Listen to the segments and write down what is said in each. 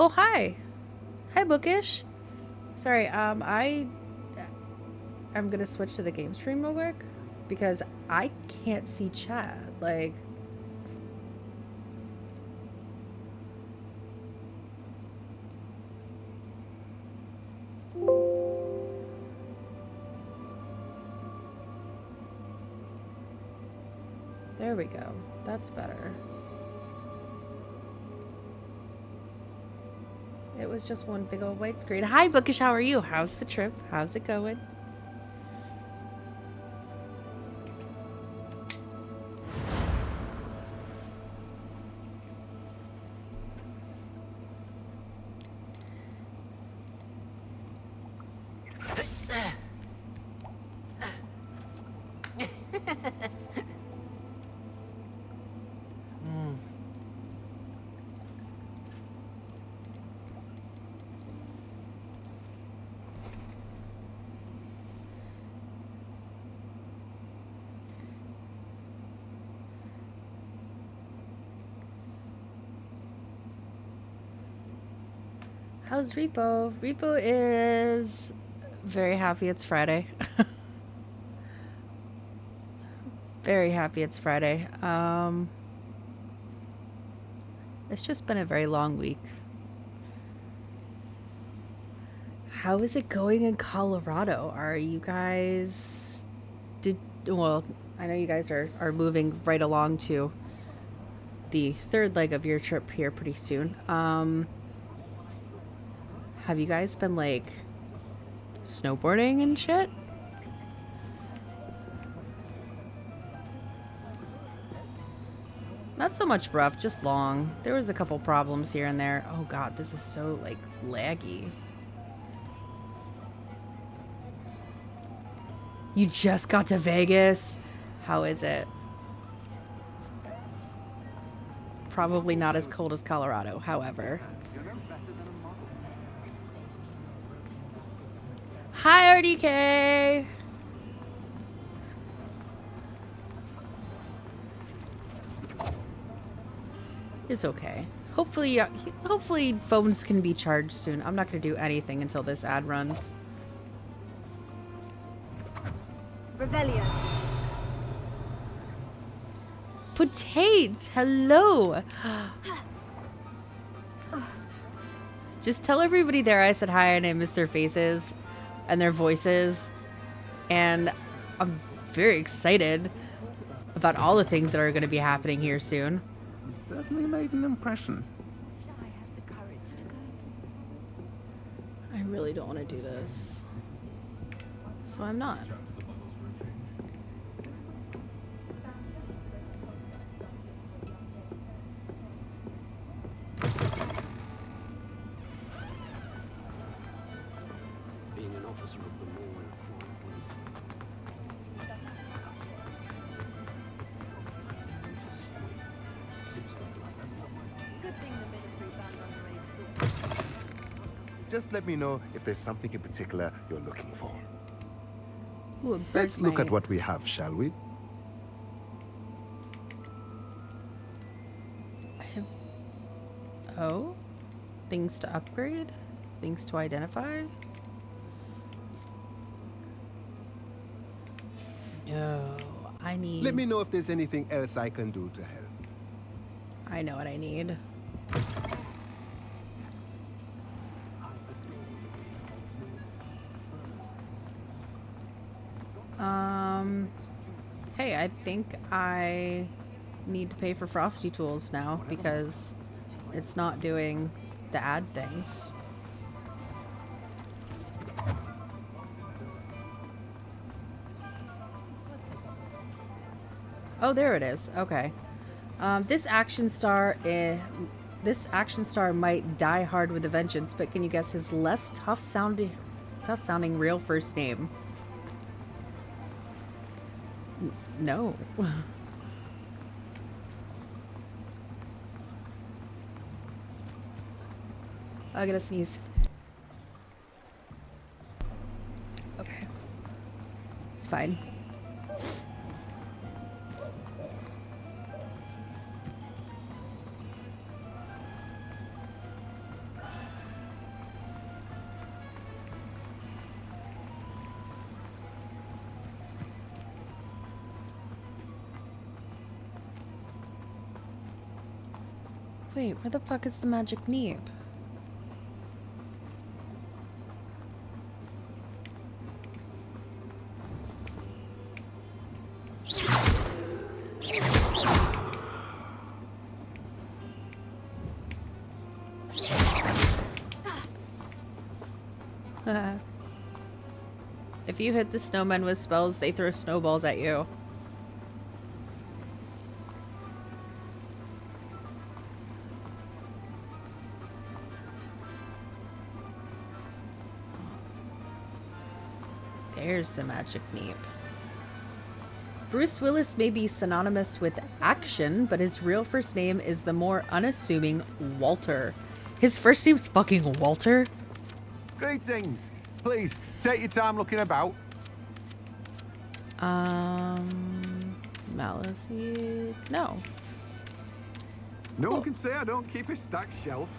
Oh, hi. Hi, Bookish. Sorry, I'm gonna switch to the game stream real quick because I can't see chat. Like, there we go. That's better. It was just one big old white screen. Hi, Bookish. How are you? How's the trip? How's it going? How's Repo? Repo is very happy it's Friday. Very happy it's Friday. It's just been a very long week. How is it going in Colorado? Are you guys... Well, I know you guys are moving right along to the third leg of your trip here pretty soon. Have you guys been, like, snowboarding and shit? Not so much rough, just long. There was a couple problems here and there. Oh god, this is so, like, laggy. You just got to Vegas? How is it? Probably not as cold as Colorado, however. Hi, RDK! It's okay. Hopefully phones can be charged soon. I'm not going to do anything until this ad runs. Revelio. Potatoes! Hello! Just tell everybody there I said hi and I miss their faces and their voices. And I'm very excited about all the things that are going to be happening here soon. Certainly made an impression. Shall I have the courage to go? I really don't want to do this. So I'm not. Being an officer of the law in a quiet way. Good thing the military banned underage books. Just let me know if there's something in particular you're looking for. Ooh, Let's look at what we have, shall we? Oh? Things to upgrade? Things to identify? No, I need... Let me know if there's anything else I can do to help. I know what I need. Hey, I think I need to pay for Frosty Tools now because it's not doing the ad things. Oh, there it is. Okay. This action star might die hard with a vengeance, but can you guess his less tough sounding real first name? No. I gotta sneeze. Okay. It's fine. Wait, where the fuck is the magic neep? If you hit the snowmen with spells, they throw snowballs at you. There's the magic neep. Bruce Willis may be synonymous with action, but his real first name is the more unassuming Walter. His first name's fucking Walter? Greetings. Please, take your time looking about. Malice. No. No one can say I don't keep a stacked shelf.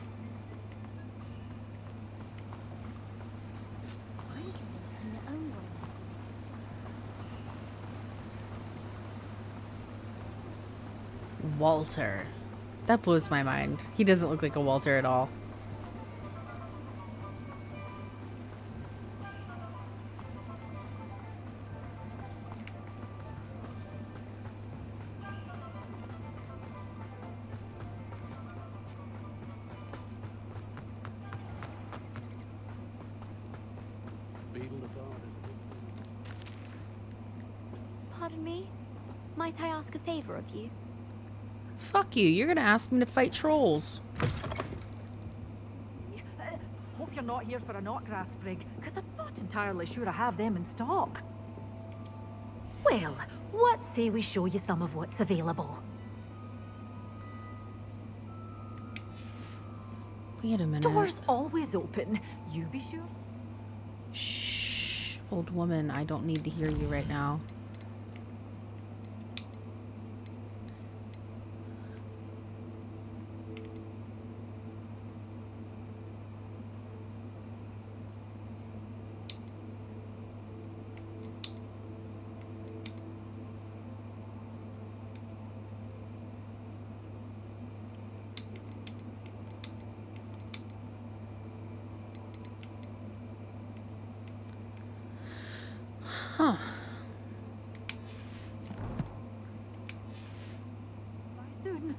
Walter. That blows my mind. He doesn't look like a Walter at all. Beetle the guard. Pardon me? Might I ask a favor of you? Fuck you. You're gonna ask me to fight trolls. Hope you're not here for a knotgrass sprig, because I'm not entirely sure I have them in stock. Well, what say we show you some of what's available? Wait a minute. Doors always open. You be sure. Shh. Old woman, I don't need to hear you right now. Huh. Bye soon.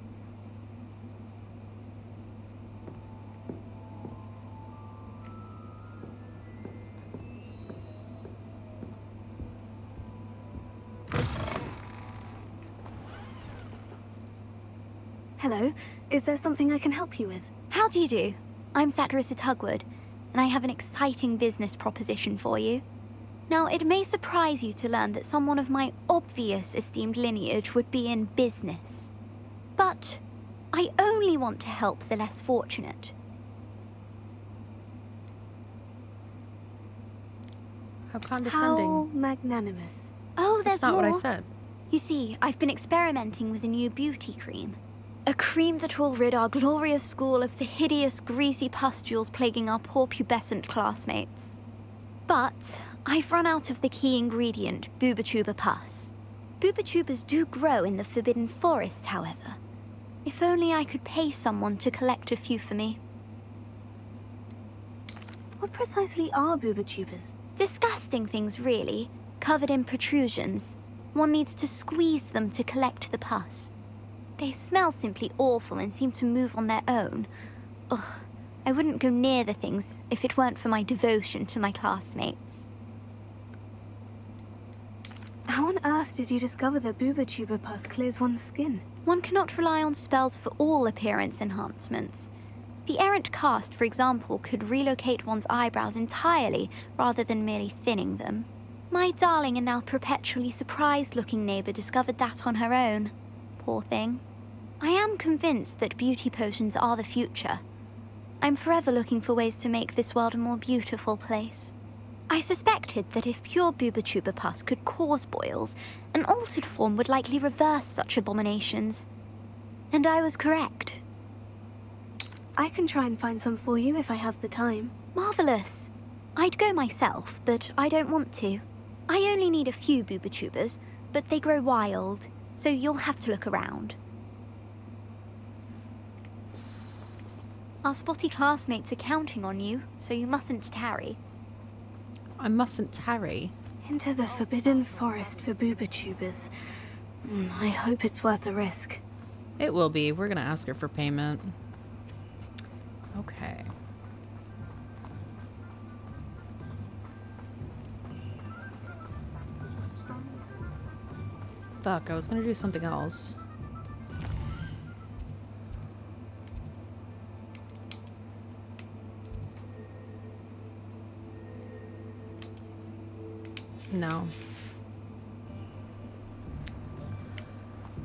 Hello, is there something I can help you with? How do you do? I'm Satirist Tugwood, and I have an exciting business proposition for you. Now, it may surprise you to learn that someone of my obvious esteemed lineage would be in business. But I only want to help the less fortunate. How condescending. How magnanimous. Oh, there's That's not more. what I said. You see, I've been experimenting with a new beauty cream. A cream that will rid our glorious school of the hideous, greasy pustules plaguing our poor pubescent classmates. But I've run out of the key ingredient, Booba pus. Booba do grow in the Forbidden Forest, however. If only I could pay someone to collect a few for me. What precisely are booba-tubers? Disgusting things, really, covered in protrusions. One needs to squeeze them to collect the pus. They smell simply awful and seem to move on their own. Ugh, I wouldn't go near the things if it weren't for my devotion to my classmates. How on earth did you discover that booba-tuber pus clears one's skin? One cannot rely on spells for all appearance enhancements. The errant cast, for example, could relocate one's eyebrows entirely rather than merely thinning them. My darling and now perpetually surprised-looking neighbor discovered that on her own. Poor thing. I am convinced that beauty potions are the future. I'm forever looking for ways to make this world a more beautiful place. I suspected that if pure booba pus could cause boils, an altered form would likely reverse such abominations. And I was correct. I can try and find some for you if I have the time. Marvelous. I'd go myself, but I don't want to. I only need a few booba but they grow wild, so you'll have to look around. Our spotty classmates are counting on you, so you mustn't tarry. I mustn't tarry. Into the forbidden forest for booba tubers. I hope it's worth the risk. It will be. We're gonna ask her for payment. Okay. Fuck, I was gonna do something else. No.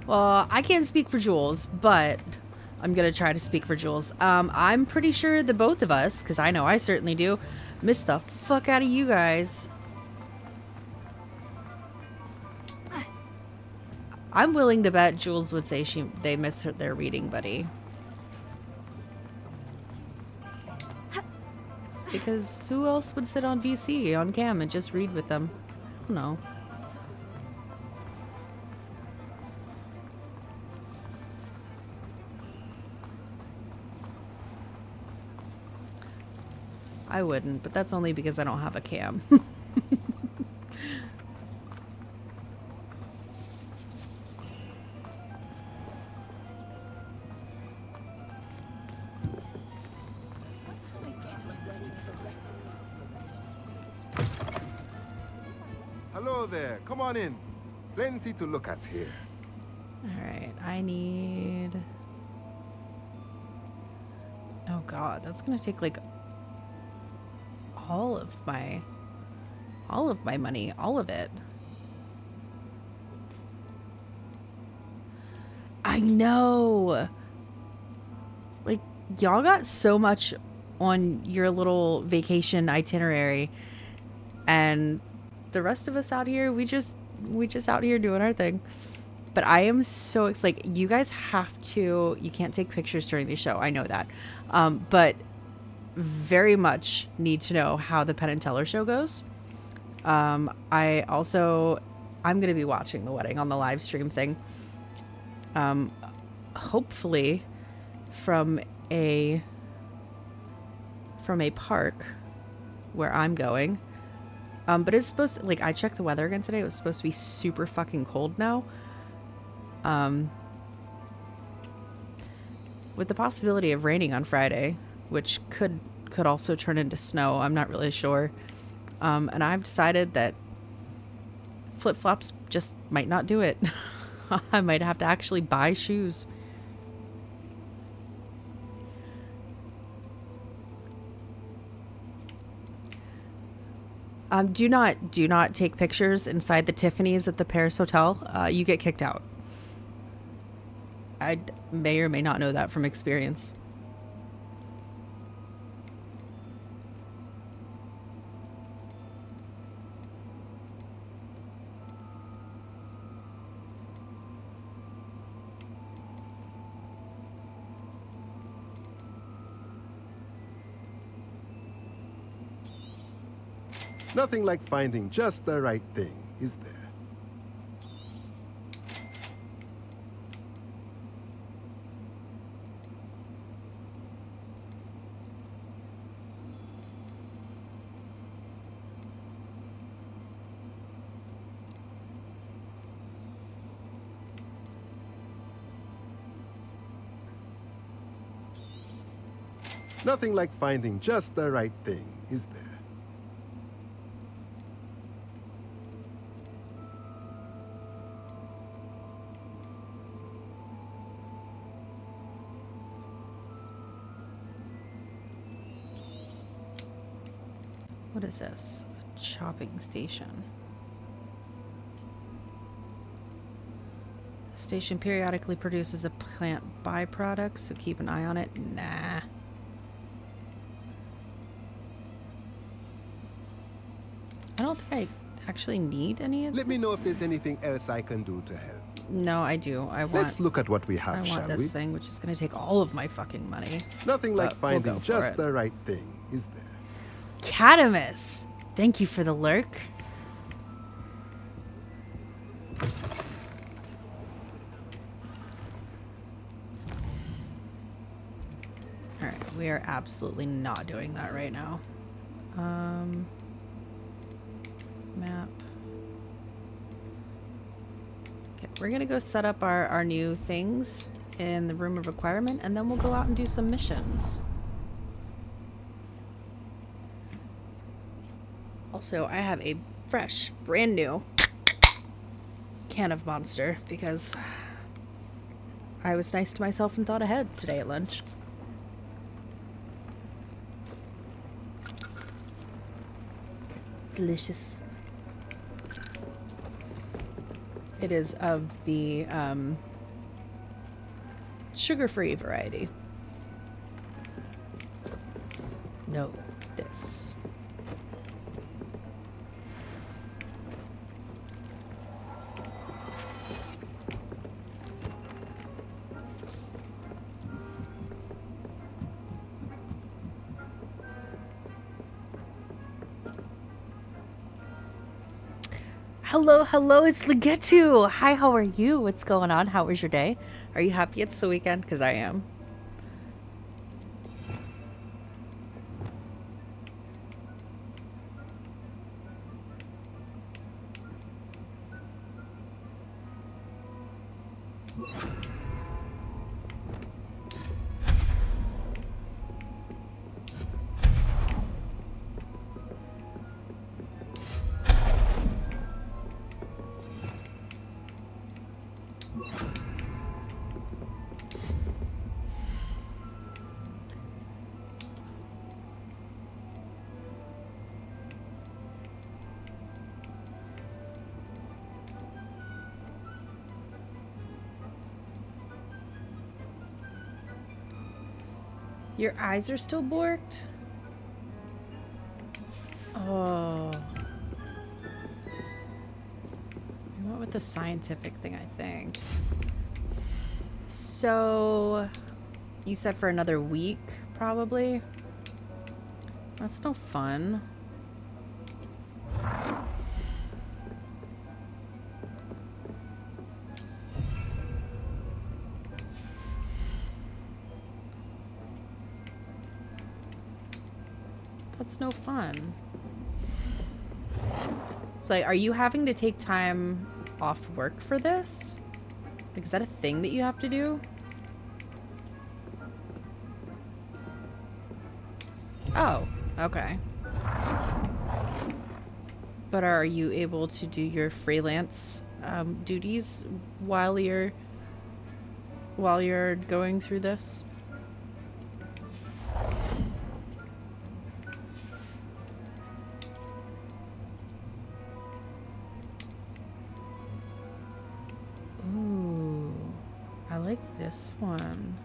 Well, I can't speak for Jules, but I'm gonna try to speak for Jules. I'm pretty sure the both of us, because I know I certainly do, miss the fuck out of you guys. I'm willing to bet Jules would say they missed their reading buddy. Because who else would sit on VC on cam and just read with them? I don't know. I wouldn't, but that's only because I don't have a cam. Hello there. Come on in. Plenty to look at here. Alright, I need... Oh god, that's gonna take like all of my money, all of it. I know. Like, y'all got so much on your little vacation itinerary, and the rest of us out here, we just out here doing our thing. But I am so like, you guys have to, you can't take pictures during the show, I know that, but very much need to know how the Penn and Teller show goes. I'm gonna be watching the wedding on the live stream thing, hopefully from a park where I'm going. But it's supposed to, like, I checked the weather again today. It was supposed to be super fucking cold now. With the possibility of raining on Friday, which could also turn into snow. I'm not really sure. And I've decided that flip-flops just might not do it. I might have to actually buy shoes. Do not take pictures inside the Tiffany's at the Paris Hotel. You get kicked out. I may or may not know that from experience. Nothing like finding just the right thing, is there? Nothing like finding just the right thing, is there? What is this? A chopping station. Station periodically produces a plant byproduct, so keep an eye on it. Nah. I don't think I actually need any of Let me know if there's anything else I can do to help. No, I do. Let's look at what we I have, want shall this we? thing, which is going to take all of my fucking money. Nothing like But we'll go finding for just it. the right thing, is there? Catamus! Thank you for the lurk. Alright, We are absolutely not doing that right now. Map. Okay, we're gonna go set up our new things in the room of requirement, and then we'll go out and do some missions. Also, I have a fresh, brand new can of Monster because I was nice to myself and thought ahead today at lunch. Delicious. It is of the sugar-free variety. No, this. Hello, hello, it's Legetu. Hi, how are you? What's going on? How was your day? Are you happy it's the weekend? Because I am. Your eyes are still borked? Oh. I went with the scientific thing, I think. So, you said for another week, probably? That's no fun. That's no fun. So, like, are you having to take time off work for this? Like, is that a thing that you have to do? Oh, okay. But are you able to do your freelance duties while you're going through this? Ooh, I like this one.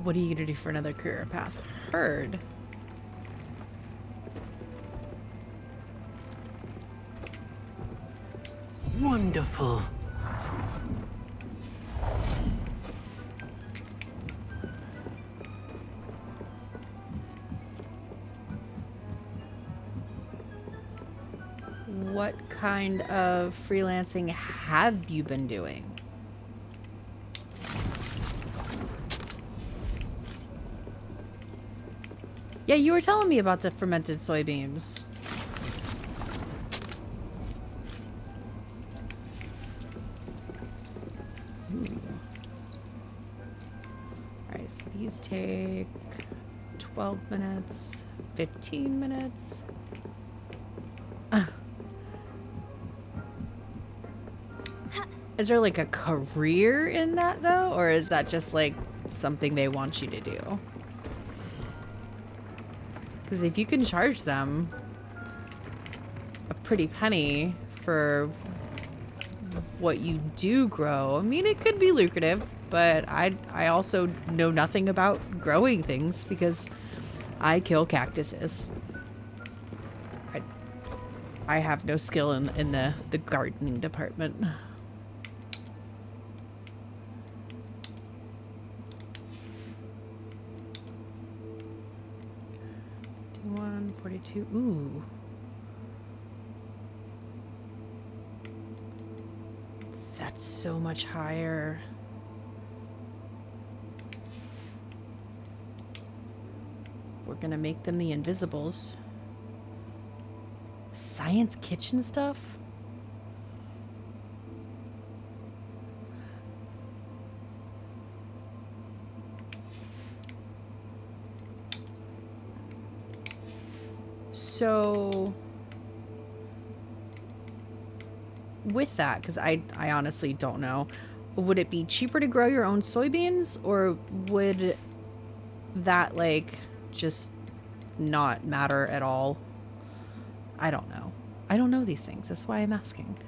What are you gonna do for another career path? Heard. Wonderful. What kind of freelancing have you been doing? Yeah, you were telling me about the fermented soybeans. Alright, so these take 12 minutes, 15 minutes. Is there like a career in that though? Or is that just like something they want you to do? Because if you can charge them a pretty penny for what you do grow, I mean, it could be lucrative, but I also know nothing about growing things because I kill cactuses. I have no skill in the gardening department. 42. Ooh. it's so much higher. We're gonna make them the Invisibles. Science kitchen stuff? So with that, because I honestly don't know, would it be cheaper to grow your own soybeans, or would that like just not matter at all? I don't know. I don't know these things. That's why I'm asking.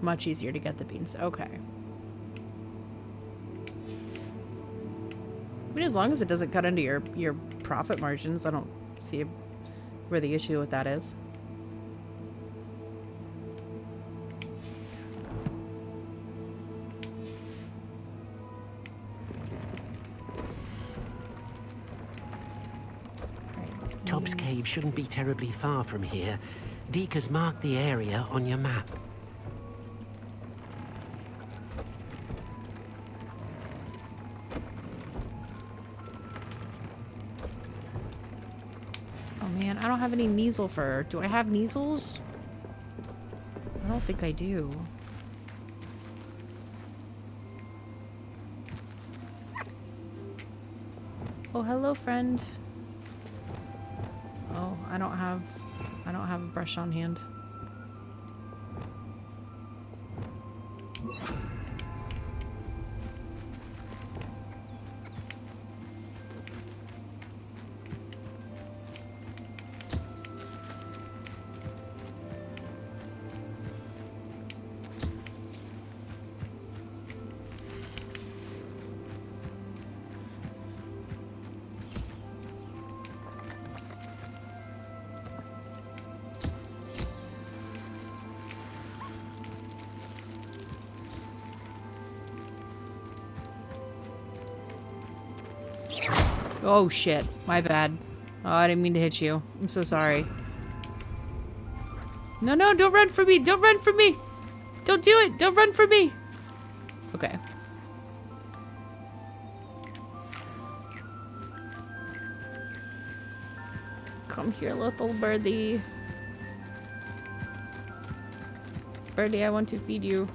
Much easier to get the beans. Okay. I mean, as long as it doesn't cut into your profit margins, I don't see where the issue with that is. Tobbs Cave shouldn't be terribly far from here. Deke has marked the area on your map. Oh man, I don't have any Kneasel fur. Do I have Kneasels? I don't think I do. Oh, hello, friend. Oh, I don't have a brush on hand. Oh shit, my bad. Oh, I didn't mean to hit you. I'm so sorry. No, no, don't run for me. Don't run for me. Don't do it. Don't run for me. Okay. Come here, little birdie. Birdie, I want to feed you.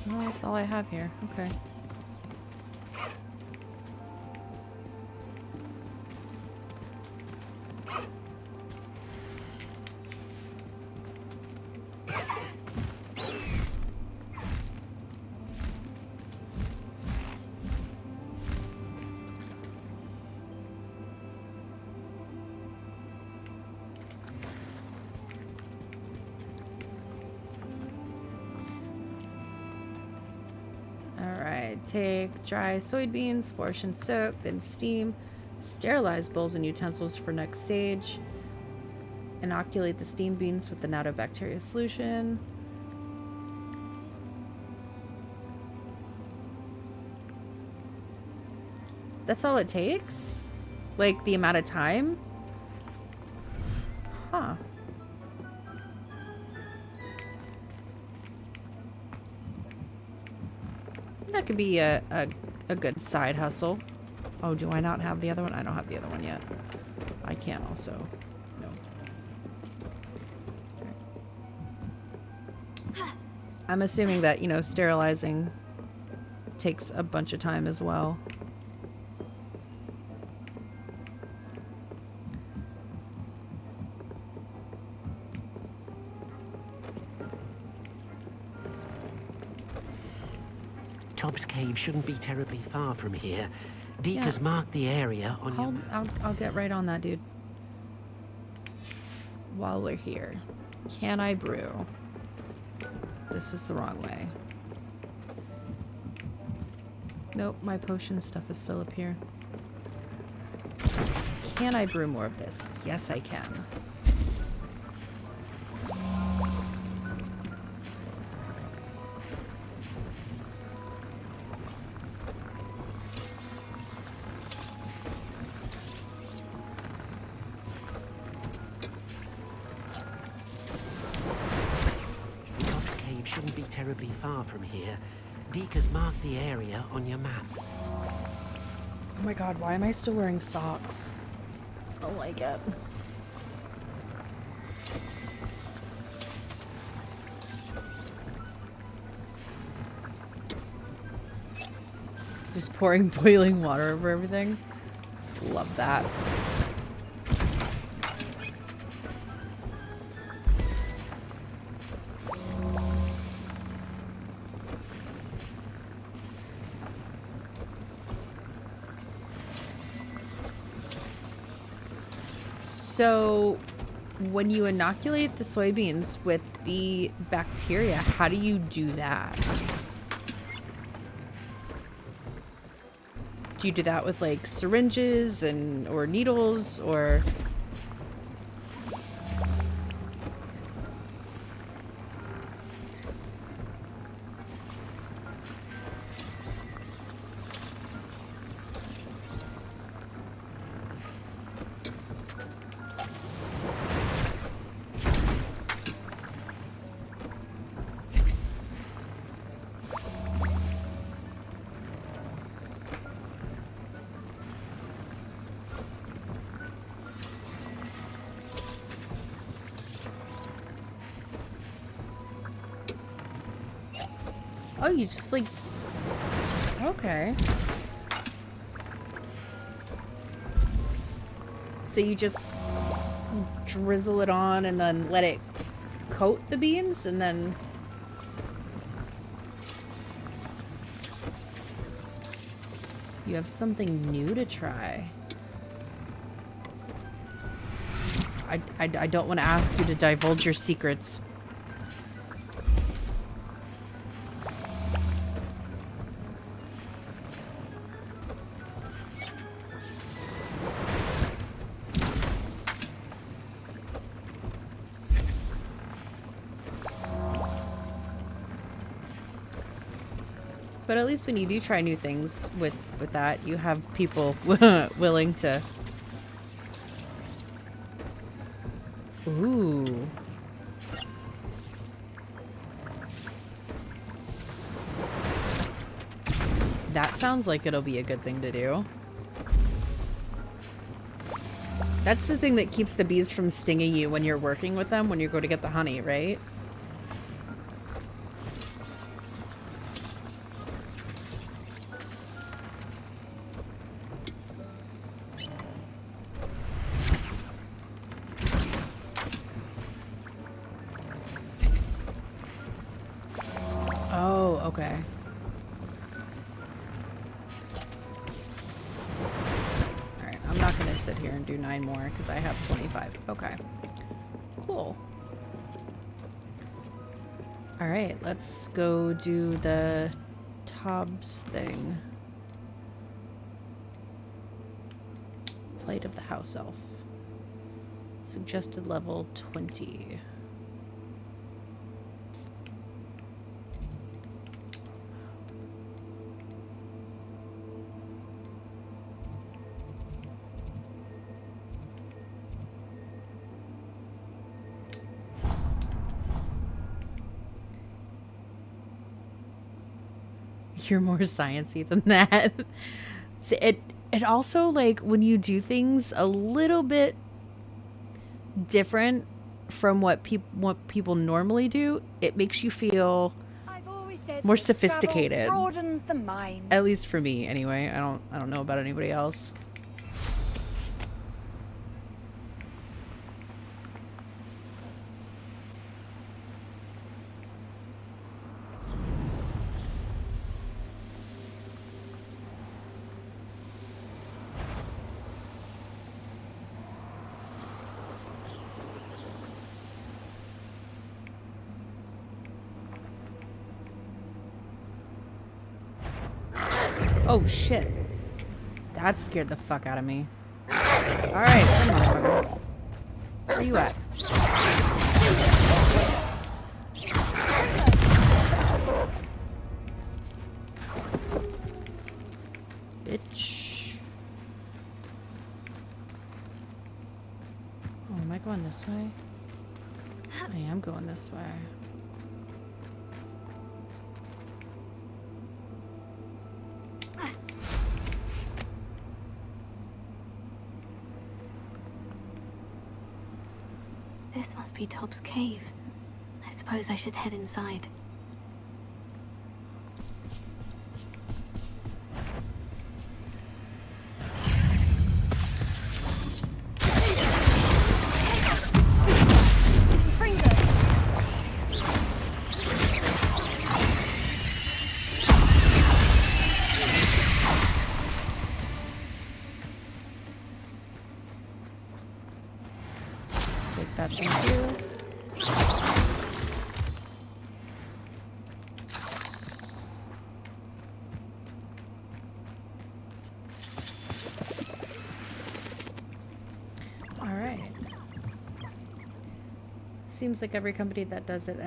Well, that's all I have here. Okay. Take dry soybeans, wash and soak, then steam. Sterilize bowls and utensils for next stage. Inoculate the steamed beans with the natto-bacteria solution. That's all it takes? Like, the amount of time? Huh. That could be a good side hustle. Oh, do I not have the other one? I don't have the other one yet. I can also. No. I'm assuming that, you know, sterilizing takes a bunch of time as well. Tob's cave shouldn't be terribly far from here. Deke has marked the area on your map. I'll get right on that, dude. While we're here, can I brew? This is the wrong way. Nope, my potion stuff is still up here. Can I brew more of this? Yes, I can. Tob's cave shouldn't be terribly far from here. Deke has marked the area on your map. Oh my god, why am I still wearing socks? I don't like it. Just pouring boiling water over everything. Love that. So, when you inoculate the soybeans with the bacteria, how do you do that? Do you do that with like syringes and or needles or? Oh, you just like, okay. So you just drizzle it on and then let it coat the beans and then... You have something new to try. I don't want to ask you to divulge your secrets. But at least when you do try new things with that, you have people willing to... Ooh. That sounds like it'll be a good thing to do. That's the thing that keeps the bees from stinging you when you're working with them, when you go to get the honey, right? Oh, okay. Alright, I'm not gonna sit here and do 9 more because I have 25. Okay. Cool. Alright, let's go do the Tobs thing. Flight of the House Elf. Suggested level 20. You're more sciencey than that. So it also, like, when you do things a little bit different from what people normally do, it makes you feel I've always said more that sophisticated. travel broadens the mind. At least for me, anyway. I don't know about anybody else. Oh shit. That scared the fuck out of me. Alright, come on, motherfucker. Where you at? Bitch. Oh, am I going this way? I am going this way. This must be Tob's cave. I suppose I should head inside. Take that, thank you. Alright. Seems like every company that does it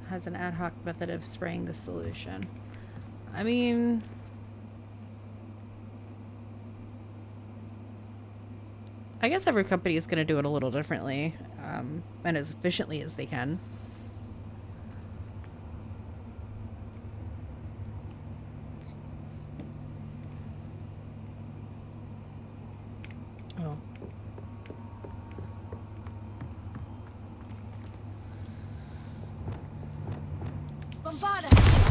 has an ad hoc method of spraying the solution. I mean, I guess every company is going to do it a little differently, and as efficiently as they can. Oh.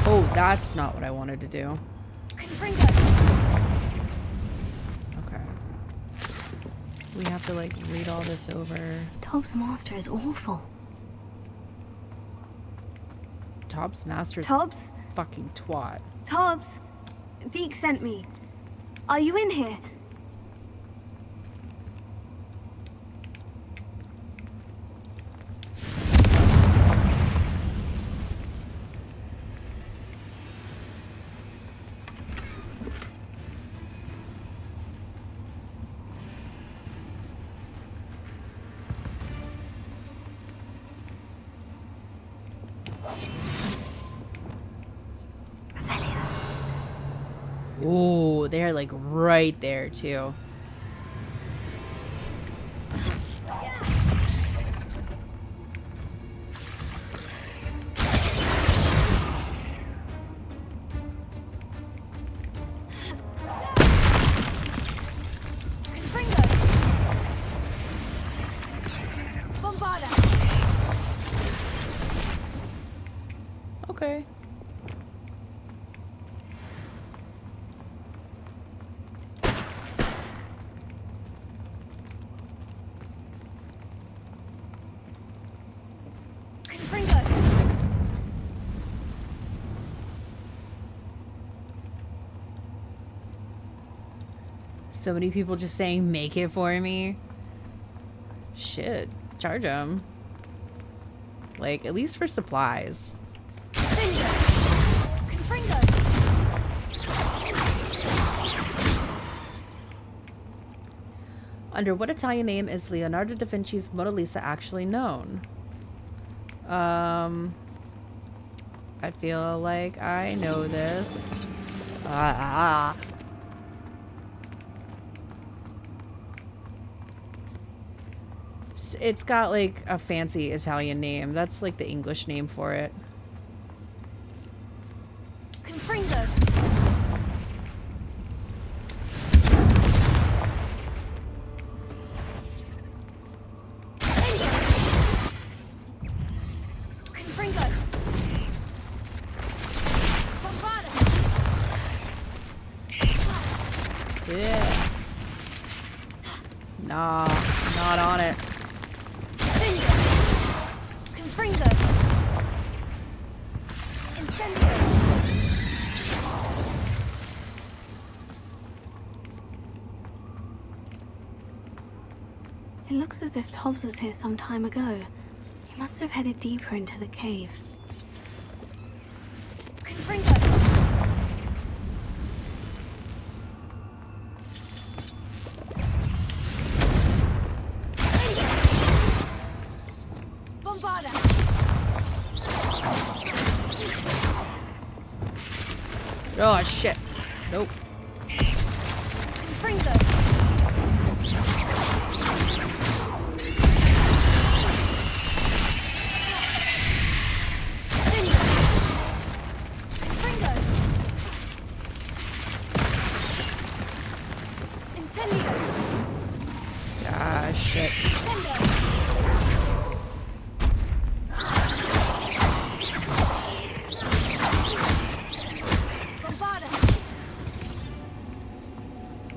Oh, that's not what I wanted to do. Okay. We have to, like, read all this over. Tob's master is awful. Tob's master's Tobs? fucking twat. Tobs? Deke sent me. Are you in here? Ooh, they're like right there too. Okay. So many people just saying, make it for me. Shit. Charge them. Like, at least for supplies. Under what Italian name is Leonardo da Vinci's Mona Lisa actually known? I feel like I know this. It's got like a fancy Italian name. That's like the English name for it. Yeah. Nah, not on it. It looks as if Tobbs was here some time ago. He must have headed deeper into the cave. Oh shit. Nope. Bring them. Ah shit.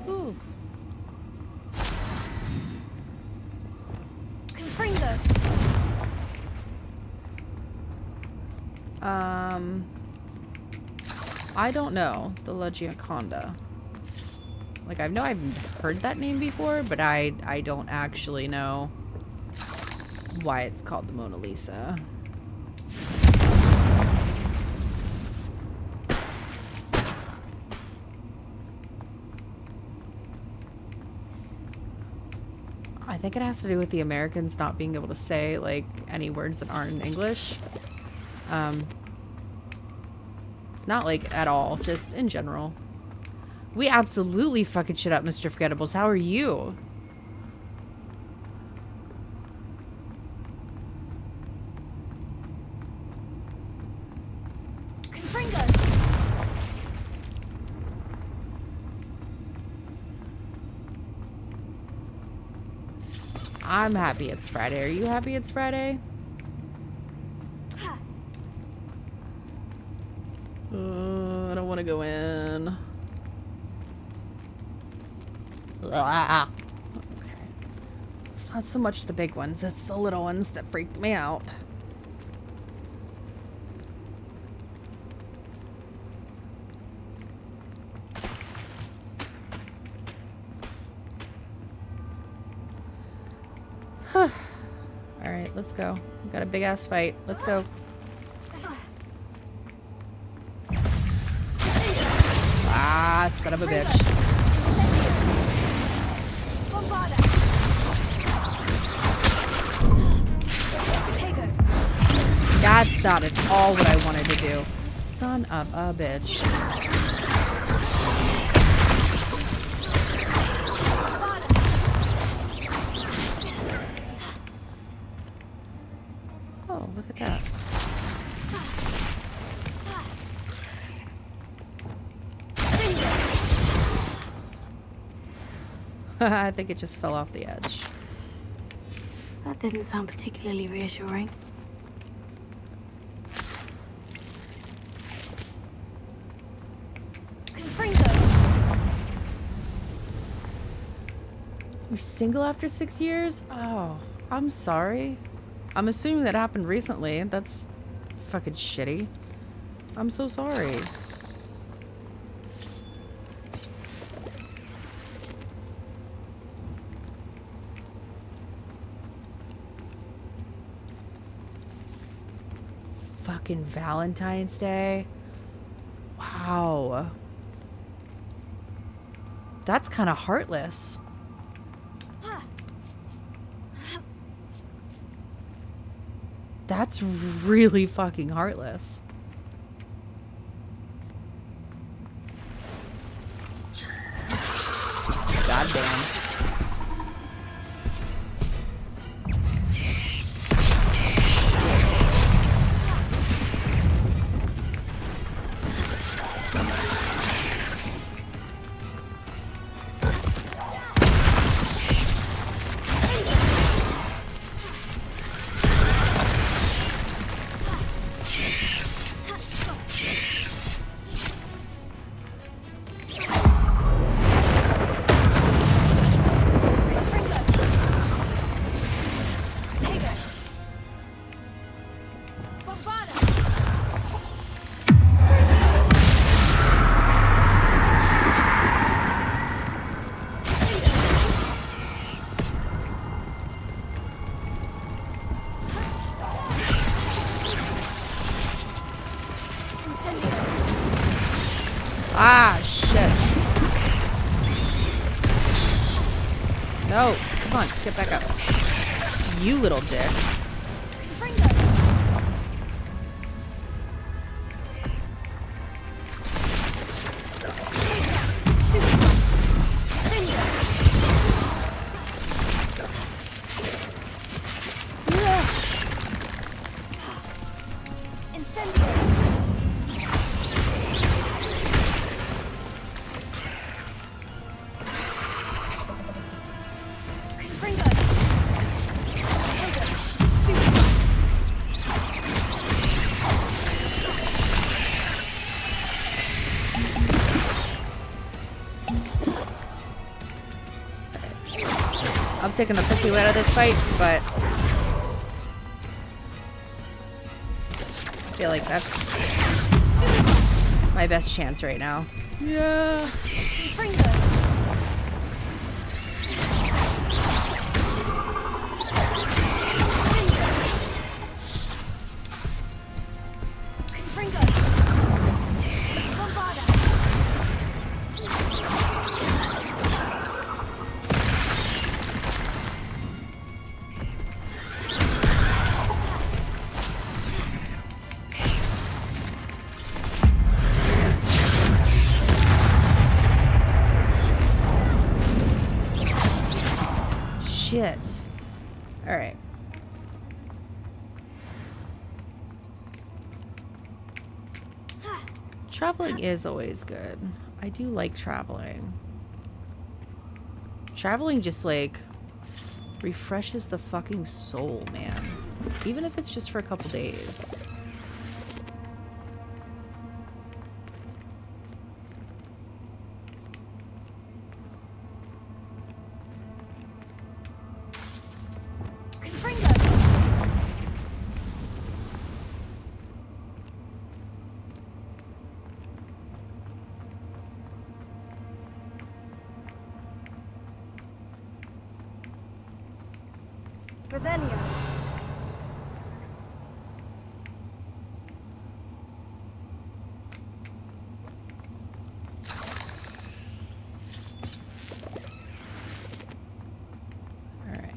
Ooh. I don't know the La Gioconda. Like, I know I've heard that name before, but I don't actually know why it's called the Mona Lisa. I think it has to do with the Americans not being able to say, like, any words that aren't in English. Not, like, at all. Just in general. We absolutely fucking shit up, Mr. Forgettables. How are you? I'm happy it's Friday. Are you happy it's Friday? I don't want to go in. Okay. It's not so much the big ones, it's the little ones that freak me out. Alright, let's go. We've got a big ass fight. Let's go. Ah, son of a bitch. That's not at all what I wanted to do. Son of a bitch. Oh, look at that. I think it just fell off the edge. That didn't sound particularly reassuring. You're single after 6 years? Oh, I'm sorry. I'm assuming that happened recently. That's fucking shitty. I'm so sorry. Fucking Valentine's Day. Wow. That's kind of heartless. That's really fucking heartless. Goddamn. Ah, shit. No, come on, get back up. You little dick. I'm taking the pussy way out of this fight, but I feel like that's my best chance right now. Yeah. Shit. All right. Traveling is always good. I do like traveling. Traveling just like refreshes the fucking soul, man. Even if it's just for a couple days. Revelio. All right.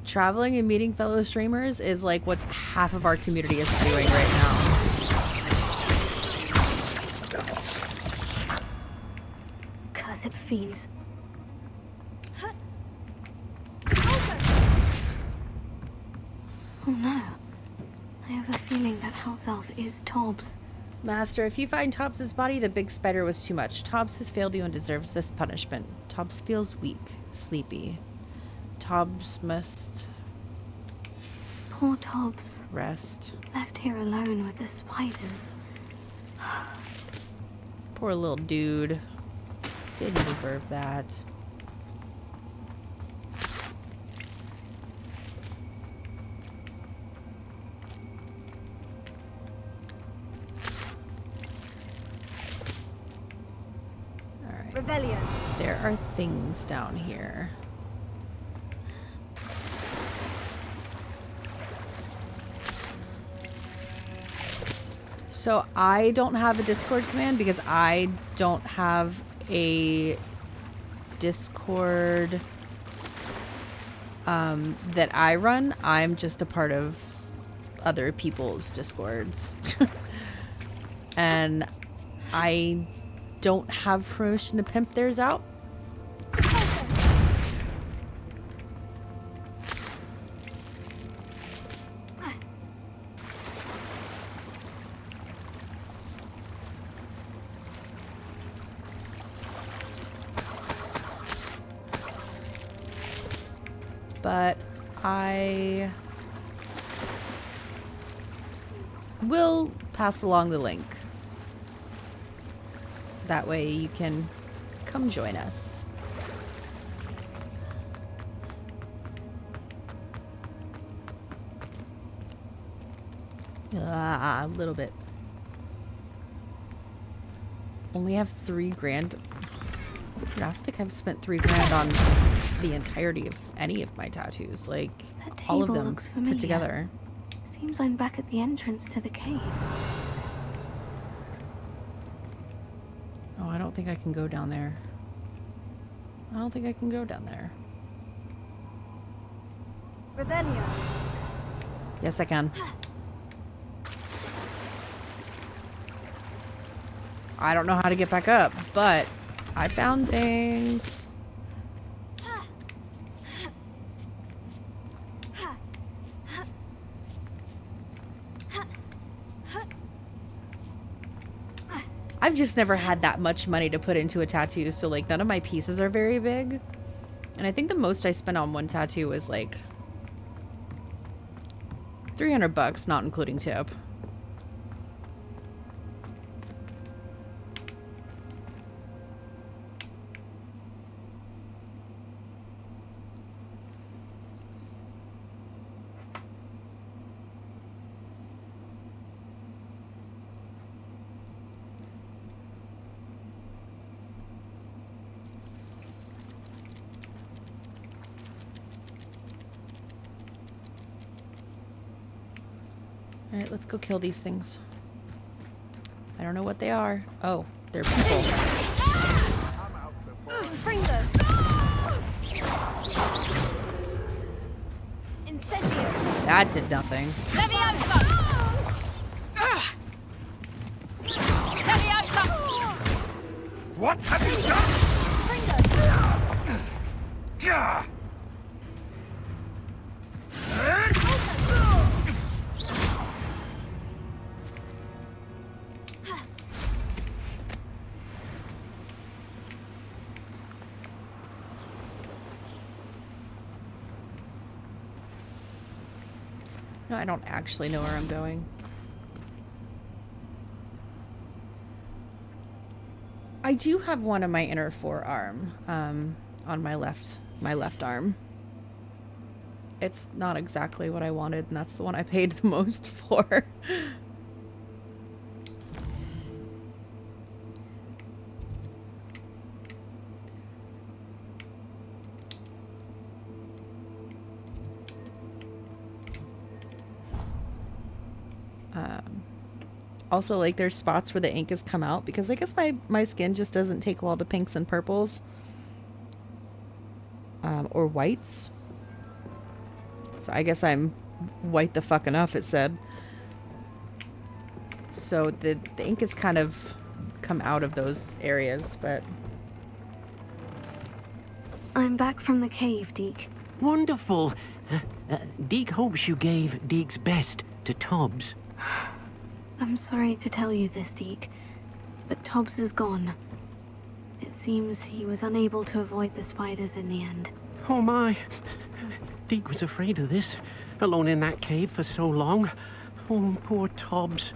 Traveling and meeting fellow streamers is like what half of our community is doing right now. Cursed fiends. Oh no. I have a feeling that house elf is Tobbs. Master, if you find Tobbs' body, the big spider was too much. Tobbs has failed you and deserves this punishment. Tobbs feels weak, sleepy. Tobbs must Poor Tobbs. rest. Left here alone with the spiders. Poor little dude. Didn't deserve that. Alright. Revelio. There are things down here. So I don't have a Discord command because I don't have a Discord that I run. I'm just a part of other people's Discords. And I don't have permission to pimp theirs out. But I will pass along the link. That way you can come join us. A little bit. Only have $3,000. I don't think I've spent $3,000 on the entirety of any of my tattoos. Like, That all of table them looks put familiar. together. Seems I'm back at the entrance to the cave. Oh, I don't think I can go down there. I don't think I can go down there. Revelio. Yes, I can. I don't know how to get back up, but I found things. I've just never had that much money to put into a tattoo, so like none of my pieces are very big. And I think the most I spent on one tattoo was like $300, not including tip. Alright, let's go kill these things. I don't know what they are. Oh, they're people. Bring them. Incendio. That did nothing. Leviosa. Leviosa. What have you done? Bring them. Gah! No, I don't actually know where I'm going. I do have one on my inner forearm, on my left arm. It's not exactly what I wanted, and that's the one I paid the most for. Also, like, there's spots where the ink has come out because I guess my skin just doesn't take well to pinks and purples. Or whites. So I guess I'm white the fuck enough, it said. So the ink has kind of come out of those areas, but... I'm back from the cave, Deke. Wonderful. Deke hopes you gave Deke's best to Tobbs. I'm sorry to tell you this, Deke, but Tobbs is gone. It seems he was unable to avoid the spiders in the end. Oh my. Deke was afraid of this, alone in that cave for so long. Oh, poor Tobbs.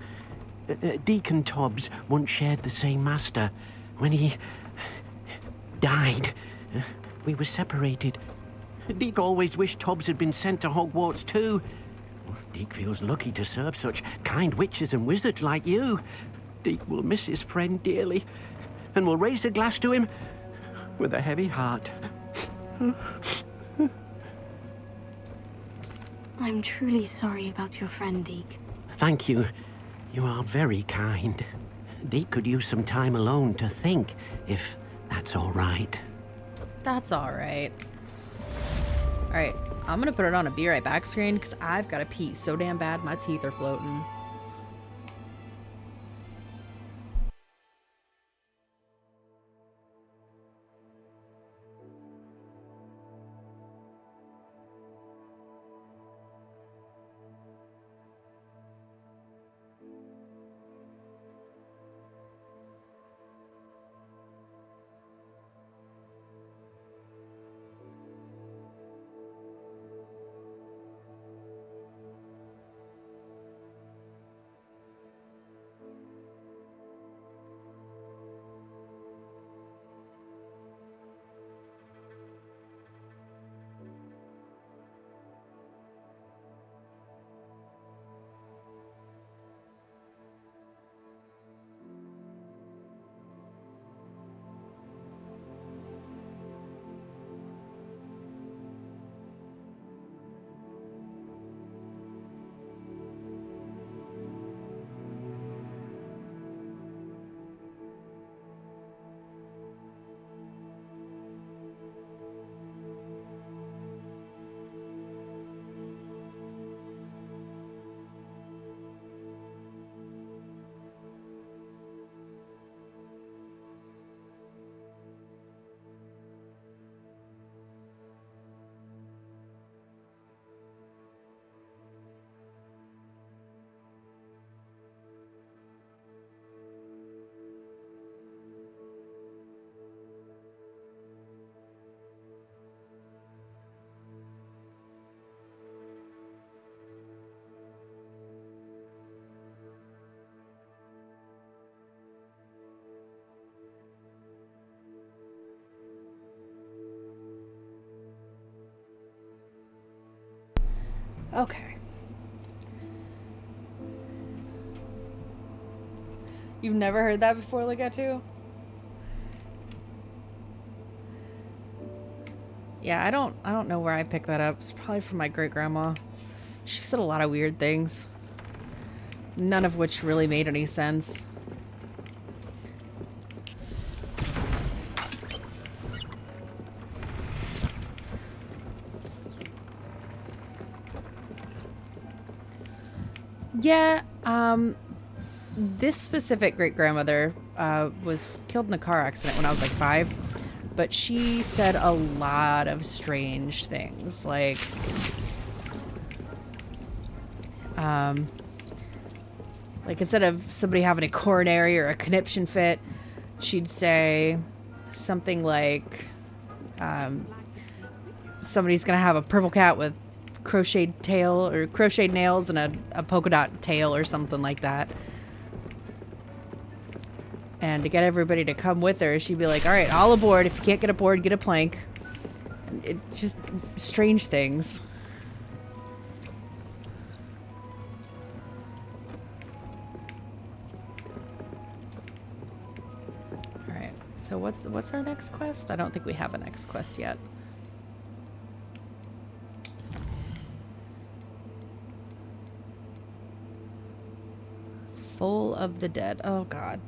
Deke and Tobbs once shared the same master. When he died, we were separated. Deke always wished Tobbs had been sent to Hogwarts too. Deke feels lucky to serve such kind witches and wizards like you. Deke will miss his friend dearly, and will raise a glass to him with a heavy heart. I'm truly sorry about your friend, Deke. Thank you. You are very kind. Deke could use some time alone to think, if that's all right. That's alright. Alright, I'm gonna put it on a be right back screen because I've got to pee so damn bad my teeth are floating. Okay. You've never heard that before, Legato? Yeah, I don't know where I picked that up. It's probably from my great grandma. She said a lot of weird things, none of which really made any sense. Yeah, this specific great grandmother was killed in a car accident when I was like 5, but she said a lot of strange things, like instead of somebody having a coronary or a conniption fit, she'd say something like somebody's gonna have a purple cat with crocheted tail or crocheted nails and a polka dot tail or something like that. And to get everybody to come with her, she'd be like, all right, all aboard. If you can't get aboard, get a plank. It's just strange things. All right, so what's our next quest? I don't think we have a next quest yet. Full of the Dead. Oh, God.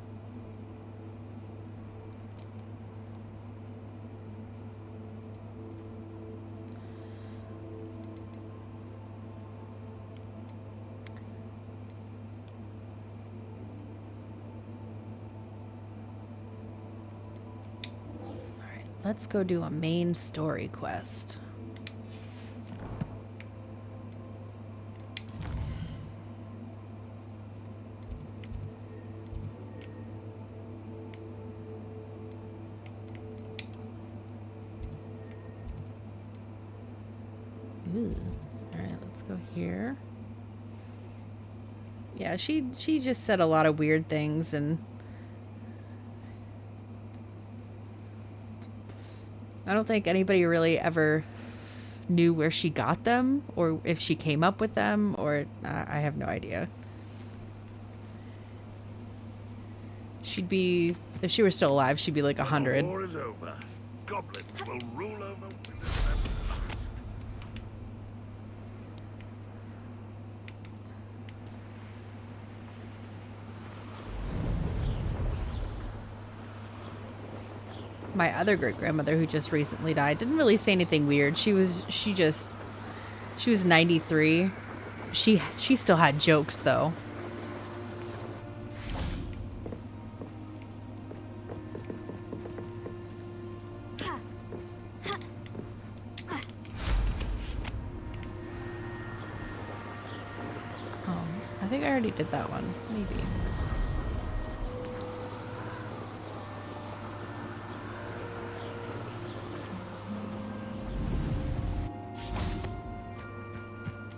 All right, let's go do a main story quest. Ooh. All right, let's go here. Yeah, she just said a lot of weird things, and I don't think anybody really ever knew where she got them or if she came up with them, or I have no idea. She'd be, if she were still alive, she'd be like 100. War is over. Goblins will rule over. My other great grandmother, who just recently died, didn't really say anything weird. She was 93. She still had jokes though. Oh, I think I already did that one. Maybe.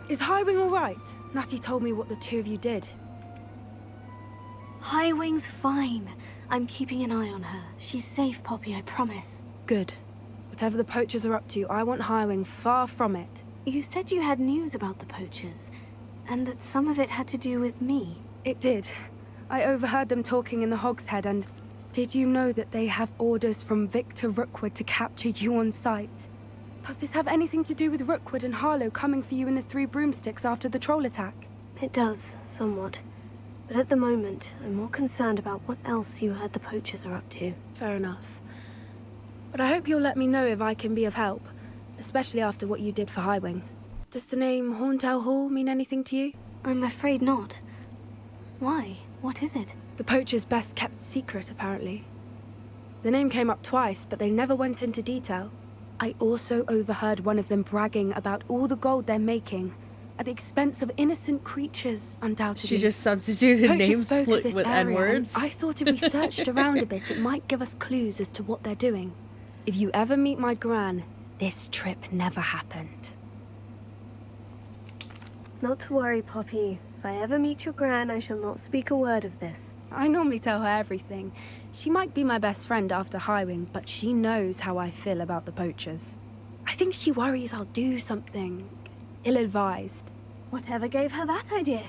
Is Highwing all right? Natty told me what the two of you did. Highwing's fine. I'm keeping an eye on her. She's safe, Poppy, I promise. Good. Whatever the poachers are up to, I want Highwing far from it. You said you had news about the poachers, and that some of it had to do with me. It did. I overheard them talking in the Hogshead, and did you know that they have orders from Victor Rookwood to capture you on sight? Does this have anything to do with Rookwood and Harlow coming for you in the Three Broomsticks after the troll attack? It does, somewhat. But at the moment, I'm more concerned about what else you heard the poachers are up to. Fair enough. But I hope you'll let me know if I can be of help, especially after what you did for Highwing. Does the name Horntail Hall mean anything to you? I'm afraid not. Why? What is it? The poachers' best kept secret, apparently. The name came up twice, but they never went into detail. I also overheard one of them bragging about all the gold they're making, at the expense of innocent creatures, undoubtedly. She just substituted Poachers names spoke of with this N area, words. and I thought if we searched around a bit, it might give us clues as to what they're doing. If you ever meet my gran, this trip never happened. Not to worry, Poppy. If I ever meet your gran, I shall not speak a word of this. I normally tell her everything. She might be my best friend after Highwing, but she knows how I feel about the poachers. I think she worries I'll do something ill-advised. Whatever gave her that idea?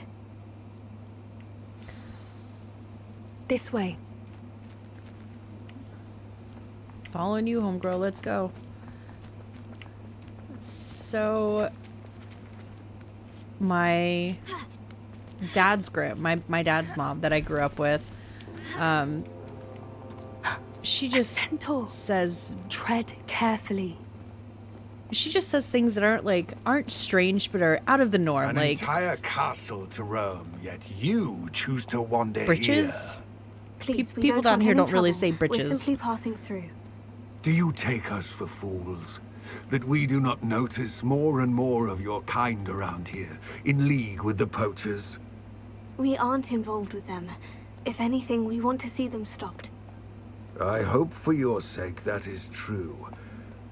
This way. Following you, homegirl. Let's go. So, my dad's my dad's mom that I grew up with, she just says, tread carefully. She just says things that aren't strange, but are out of the norm. An entire castle to roam, yet you choose to wander britches. here. Please, we people don't down want here any don't really trouble. say britches. We're simply passing through. Do you take us for fools? That we do not notice more and more of your kind around here, in league with the poachers? We aren't involved with them. If anything, we want to see them stopped. I hope for your sake that is true.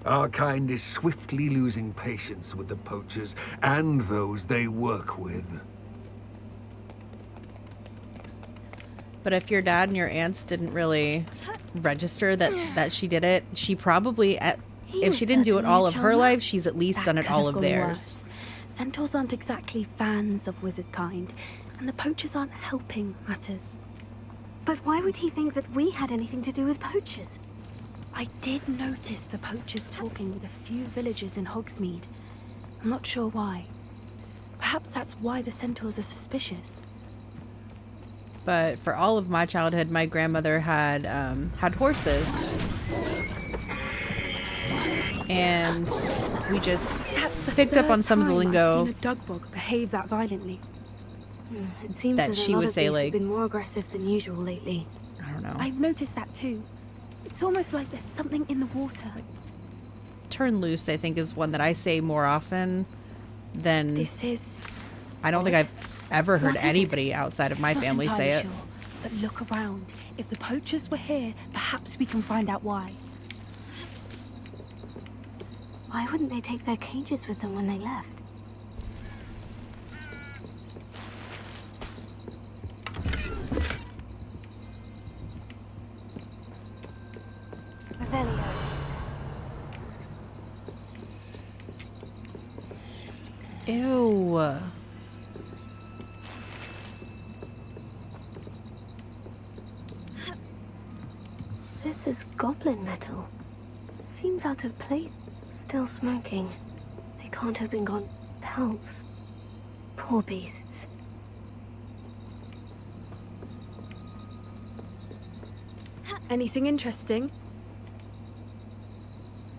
Our kind is swiftly losing patience with the poachers and those they work with. But if your dad and your aunts didn't really register that she did it, she probably, if she didn't do it all of her life, she's at least done it all of theirs. Centaurs aren't exactly fans of wizard kind, and the poachers aren't helping matters. But why would he think that we had anything to do with poachers? I did notice the poachers talking with a few villagers in Hogsmeade. I'm not sure why. Perhaps that's why the centaurs are suspicious. But for all of my childhood, my grandmother had horses, and we just picked up on some of the lingo. I've seen a dugbog behave that violently. It seems that that she a lot would of say, beasts like, have been more aggressive than usual lately. I don't know. I've noticed that too. It's almost like there's something in the water. Turn loose, I think, is one that I say more often than. This is. I don't think I've ever heard What is anybody outside of my Not family say it. entirely sure, but look around. If the poachers were here, perhaps we can find out why. Why wouldn't they take their cages with them when they left? Revelio. Ew. This is goblin metal. Seems out of place. Still smoking. They can't have been gone pelts. Poor beasts. Anything interesting?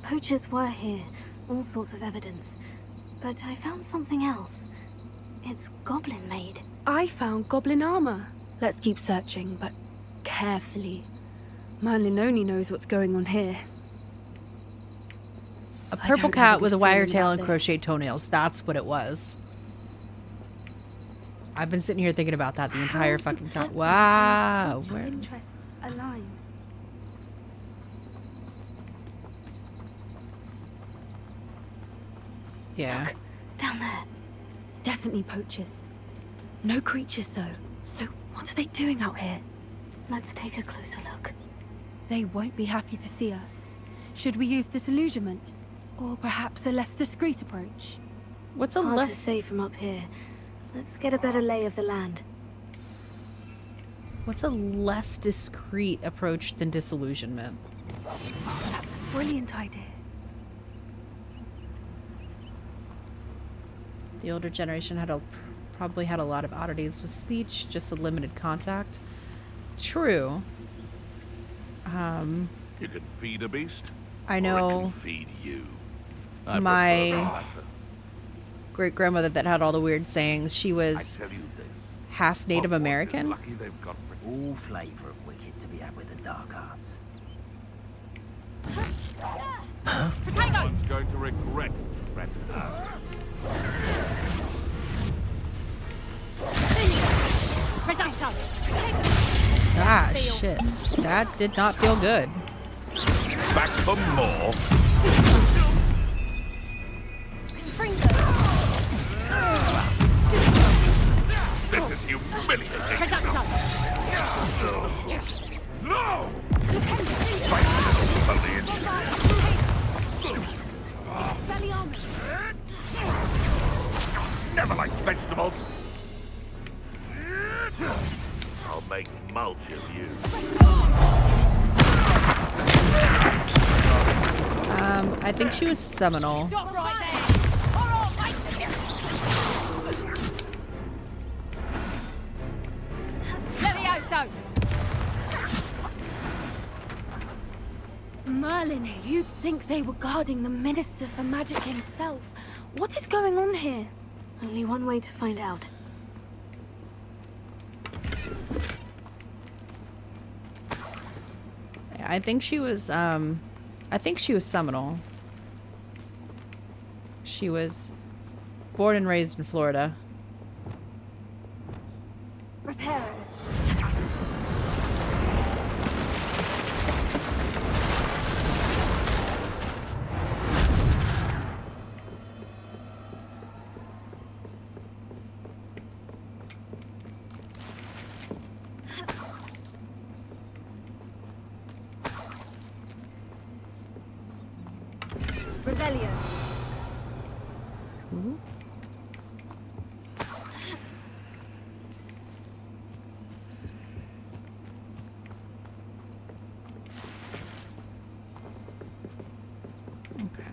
Poachers were here. All sorts of evidence. But I found something else. It's goblin made. I found goblin armor. Let's keep searching, but carefully. Merlin only knows what's going on here. A I purple don't have cat with a good wire feeling tail about and this. crocheted toenails. That's what it was. I've been sitting here thinking about that the entire fucking time. Wow. Cultural interests align. Yeah. Look, down there. Definitely poachers. No creatures though. So what are they doing out here? Let's take a closer look. They won't be happy to see us. Should we use disillusionment? Or perhaps a less discreet approach? What's a Hard to less... say from up here. Let's get a better lay of the land. What's a less discreet approach than disillusionment? Oh, that's a brilliant idea. The older generation probably had a lot of oddities with speech, just a limited contact. True. You can feed a beast. I Or it know can feed you. I prefer the my latter. great-grandmother that had all the weird sayings, she I was tell you this. half Native Hogwarts is American. lucky they've got All flavour of wicked to be had with the dark arts. Someone's going to regret that. Ah, shit. That did not feel good. Back for more. This is humiliating. No! Fight never liked vegetables. I'll make mulch of you. I think she was Seminole. Stop right there! Levioso! Merlin, you'd think they were guarding the Minister for Magic himself. What is going on here? Only one way to find out. I think she was Seminole. She was born and raised in Florida. Reparo. Rebellion. Ooh. Okay.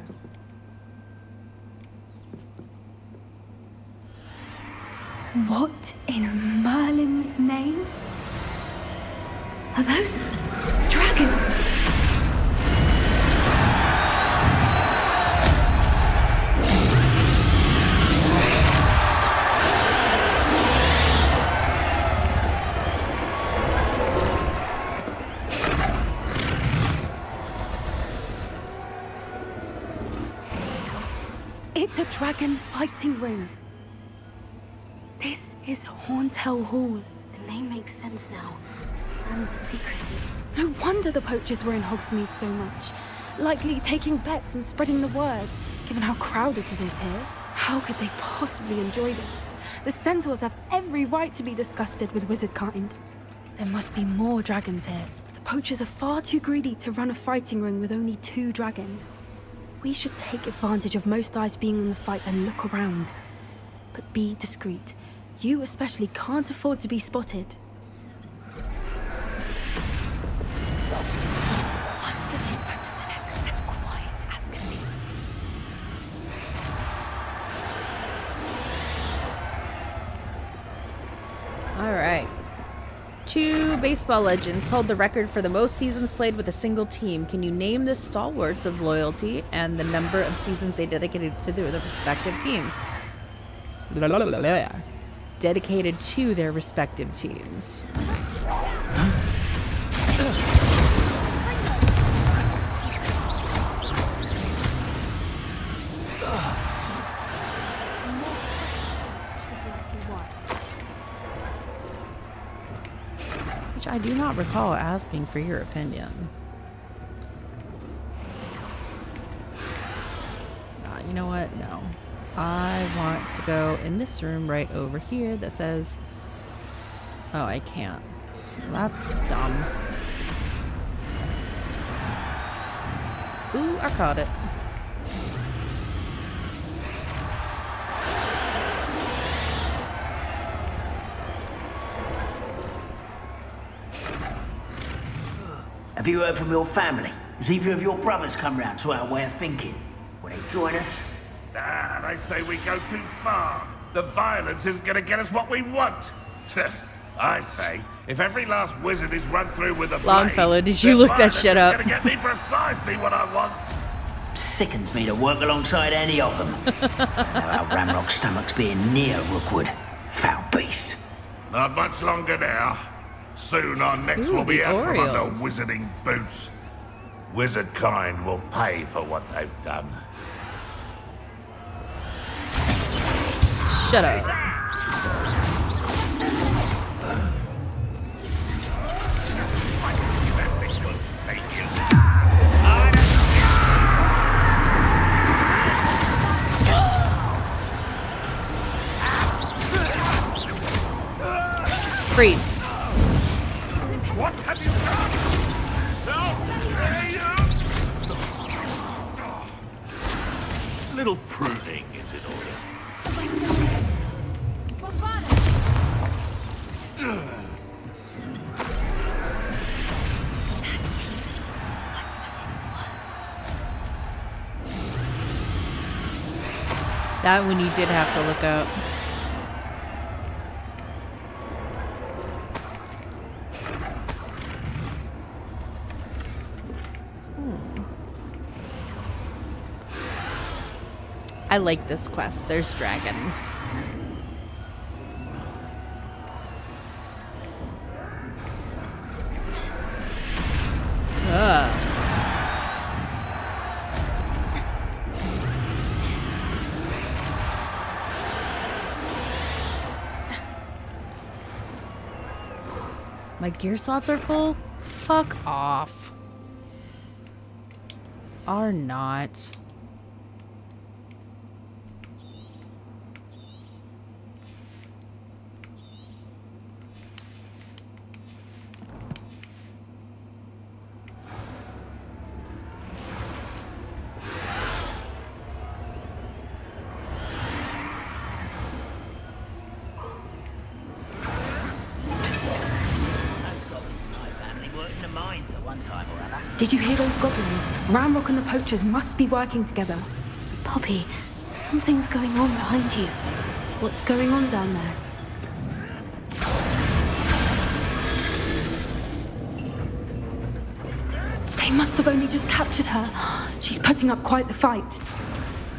What in Merlin's name? Are those dragons? It's a dragon fighting ring. This is Hauntel Hall. The name makes sense now. And the secrecy. No wonder the poachers were in Hogsmeade so much. Likely taking bets and spreading the word, given how crowded it is here. How could they possibly enjoy this? The centaurs have every right to be disgusted with wizard kind. There must be more dragons here. The poachers are far too greedy to run a fighting ring with only 2 dragons. We should take advantage of most eyes being on the fight and look around. But be discreet. You especially can't afford to be spotted. One foot in front of the next and quiet as can be. All right. 2 baseball legends hold the record for the most seasons played with a single team. Can you name the stalwarts of loyalty and the number of seasons they dedicated to their respective teams? Blah, blah, blah, blah. Dedicated to their respective teams. Which I do not recall asking for your opinion. You know what? No. I want to go in this room right over here that says... Oh, I can't. That's dumb. Ooh, I caught it. Have you heard from your family? Has either of your brothers come round to our way of thinking? Will they join us? Nah, they say we go too far. The violence isn't gonna get us what we want. I say, if every last wizard is run through with a blade, Longfellow, did you look that shit up? It's gonna get me precisely what I want. Sickens me to work alongside any of them. I know how Ramrock's stomach's being near Rookwood. Foul beast. Not much longer now. Soon our necks will be out from under wizarding boots. Wizard kind will pay for what they've done. Shut up. Freeze. What have you done? Little pruning is in order. That one you did have to look up. I like this quest. There's dragons. Ugh. My gear slots are full? Fuck off. Are not. Did you hear those goblins? Ramrock and the poachers must be working together. Poppy, something's going on behind you. What's going on down there? They must have only just captured her. She's putting up quite the fight.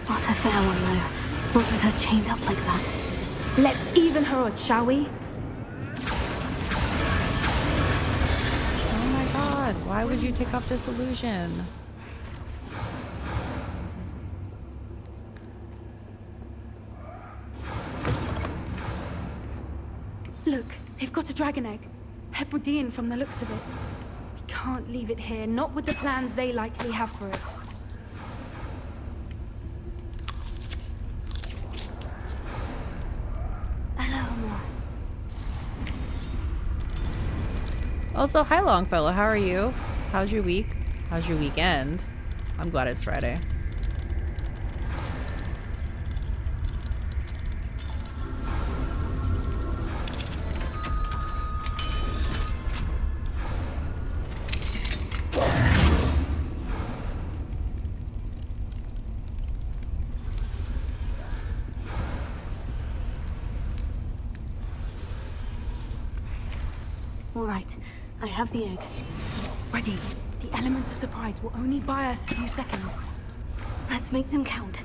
Not a fair one, though. Not with her chained up like that. Let's even her odds, shall we? Oh my god, why would you take off disillusion? Look, they've got a dragon egg. Hebridean from the looks of it. We can't leave it here, not with the plans they likely have for it. Also, hi Longfellow, how are you? How's your week? How's your weekend? I'm glad it's Friday. All right, I have the egg. Ready. The element of surprise will only buy us a few seconds. Let's make them count.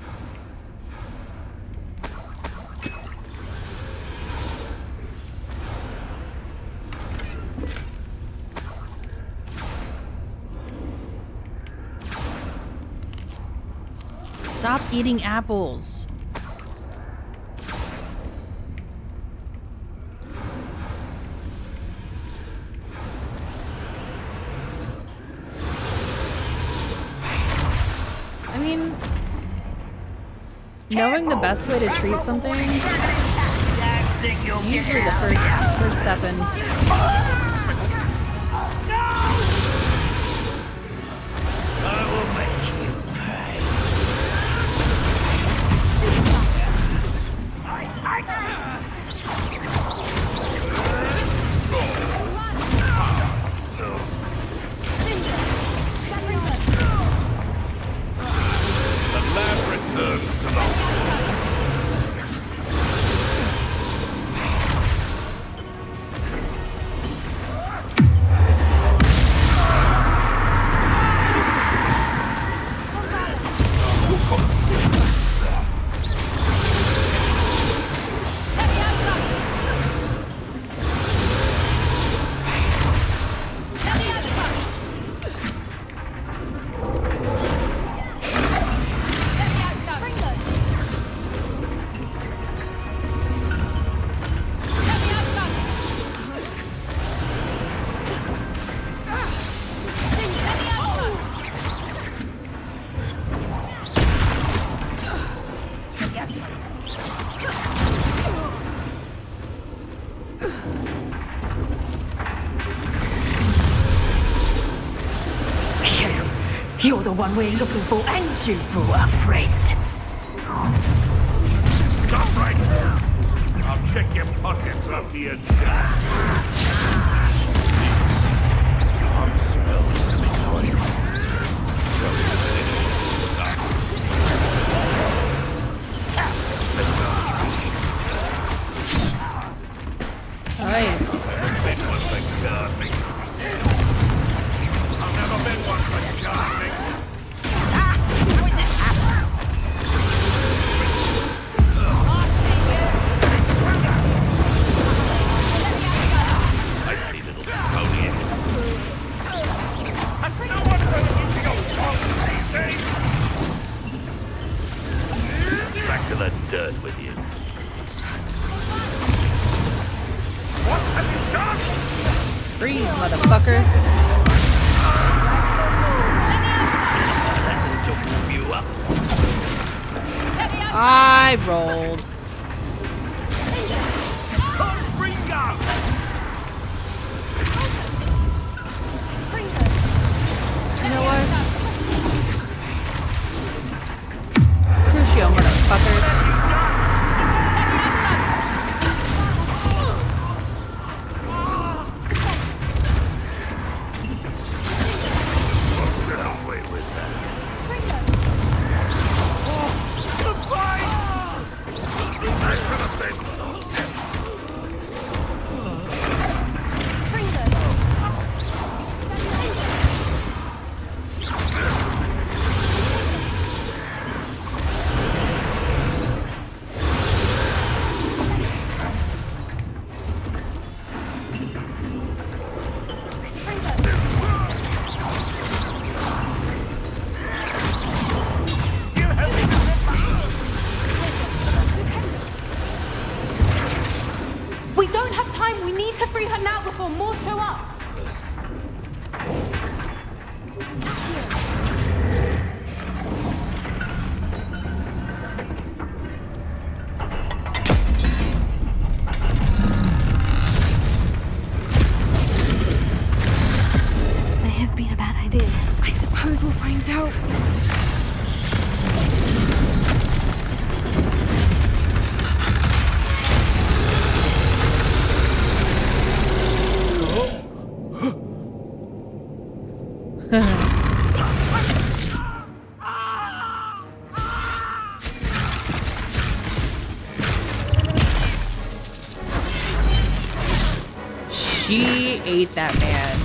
Stop eating apples. I mean, knowing the best way to treat something is usually the first step in. I will make you pay. The lad returns to the You're the one we're looking for, and you brought a friend. Stop right there! I'll check your pockets after you're done. Can't smell this to be Aye. I've never been one for gardening. How is this happening? Feisty little pony. Has no one heard of eating a frog these days? Back to the dirt with you. What have you done? Freeze, motherfucker. I rolled. You know what? Crucio, motherfucker. We don't have time. We need to free her now before more show up. This may have been a bad idea. I suppose we'll find out. She ate that man.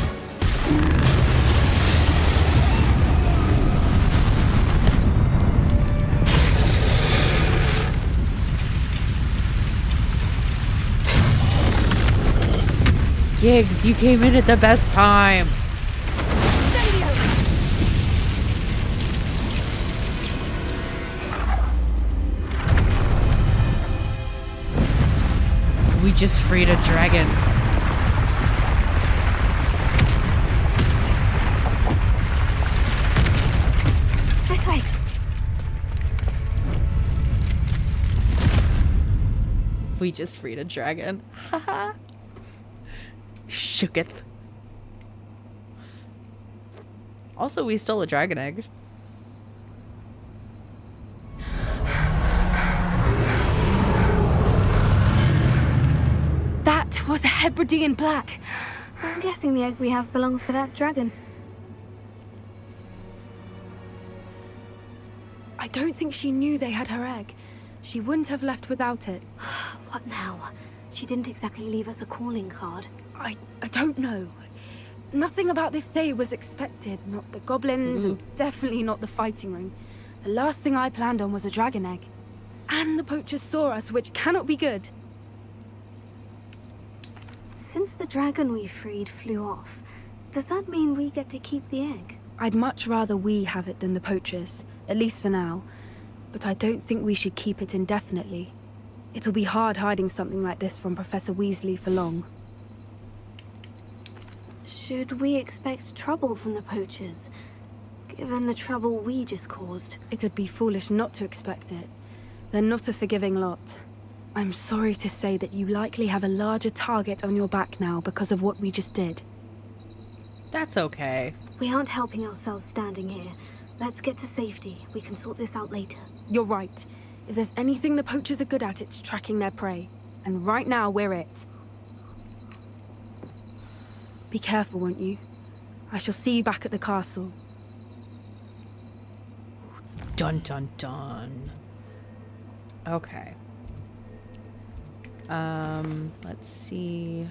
Giggs, you came in at the best time. We just freed a dragon. This way. We just freed a dragon. Haha. Shooketh. Also, we stole a dragon egg. That was a Hebridean black. I'm guessing the egg we have belongs to that dragon. I don't think she knew they had her egg. She wouldn't have left without it. What now? She didn't exactly leave us a calling card. I don't know. Nothing about this day was expected. Not the goblins, and definitely not the fighting ring. The last thing I planned on was a dragon egg. And the poachers saw us, which cannot be good. Since the dragon we freed flew off, does that mean we get to keep the egg? I'd much rather we have it than the poachers, at least for now. But I don't think we should keep it indefinitely. It'll be hard hiding something like this from Professor Weasley for long. Should we expect trouble from the poachers, given the trouble we just caused? It would be foolish not to expect it. They're not a forgiving lot. I'm sorry to say that you likely have a larger target on your back now because of what we just did. That's okay. We aren't helping ourselves standing here. Let's get to safety. We can sort this out later. You're right. If there's anything the poachers are good at, it's tracking their prey. And right now, we're it. Be careful, won't you? I shall see you back at the castle. Dun dun dun. Okay. Let's see.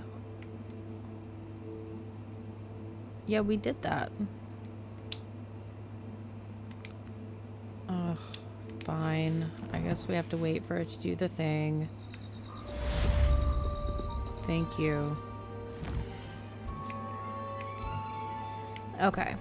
Yeah, we did that. Ugh, fine. I guess we have to wait for it to do the thing. Thank you. Okay.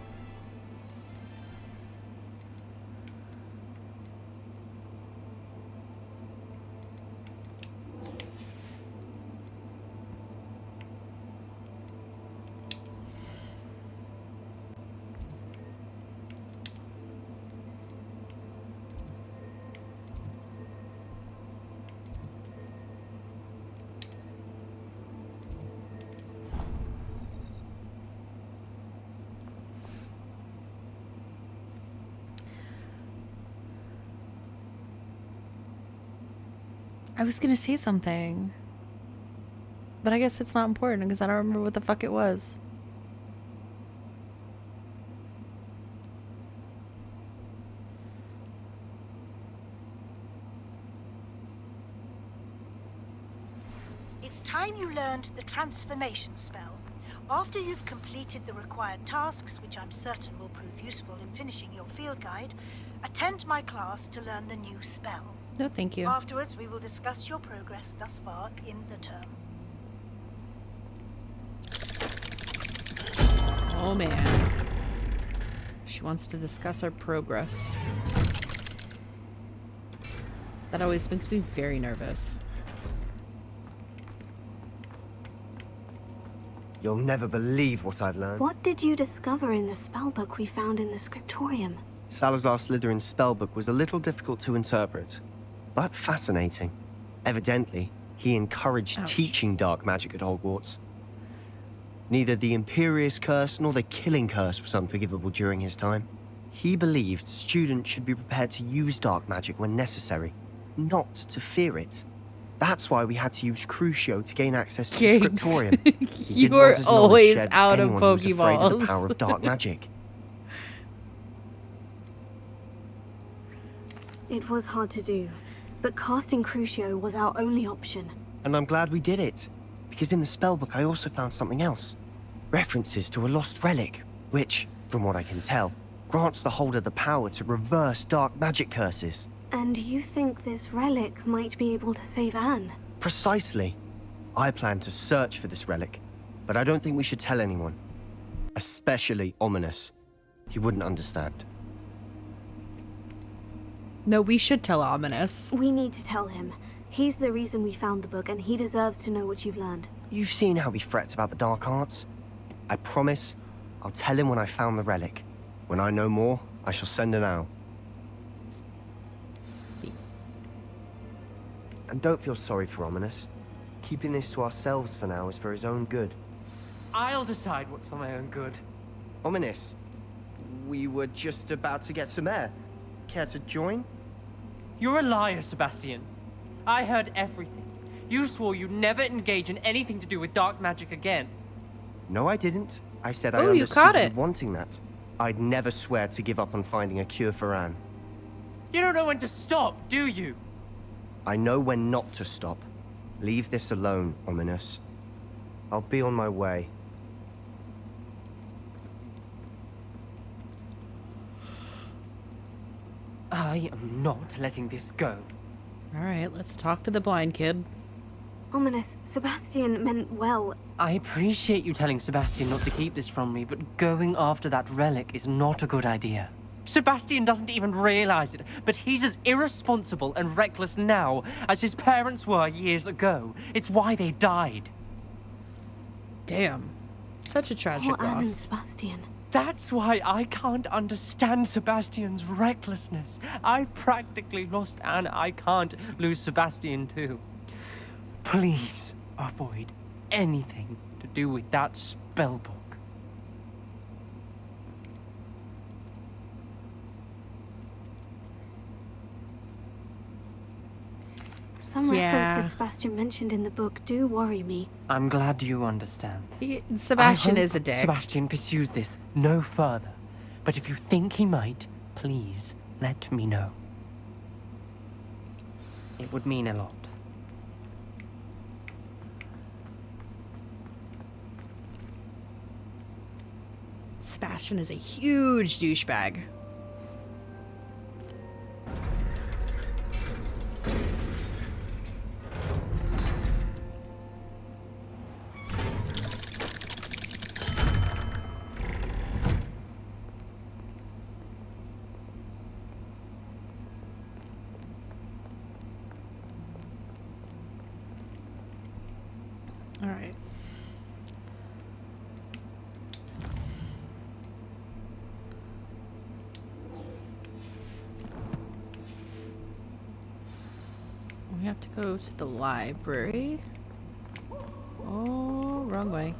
I was gonna say something, but I guess it's not important because I don't remember what the fuck it was. It's time you learned the transformation spell. After you've completed the required tasks, which I'm certain will prove useful in finishing your field guide, attend my class to learn the new spell. No, thank you. Afterwards, we will discuss your progress thus far in the term. Oh man. She wants to discuss our progress. That always makes me very nervous. You'll never believe what I've learned. What did you discover in the spellbook we found in the scriptorium? Salazar Slytherin's spellbook was a little difficult to interpret, but fascinating. Evidently, he encouraged teaching dark magic at Hogwarts. Neither the Imperious Curse nor the Killing Curse was unforgivable during his time. He believed students should be prepared to use dark magic when necessary, not to fear it. That's why we had to use Crucio to gain access to the scriptorium. You are always out of Pokeballs. Of the power of dark magic. It was hard to do, but casting Crucio was our only option. And I'm glad we did it, because in the spellbook I also found something else. References to a lost relic, which, from what I can tell, grants the holder the power to reverse dark magic curses. And you think this relic might be able to save Anne? Precisely. I plan to search for this relic, but I don't think we should tell anyone. Especially Ominous. He wouldn't understand. No, we should tell Ominous. We need to tell him. He's the reason we found the book, and he deserves to know what you've learned. You've seen how he frets about the dark arts. I promise I'll tell him when I found the relic. When I know more, I shall send an owl. And don't feel sorry for Ominous. Keeping this to ourselves for now is for his own good. I'll decide what's for my own good. Ominous, we were just about to get some air. Care to join? You're a liar, Sebastian. I heard everything. You swore you'd never engage in anything to do with dark magic again. No, I didn't. I said I you understood caught you it. wanting that. I'd never swear to give up on finding a cure for Anne. You don't know when to stop, do you? I know when not to stop. Leave this alone, Ominous. I'll be on my way. I am not letting this go. Alright, let's talk to the blind kid. Ominous, Sebastian meant well. I appreciate you telling Sebastian not to keep this from me, but going after that relic is not a good idea. Sebastian doesn't even realize it, but he's as irresponsible and reckless now as his parents were years ago. It's why they died. Damn. Such a tragic Poor Anne and loss. Sebastian. That's why I can't understand Sebastian's recklessness. I've practically lost Anne. I can't lose Sebastian too. Please avoid anything to do with that spellbook. Some Yeah. references Sebastian mentioned in the book do worry me. I'm glad you understand. Sebastian I is a hope dick. Sebastian pursues this no further. But if you think he might, please let me know. It would mean a lot. Sebastian is a huge douchebag. All right. We have to go to the library. Oh, wrong way.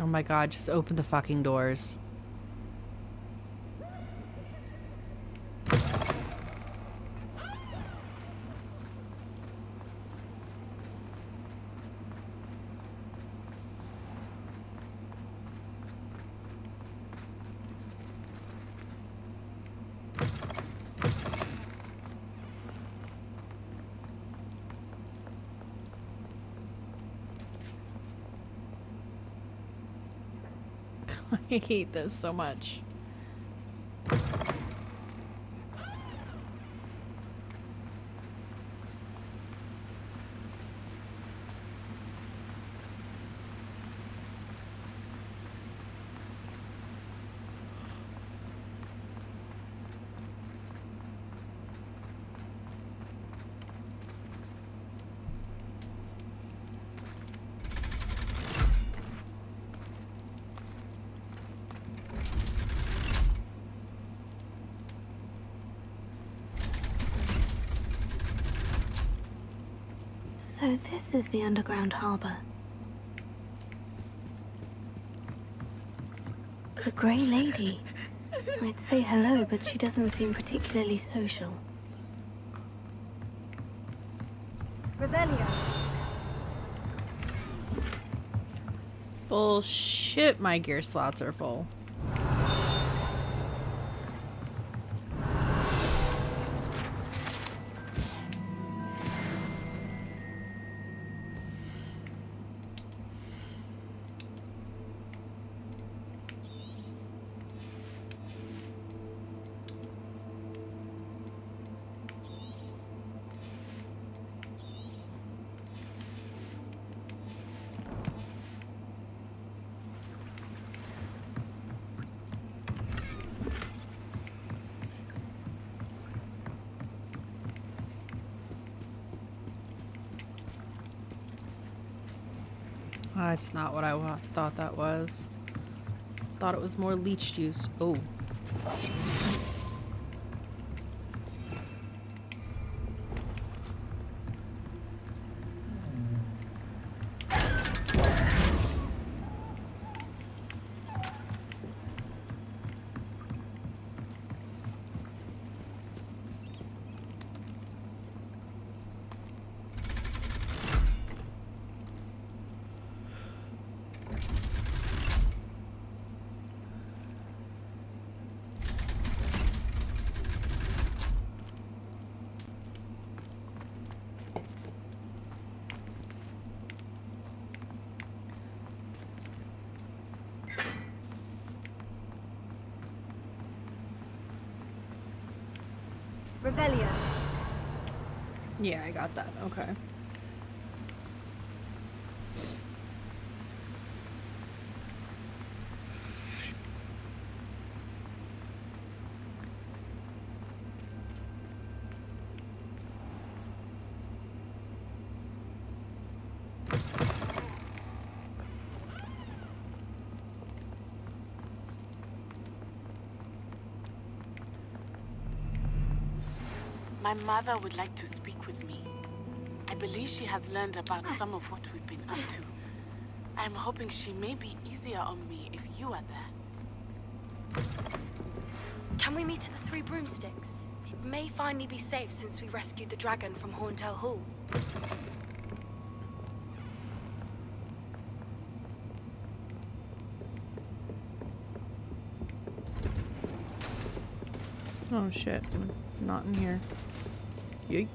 Oh my god, just open the fucking doors. I hate this so much. So this is the underground harbor. The Grey Lady. I'd say hello, but she doesn't seem particularly social. Revelio. Bullshit, my gear slots are full. That's not what I thought that was. Thought it was more leech juice. Oh. Revelio. Yeah, I got that. Okay. My mother would like to speak with me. I believe she has learned about some of what we've been up to. I'm hoping she may be easier on me if you are there. Can we meet at the Three Broomsticks? It may finally be safe since we rescued the dragon from Horntail Hall. Oh shit, I'm not in here. Yeet.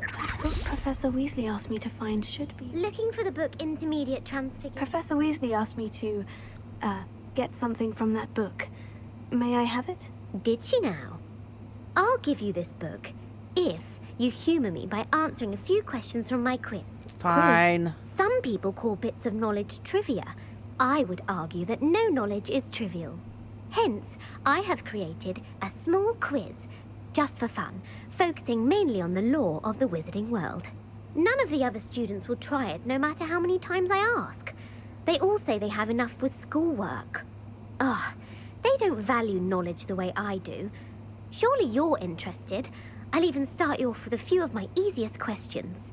That book Professor Weasley asked me to find should be... Looking for the book Intermediate Transfiguration. Professor Weasley asked me to, get something from that book. May I have it? Did she now? I'll give you this book if you humour me by answering a few questions from my quiz. Fine. Some people call bits of knowledge trivia. I would argue that no knowledge is trivial. Hence, I have created a small quiz, just for fun, focusing mainly on the lore of the wizarding world. None of the other students will try it, no matter how many times I ask. They all say they have enough with schoolwork. Ugh, they don't value knowledge the way I do. Surely you're interested. I'll even start you off with a few of my easiest questions.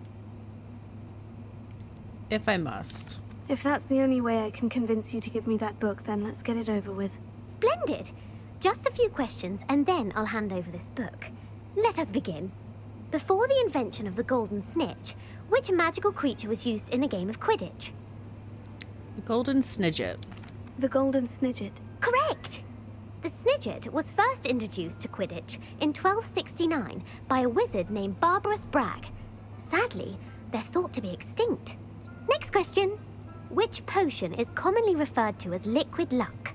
If I must. If that's the only way I can convince you to give me that book, then let's get it over with. Splendid! Just a few questions, and then I'll hand over this book. Let us begin. Before the invention of the golden snitch, which magical creature was used in a game of Quidditch? The golden snidget. The golden snidget. Correct! The snidget was first introduced to Quidditch in 1269 by a wizard named Barbarous Bragg. Sadly, they're thought to be extinct. Next question. Which potion is commonly referred to as liquid luck?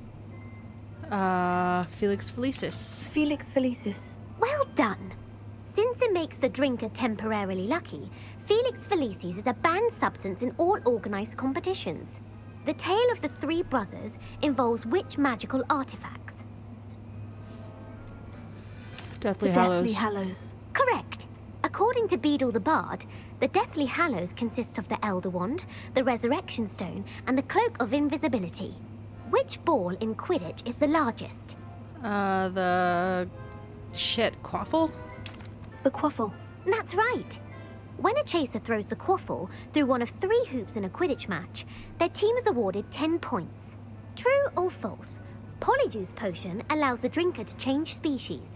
Felix Felicis. Felix Felicis. Well done. Since it makes the drinker temporarily lucky, Felix Felicis is a banned substance in all organized competitions. The tale of the three brothers involves which magical artifacts? Deathly the Hallows. Deathly Hallows. Correct. According to Beedle the Bard, the Deathly Hallows consists of the Elder Wand, the Resurrection Stone, and the Cloak of Invisibility. Which ball in Quidditch is the largest? The... shit, quaffle? The quaffle. That's right. When a chaser throws the quaffle through one of 3 hoops in a Quidditch match, their team is awarded 10 points. True or false? Polyjuice Potion allows the drinker to change species.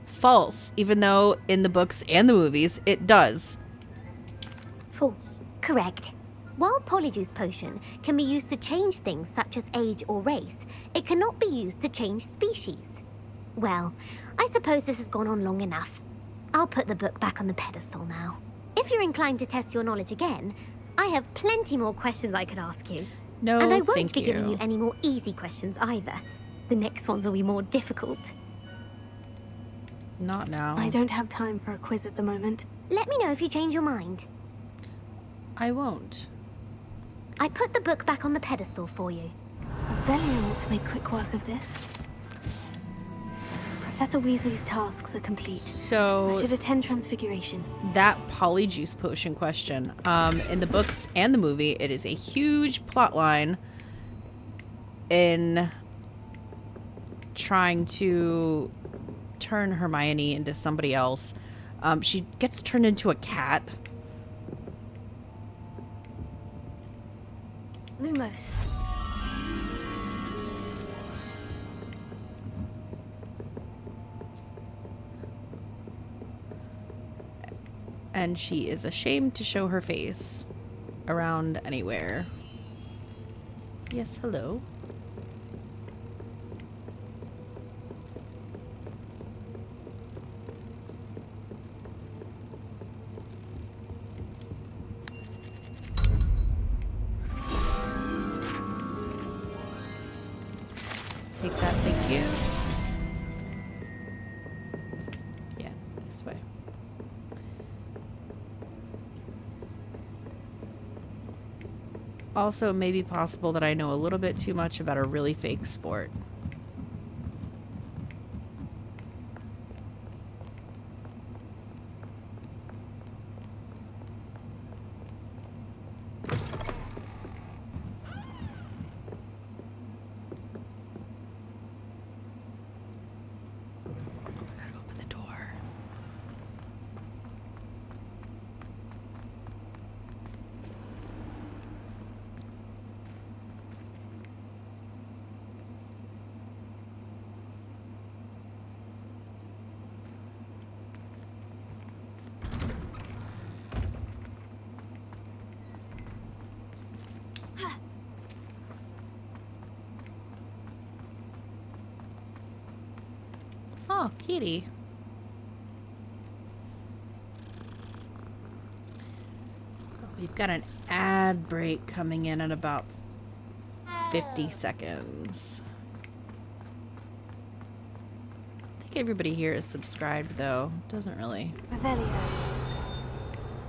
False, even though in the books and the movies it does. False. Correct. While Polyjuice Potion can be used to change things such as age or race, it cannot be used to change species. Well, I suppose this has gone on long enough. I'll put the book back on the pedestal now. If you're inclined to test your knowledge again, I have plenty more questions I could ask you. No, and I won't thank be giving you. you any more easy questions either. The next ones will be more difficult. Not now. I don't have time for a quiz at the moment. Let me know if you change your mind. I won't. I put the book back on the pedestal for you. Velian ought to make quick work of this. Professor Weasley's tasks are complete. So... I should attend Transfiguration. That Polyjuice Potion question. In the books and the movie, it is a huge plot line in trying to turn Hermione into somebody else. She gets turned into a cat. Lumos. And she is ashamed to show her face around anywhere. Yes, hello. Take that, thank you. Yeah, this way. Also, it may be possible that I know a little bit too much about a really fake sport. Oh, kitty. We've got an ad break coming in about 50 seconds. I think everybody here is subscribed, though. Doesn't really. Revelio.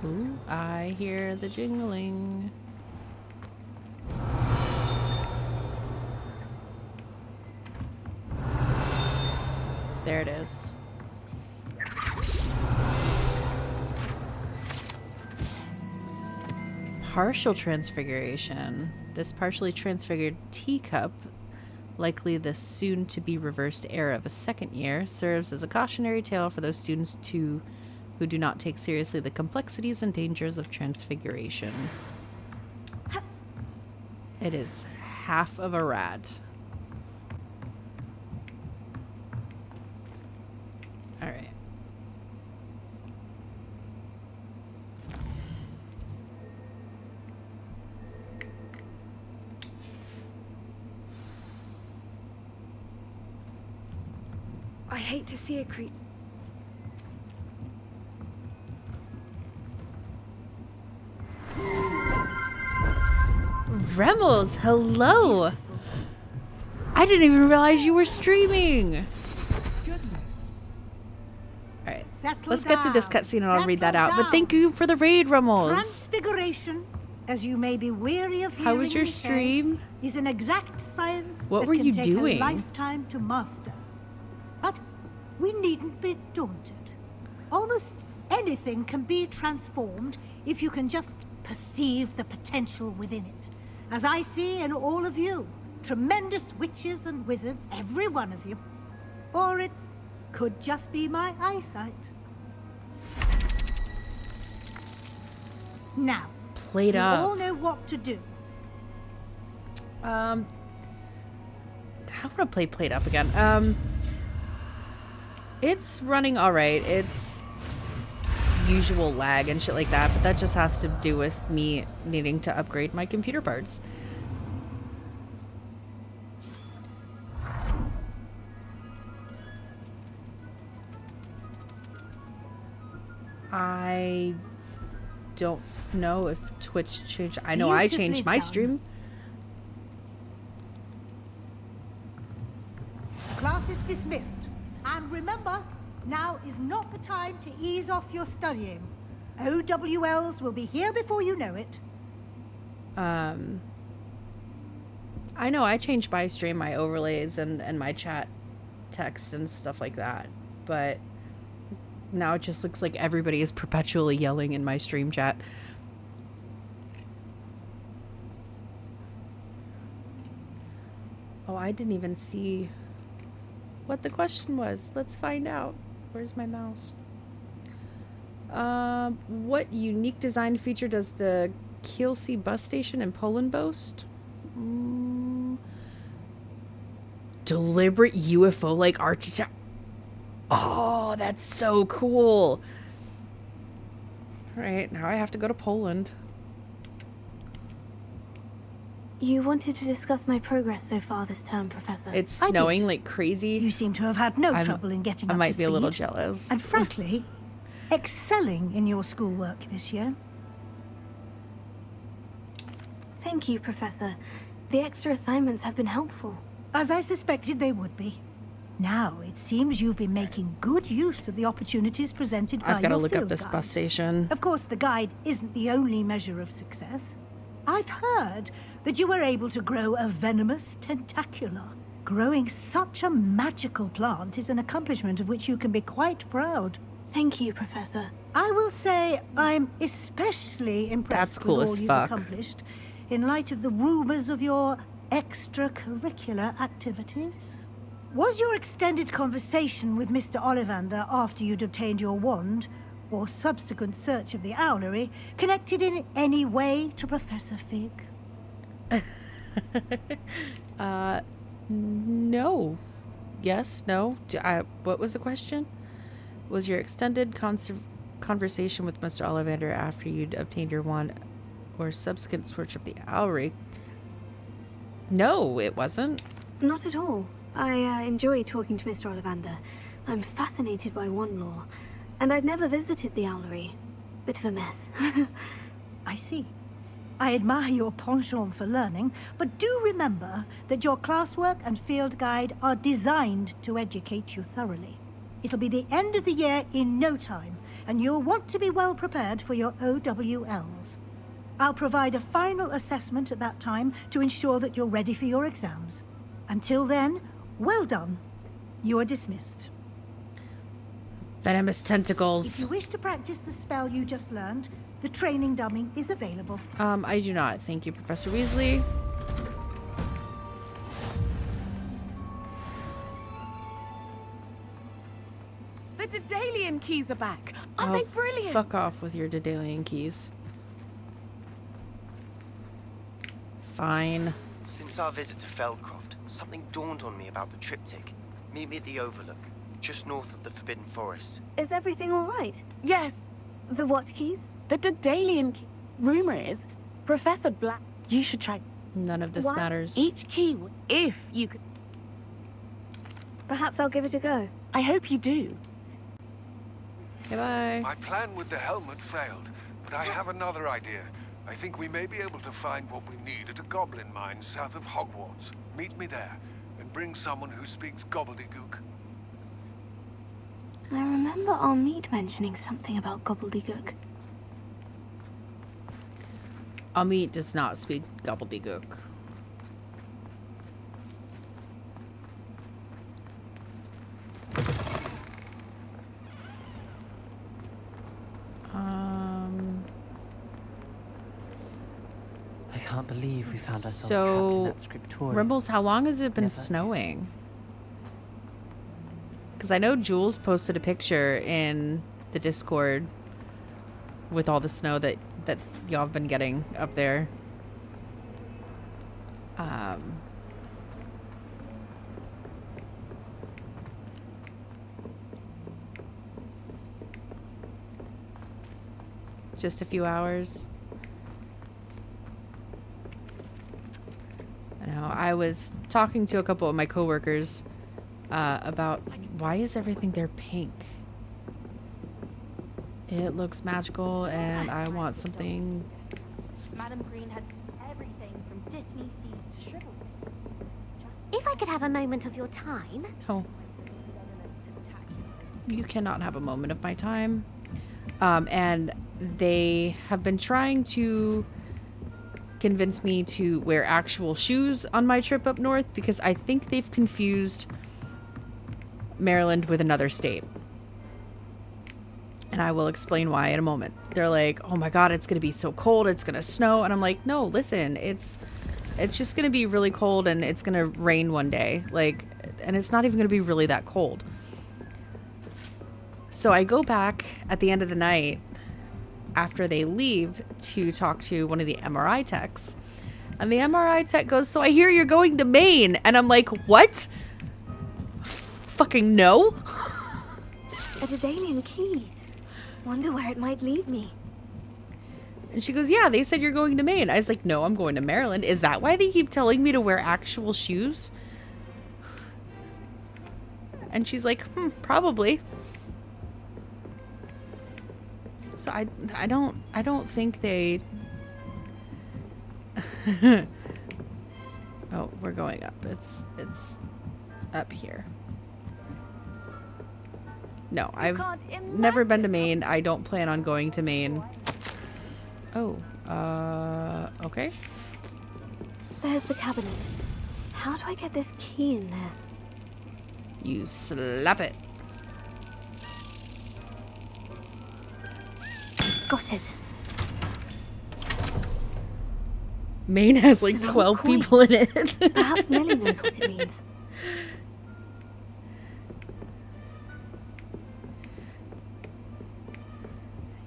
Ooh, I hear the jingling. There it is. Partial transfiguration. This partially transfigured teacup, likely the soon-to-be reversed heir of a second year, serves as a cautionary tale for those students who do not take seriously the complexities and dangers of transfiguration. It is half of a rat. All right. I hate to see a creature. Remmels, hello! I didn't even realize you were streaming! Alright, let's get through this cutscene and I'll read that out. But thank you for the raid, Remmels! Transfiguration, as you may be weary of hearing How was your me say, stream? is an exact science What that were can you take doing? a lifetime to master. But we needn't be daunted. Almost anything can be transformed if you can just perceive the potential within it. As I see in all of you, tremendous witches and wizards, every one of you. Or it could just be my eyesight. Now, Played you up. all know what to do. I want to play Played Up again. It's running alright. It's usual lag and shit like that, but that just has to do with me needing to upgrade my computer parts. I don't know if Twitch changed. I know I changed my stream. Class is dismissed. And remember, now is not the time to ease off your studying. OWLs will be here before you know it. I know I changed my stream, my overlays and my chat text and stuff like that, but now it just looks like everybody is perpetually yelling in my stream chat. Oh, I didn't even see what the question was. Let's find out. Where's my mouse? What unique design feature does the Kielce bus station in Poland boast? Deliberate UFO-like architecture. Oh, that's so cool. All right, now I have to go to Poland. You wanted to discuss my progress so far this term, Professor. It's snowing like crazy. You seem to have had no trouble in getting up to speed. I might be a little jealous. And frankly, excelling in your schoolwork this year. Thank you, Professor. The extra assignments have been helpful. As I suspected they would be. Now, it seems you've been making good use of the opportunities presented by your I've got to look up field this guide. bus station. Of course, the guide isn't the only measure of success. I've heard that you were able to grow a venomous tentacula. Growing such a magical plant is an accomplishment of which you can be quite proud. Thank you, Professor. I will say I'm especially impressed That's cool with as all you've fuck. accomplished in light of the rumors of your extracurricular activities. Was your extended conversation with Mr. Ollivander after you'd obtained your wand, or subsequent search of the owlery, connected in any way to Professor Fig? No. Yes, no. What was the question? Was your extended conversation with Mr. Ollivander after you'd obtained your wand or subsequent search of the owlery? No, it wasn't. Not at all. I enjoy talking to Mr. Ollivander. I'm fascinated by one law, and I've never visited the owlery. Bit of a mess. I see. I admire your penchant for learning, but do remember that your classwork and field guide are designed to educate you thoroughly. It'll be the end of the year in no time, and you'll want to be well prepared for your OWLs. I'll provide a final assessment at that time to ensure that you're ready for your exams. Until then, well done. You are dismissed. Venomous tentacles. If you wish to practice the spell you just learned, the training dummy is available. I do not. Thank you, Professor Weasley. The Daedalian keys are back. Aren't they brilliant? Fuck off with your Daedalian keys. Fine. Since our visit to Feldcroft, something dawned on me about the triptych. Meet me at the Overlook, just north of the Forbidden Forest. Is everything all right? Yes. The what keys? The Daedalian key. Rumor is, Professor Black. You should try. None of this What? matters. Each key, if you could. Perhaps I'll give it a go. I hope you do. Goodbye. My plan with the helmet failed, but I have another idea. I think we may be able to find what we need at a goblin mine south of Hogwarts. Meet me there, and bring someone who speaks gobbledygook. I remember our meet mentioning something about gobbledygook. Amit does not speak gobbledygook. I can't believe we found ourselves trapped in So, that scriptorium. Rimbles, how long has it been Never. snowing? Because I know Jules posted a picture in the Discord with all the snow that y'all have been getting up there. Just a few hours. I know. I was talking to a couple of my coworkers about why is everything there pink? It looks magical, and I want something. Madam Green had everything from Disney seeds to shrivel. If I could have a moment of your time. No. You cannot have a moment of my time. And they have been trying to convince me to wear actual shoes on my trip up north because I think they've confused Maryland with another state. And I will explain why in a moment. They're like, oh my god, it's going to be so cold, it's going to snow. And I'm like, no, listen, it's just going to be really cold and it's going to rain one day. Like, and it's not even going to be really that cold. So I go back at the end of the night after they leave to talk to one of the MRI techs. And the MRI tech goes, so I hear you're going to Maine. And I'm like, what? Fucking no. A Daedalian key. Wonder where it might lead me. And she goes, yeah, they said you're going to Maine. I was like, no, I'm going to Maryland. Is that why they keep telling me to wear actual shoes? And she's like, probably. So I don't think they. Oh, we're going up. It's up here. No, I've never been to Maine. I don't plan on going to Maine. Oh, okay. There's the cabinet. How do I get this key in there? You slap it. Got it. Maine has like 12 people in it. Perhaps Nellie knows what it means.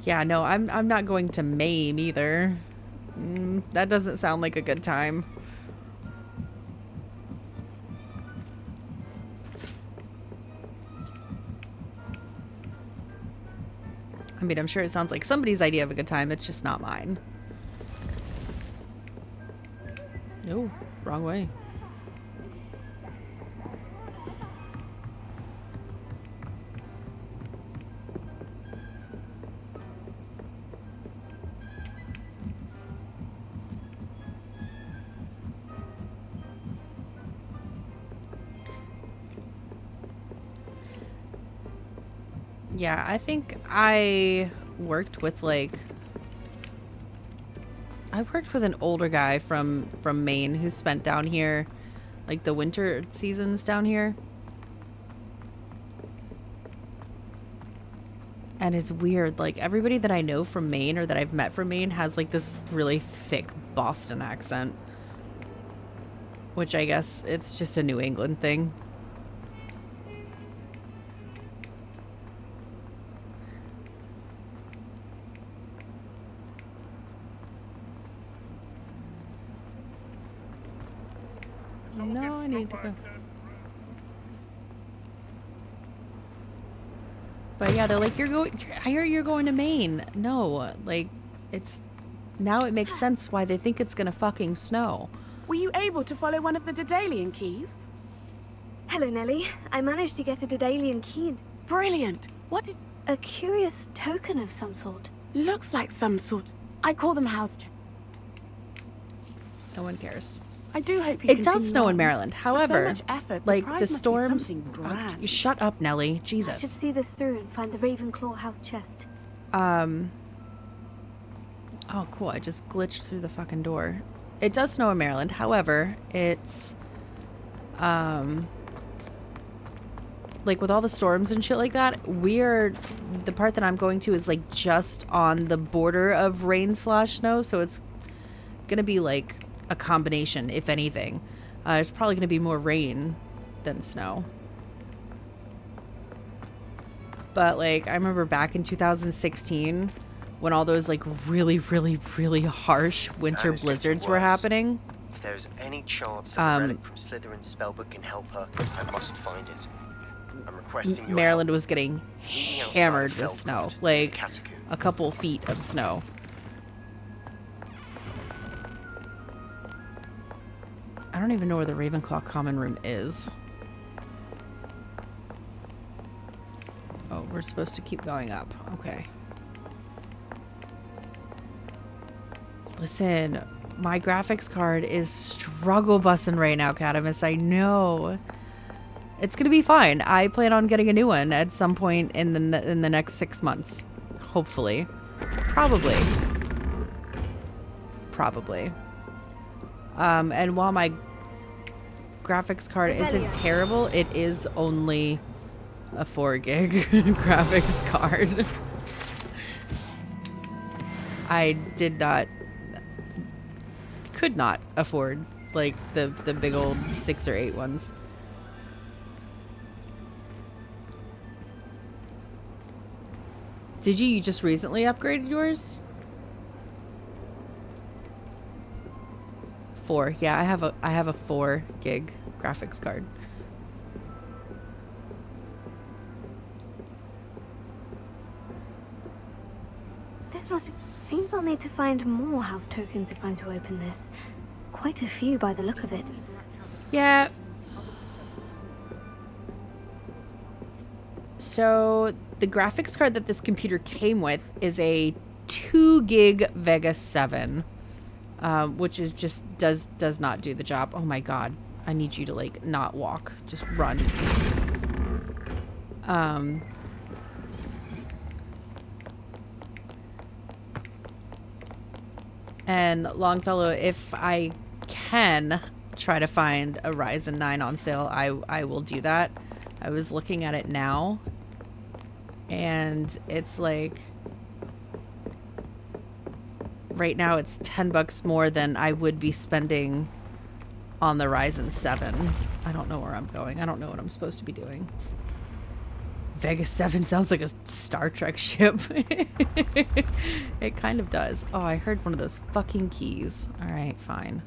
Yeah, no, I'm not going to Maine either. That doesn't sound like a good time. I mean, I'm sure it sounds like somebody's idea of a good time. It's just not mine. No, wrong way. Yeah, I think I worked with like I worked with an older guy from Maine who spent down here like the winter seasons down here. And it's weird, like everybody that I know from Maine or that I've met from Maine has like this really thick Boston accent. Which I guess it's just a New England thing. No, I need to go. But yeah, they're like, I hear you're going to Maine. No, like, it's, now it makes sense why they think it's gonna fucking snow. Were you able to follow one of the Daedalian keys? Hello, Nellie. I managed to get a Daedalian key. Brilliant. What did... A curious token of some sort. Looks like some sort. I call them house... No one cares. I do hope you It does snow in Maryland. However, so much effort, like prize the must be storms. something grand. Shut up, Nelly. I should Jesus. see this through and find the Ravenclaw house chest. Oh, cool. I just glitched through the fucking door. It does snow in Maryland. However, it's like with all the storms and shit like that, the part that I'm going to is like just on the border of rain/snow, so it's gonna be like a combination, if anything. It's probably gonna be more rain than snow. But like I remember back in 2016 when all those like really, really, really harsh winter blizzards were happening. If there's any chance that the relic from Slytherin's spellbook can help her, I must find it. I'm requesting your Maryland help. was getting hammered with snow, like a couple feet of snow. I don't even know where the Ravenclaw common room is. Oh, we're supposed to keep going up. Okay. Listen, my graphics card is struggle bussing right now, Catamus. I know. It's gonna be fine. I plan on getting a new one at some point in the next 6 months, hopefully. Probably. And while my graphics card isn't terrible, it is only a 4 gig graphics card. I could not afford like the big old 6 or 8 ones. Did you just recently upgraded yours? 4. Yeah, I have a 4 gig graphics card. This must be... Seems I'll need to find more house tokens if I'm to open this. Quite a few by the look of it. Yeah. So the graphics card that this computer came with is a 2 gig Vega 7, which is just does not do the job. Oh my god, I need you to like not walk, just run. And Longfellow, if I can try to find a Ryzen 9 on sale, I will do that. I was looking at it now, and it's like, right now it's $10 more than I would be spending on the Ryzen 7. I don't know where I'm going. I don't know what I'm supposed to be doing. Vega 7 sounds like a Star Trek ship. It kind of does. Oh, I heard one of those fucking keys. Alright, fine.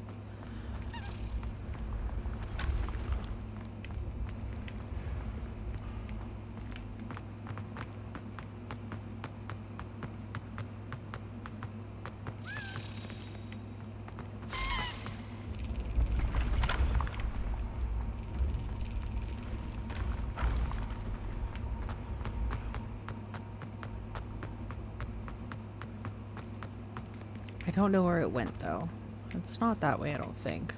I don't know where it went, though. It's not that way, I don't think.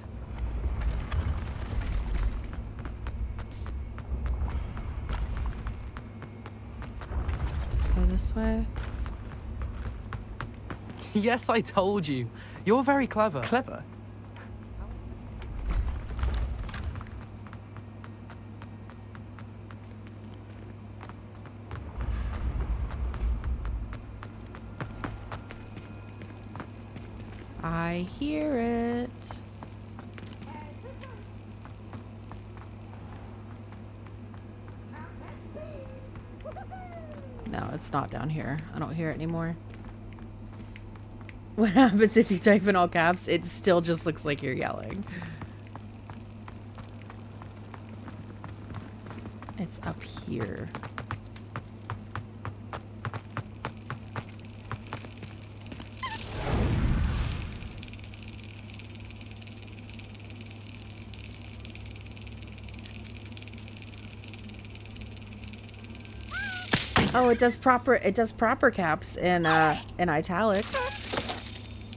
this way? Yes, I told you. You're very clever. Clever? I hear it. No, it's not down here. I don't hear it anymore. What happens if you type in all caps? It still just looks like you're yelling. It's up here. Oh, it does proper caps in italics.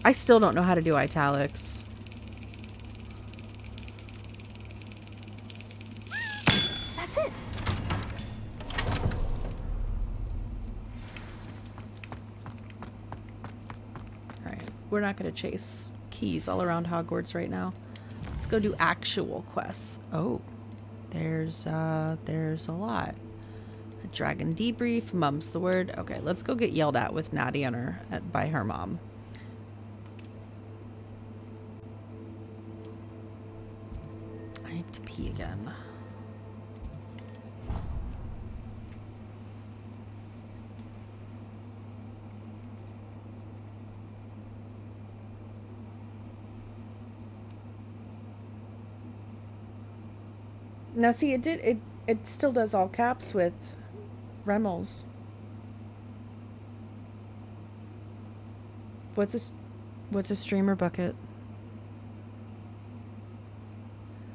I still don't know how to do italics. That's it. Alright, we're not gonna chase keys all around Hogwarts right now. Let's go do actual quests. Oh, there's a lot. A dragon debrief, mum's the word. Okay, let's go get yelled at with Natty on her by her mom. I have to pee again. Now see, it still does all caps with Remels. What's a streamer bucket?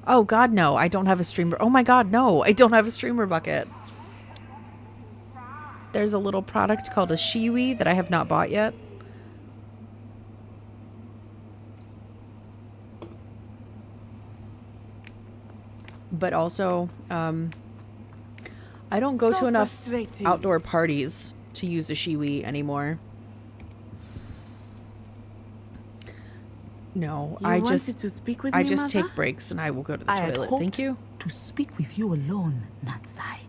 Oh god, no, I don't have a streamer. Oh my god, no, I don't have a streamer bucket. There's a little product called a Shiwi that I have not bought yet. But also, I don't go to enough outdoor parties to use a Shiwi anymore. No, I just take breaks and I will go to the toilet. Thank you. To speak with you alone, Natsai.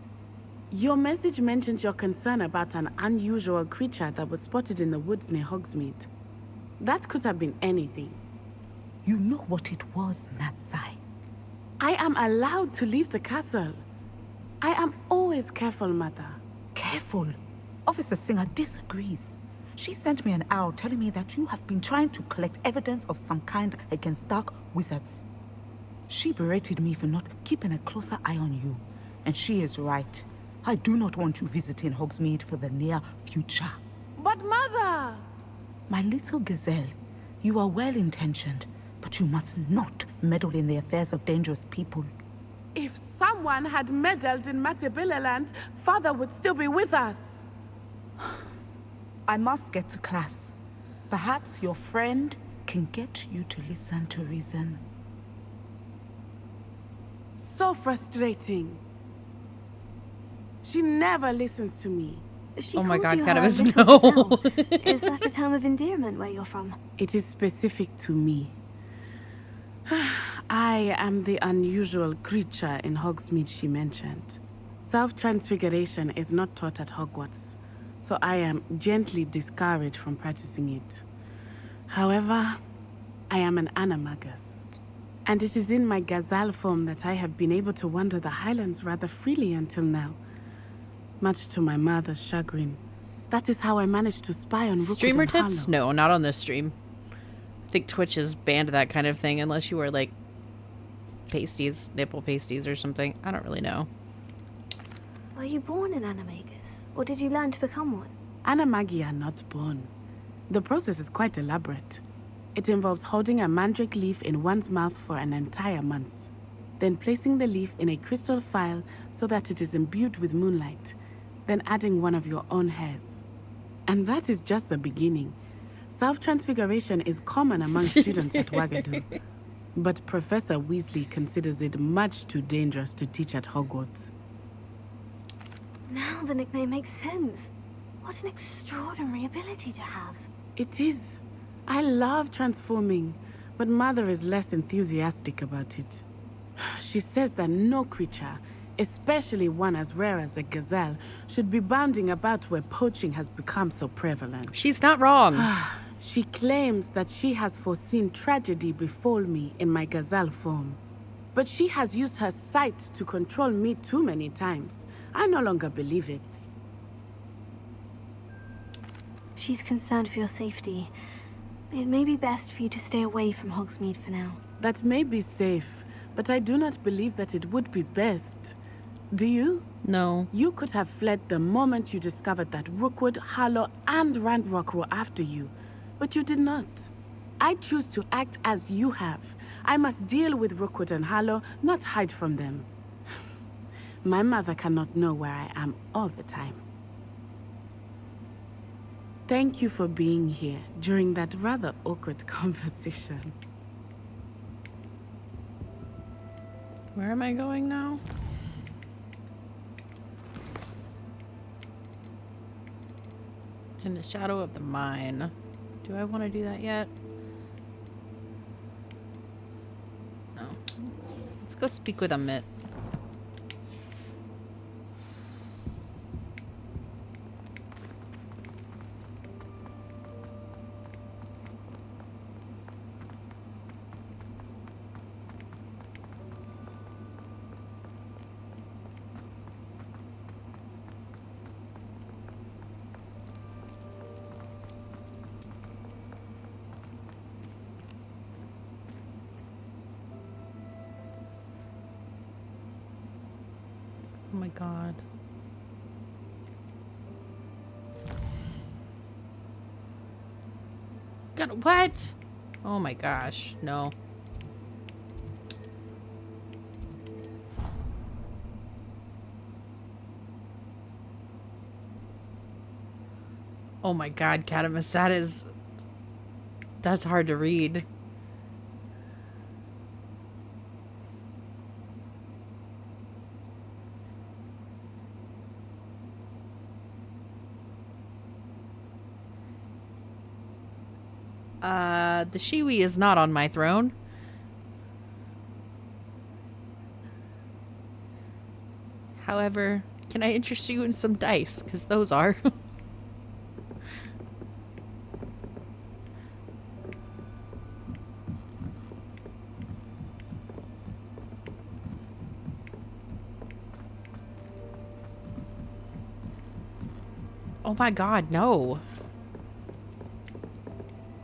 Your message mentioned your concern about an unusual creature that was spotted in the woods near Hogsmeade. That could have been anything. You know what it was, Natsai. I am allowed to leave the castle. I am always careful, Mother. Careful? Officer Singer disagrees. She sent me an owl telling me that you have been trying to collect evidence of some kind against dark wizards. She berated me for not keeping a closer eye on you. And she is right. I do not want you visiting Hogsmeade for the near future. But Mother! My little gazelle, you are well-intentioned, but you must not meddle in the affairs of dangerous people. If someone had meddled in Matabeleland, Father would still be with us. I must get to class. Perhaps your friend can get you to listen to reason. So frustrating. She never listens to me. She oh my god, you Cannabis, her no. little gazelle. Is that a term of endearment where you're from? It is specific to me. I am the unusual creature in Hogsmeade she mentioned. Self-transfiguration is not taught at Hogwarts, so I am gently discouraged from practicing it. However, I am an animagus, and it is in my gazelle form that I have been able to wander the Highlands rather freely until now. Much to my mother's chagrin. That is how I managed to spy on Rookwood Streamer and tits? Harlow. No, not on this stream. I think Twitch has banned that kind of thing unless you wear like pasties, nipple pasties or something. I don't really know. Were you born an animagus, or did you learn to become one? Animagi are not born. The process is quite elaborate. It involves holding a mandrake leaf in one's mouth for an entire month, then placing the leaf in a crystal phial so that it is imbued with moonlight, then adding one of your own hairs. And that is just the beginning. Self-transfiguration is common among students at Wagadu, but Professor Weasley considers it much too dangerous to teach at Hogwarts. Now the nickname makes sense. What an extraordinary ability to have. It is. I love transforming, but Mother is less enthusiastic about it. She says that no creature, especially one as rare as a gazelle, should be bounding about where poaching has become so prevalent. She's not wrong. She claims that she has foreseen tragedy befall me in my gazelle form. But she has used her sight to control me too many times. I no longer believe it. She's concerned for your safety. It may be best for you to stay away from Hogsmeade for now. That may be safe, but I do not believe that it would be best. Do you? No. You could have fled the moment you discovered that Rookwood, Harlow, and Ranrock were after you, but you did not. I choose to act as you have. I must deal with Rookwood and Harlow, not hide from them. My mother cannot know where I am all the time. Thank you for being here during that rather awkward conversation. Where am I going now? In the shadow of the mine. Do I want to do that yet? No. Let's go speak with Amit. Oh my god. God, what? Oh my gosh, no. Oh my god, Catamus, that's hard to read. The Shiwi is not on my throne. However, can I interest you in some dice? Because those are. Oh my god, no.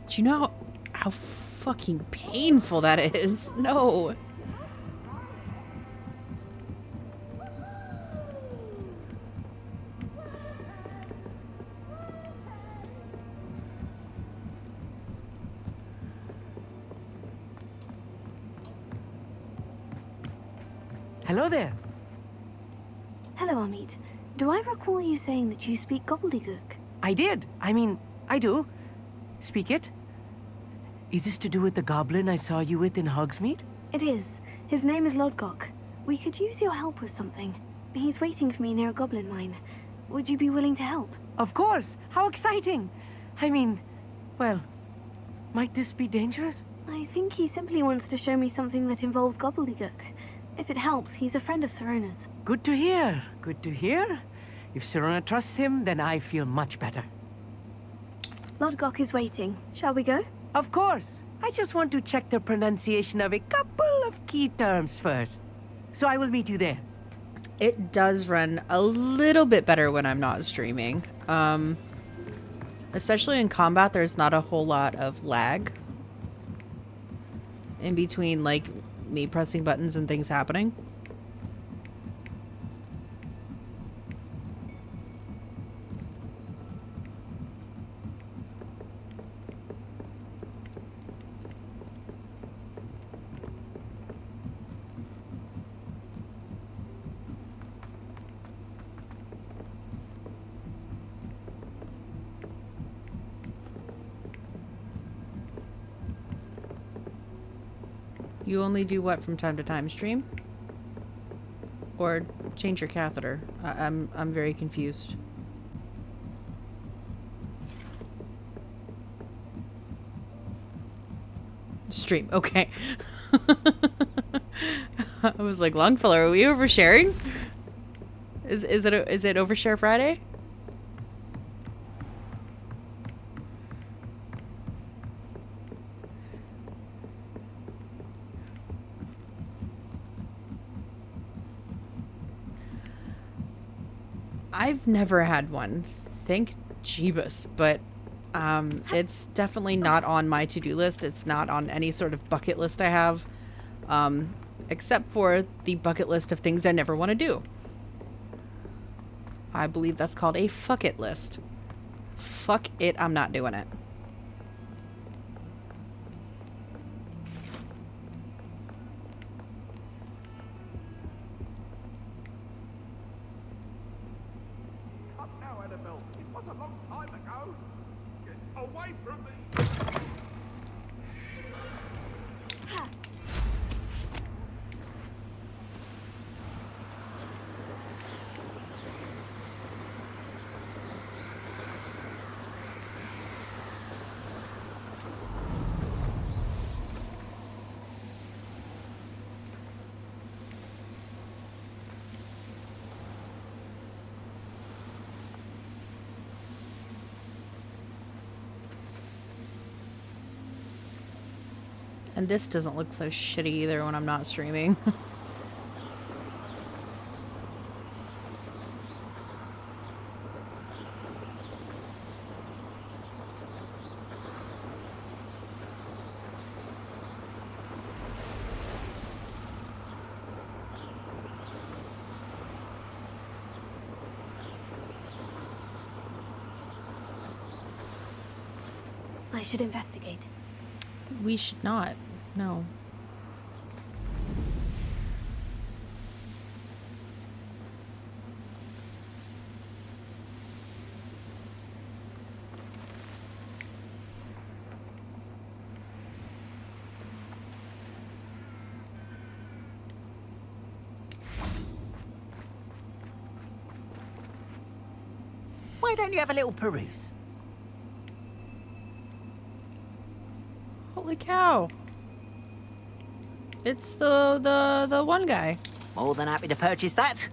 Do you know how fucking painful that is? No. Hello there. Hello, Amit. Do I recall you saying that you speak gobbledygook? I did. I mean, I do. Speak it. Is this to do with the goblin I saw you with in Hogsmeade? It is. His name is Lodgok. We could use your help with something. He's waiting for me near a goblin mine. Would you be willing to help? Of course. How exciting. I mean, well, might this be dangerous? I think he simply wants to show me something that involves gobbledygook. If it helps, he's a friend of Sirona's. Good to hear. Good to hear. If Sirona trusts him, then I feel much better. Lodgok is waiting. Shall we go? Of course. I just want to check the pronunciation of a couple of key terms first. So I will meet you there. It does run a little bit better when I'm not streaming. Especially in combat, there's not a whole lot of lag in between, like, me pressing buttons and things happening. You only do what from time to time? Stream? Or change your catheter? I'm very confused. stream. Okay. I was like, Longfellow, are we oversharing? Is it Overshare Friday? I've never had one. Thank Jeebus, but it's definitely not on my to-do list. It's not on any sort of bucket list I have, except for the bucket list of things I never want to do. I believe that's called a fuck it list. Fuck it, I'm not doing it. Away from me! And this doesn't look so shitty either when I'm not streaming. I should investigate. We should not. No. Why don't you have a little peruse? Holy cow. It's the one guy. More than happy to purchase that.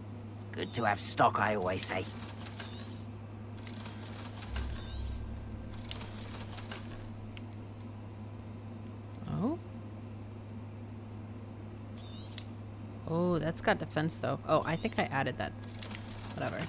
Good to have stock, I always say. Oh. Oh, that's got defense though. Oh, I think I added that. Whatever.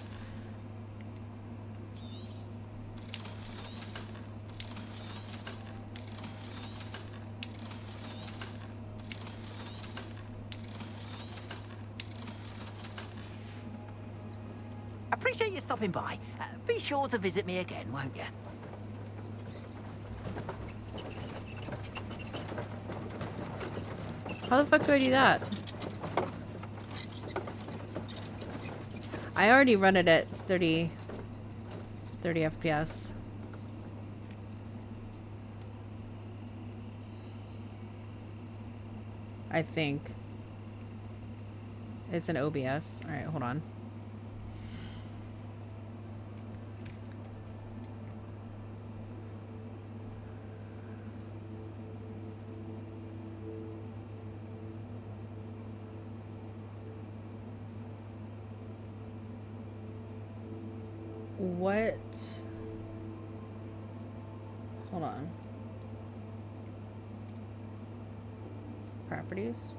Appreciate you stopping by. Be sure to visit me again, won't you? How the fuck do I do that? I already run it at 30 FPS. I think. It's an OBS. Alright, hold on. What? Hold on. Properties?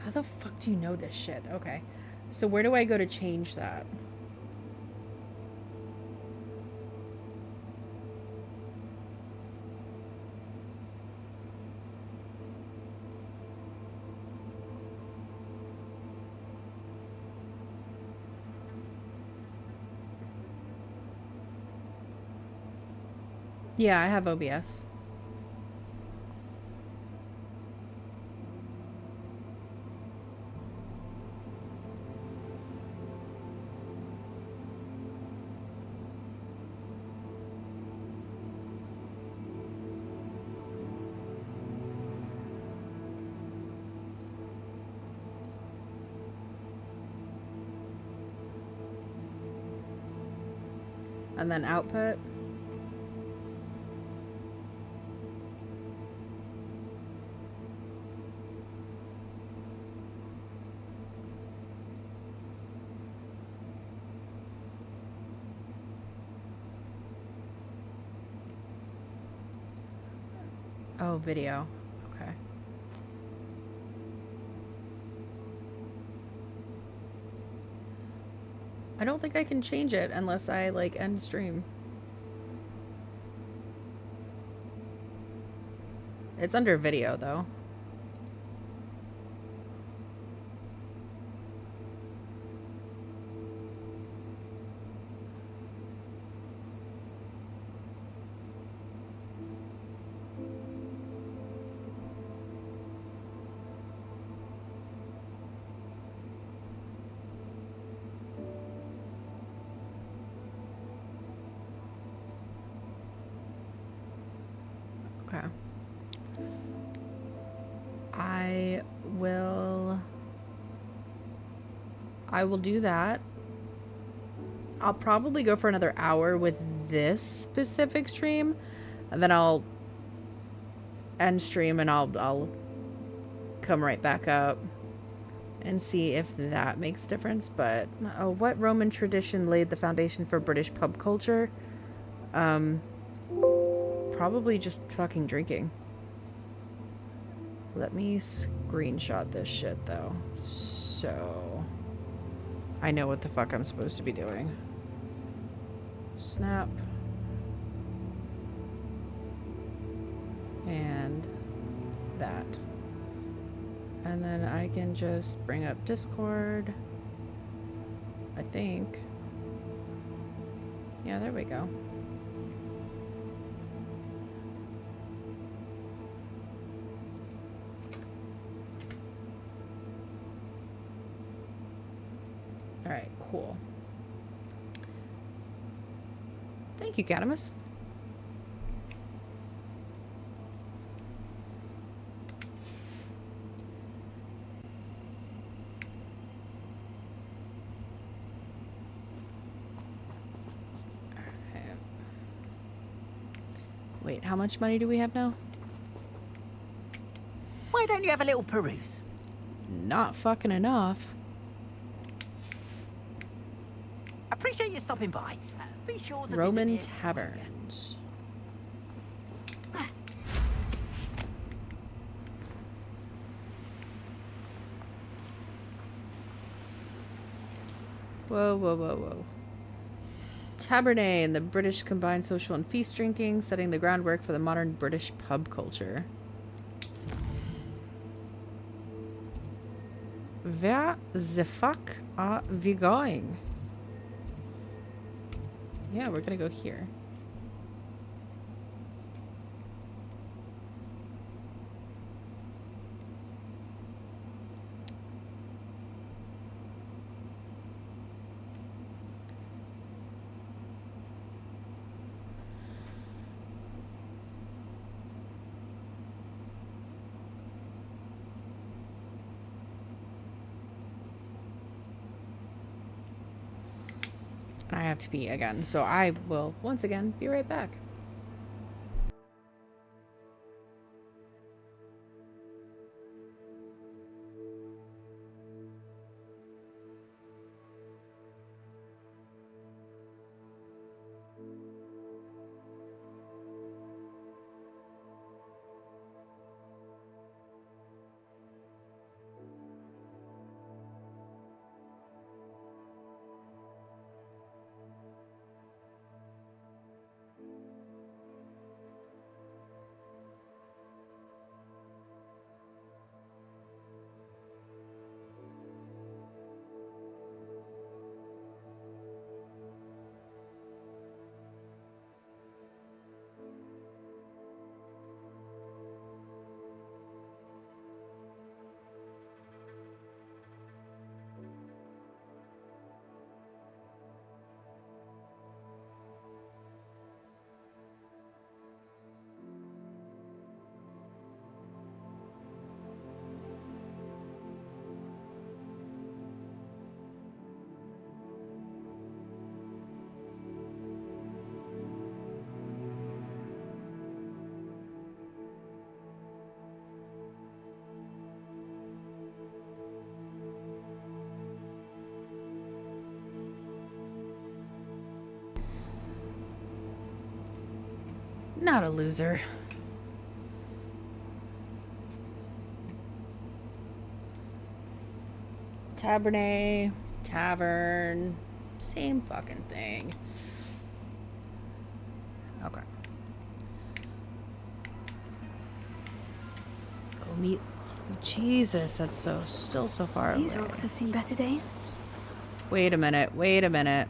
How the fuck do you know this shit? Okay. So where do I go to change that? Yeah, I have OBS. And then output. Oh, video. Okay. I don't think I can change it unless I, like, end stream. It's under video, though. Okay. I will do that. I'll probably go for another hour with this specific stream, and then I'll end stream and I'll come right back up and see if that makes a difference. But oh, what Roman tradition laid the foundation for British pub culture? Probably just fucking drinking. Let me screenshot this shit though, so I know what the fuck I'm supposed to be doing. Snap. And that. And then I can just bring up Discord. I think. Yeah, there we go. Alright, cool. Thank you, Catamus. Wait, how much money do we have now? Why don't you have a little peruse? Not fucking enough. Appreciate you stopping by. Be sure to Roman visit me. taverns. Whoa, whoa, whoa, whoa. Tabernet and the British combined social and feast drinking, setting the groundwork for the modern British pub culture. Where the fuck are we going? Yeah, we're gonna go here. I have to pee again, so I will once again be right back. Not a loser. Tabernet, tavern, same fucking thing. Okay. Let's go meet. Jesus, that's still so far away. These rocks have seen better days. Wait a minute, wait a minute.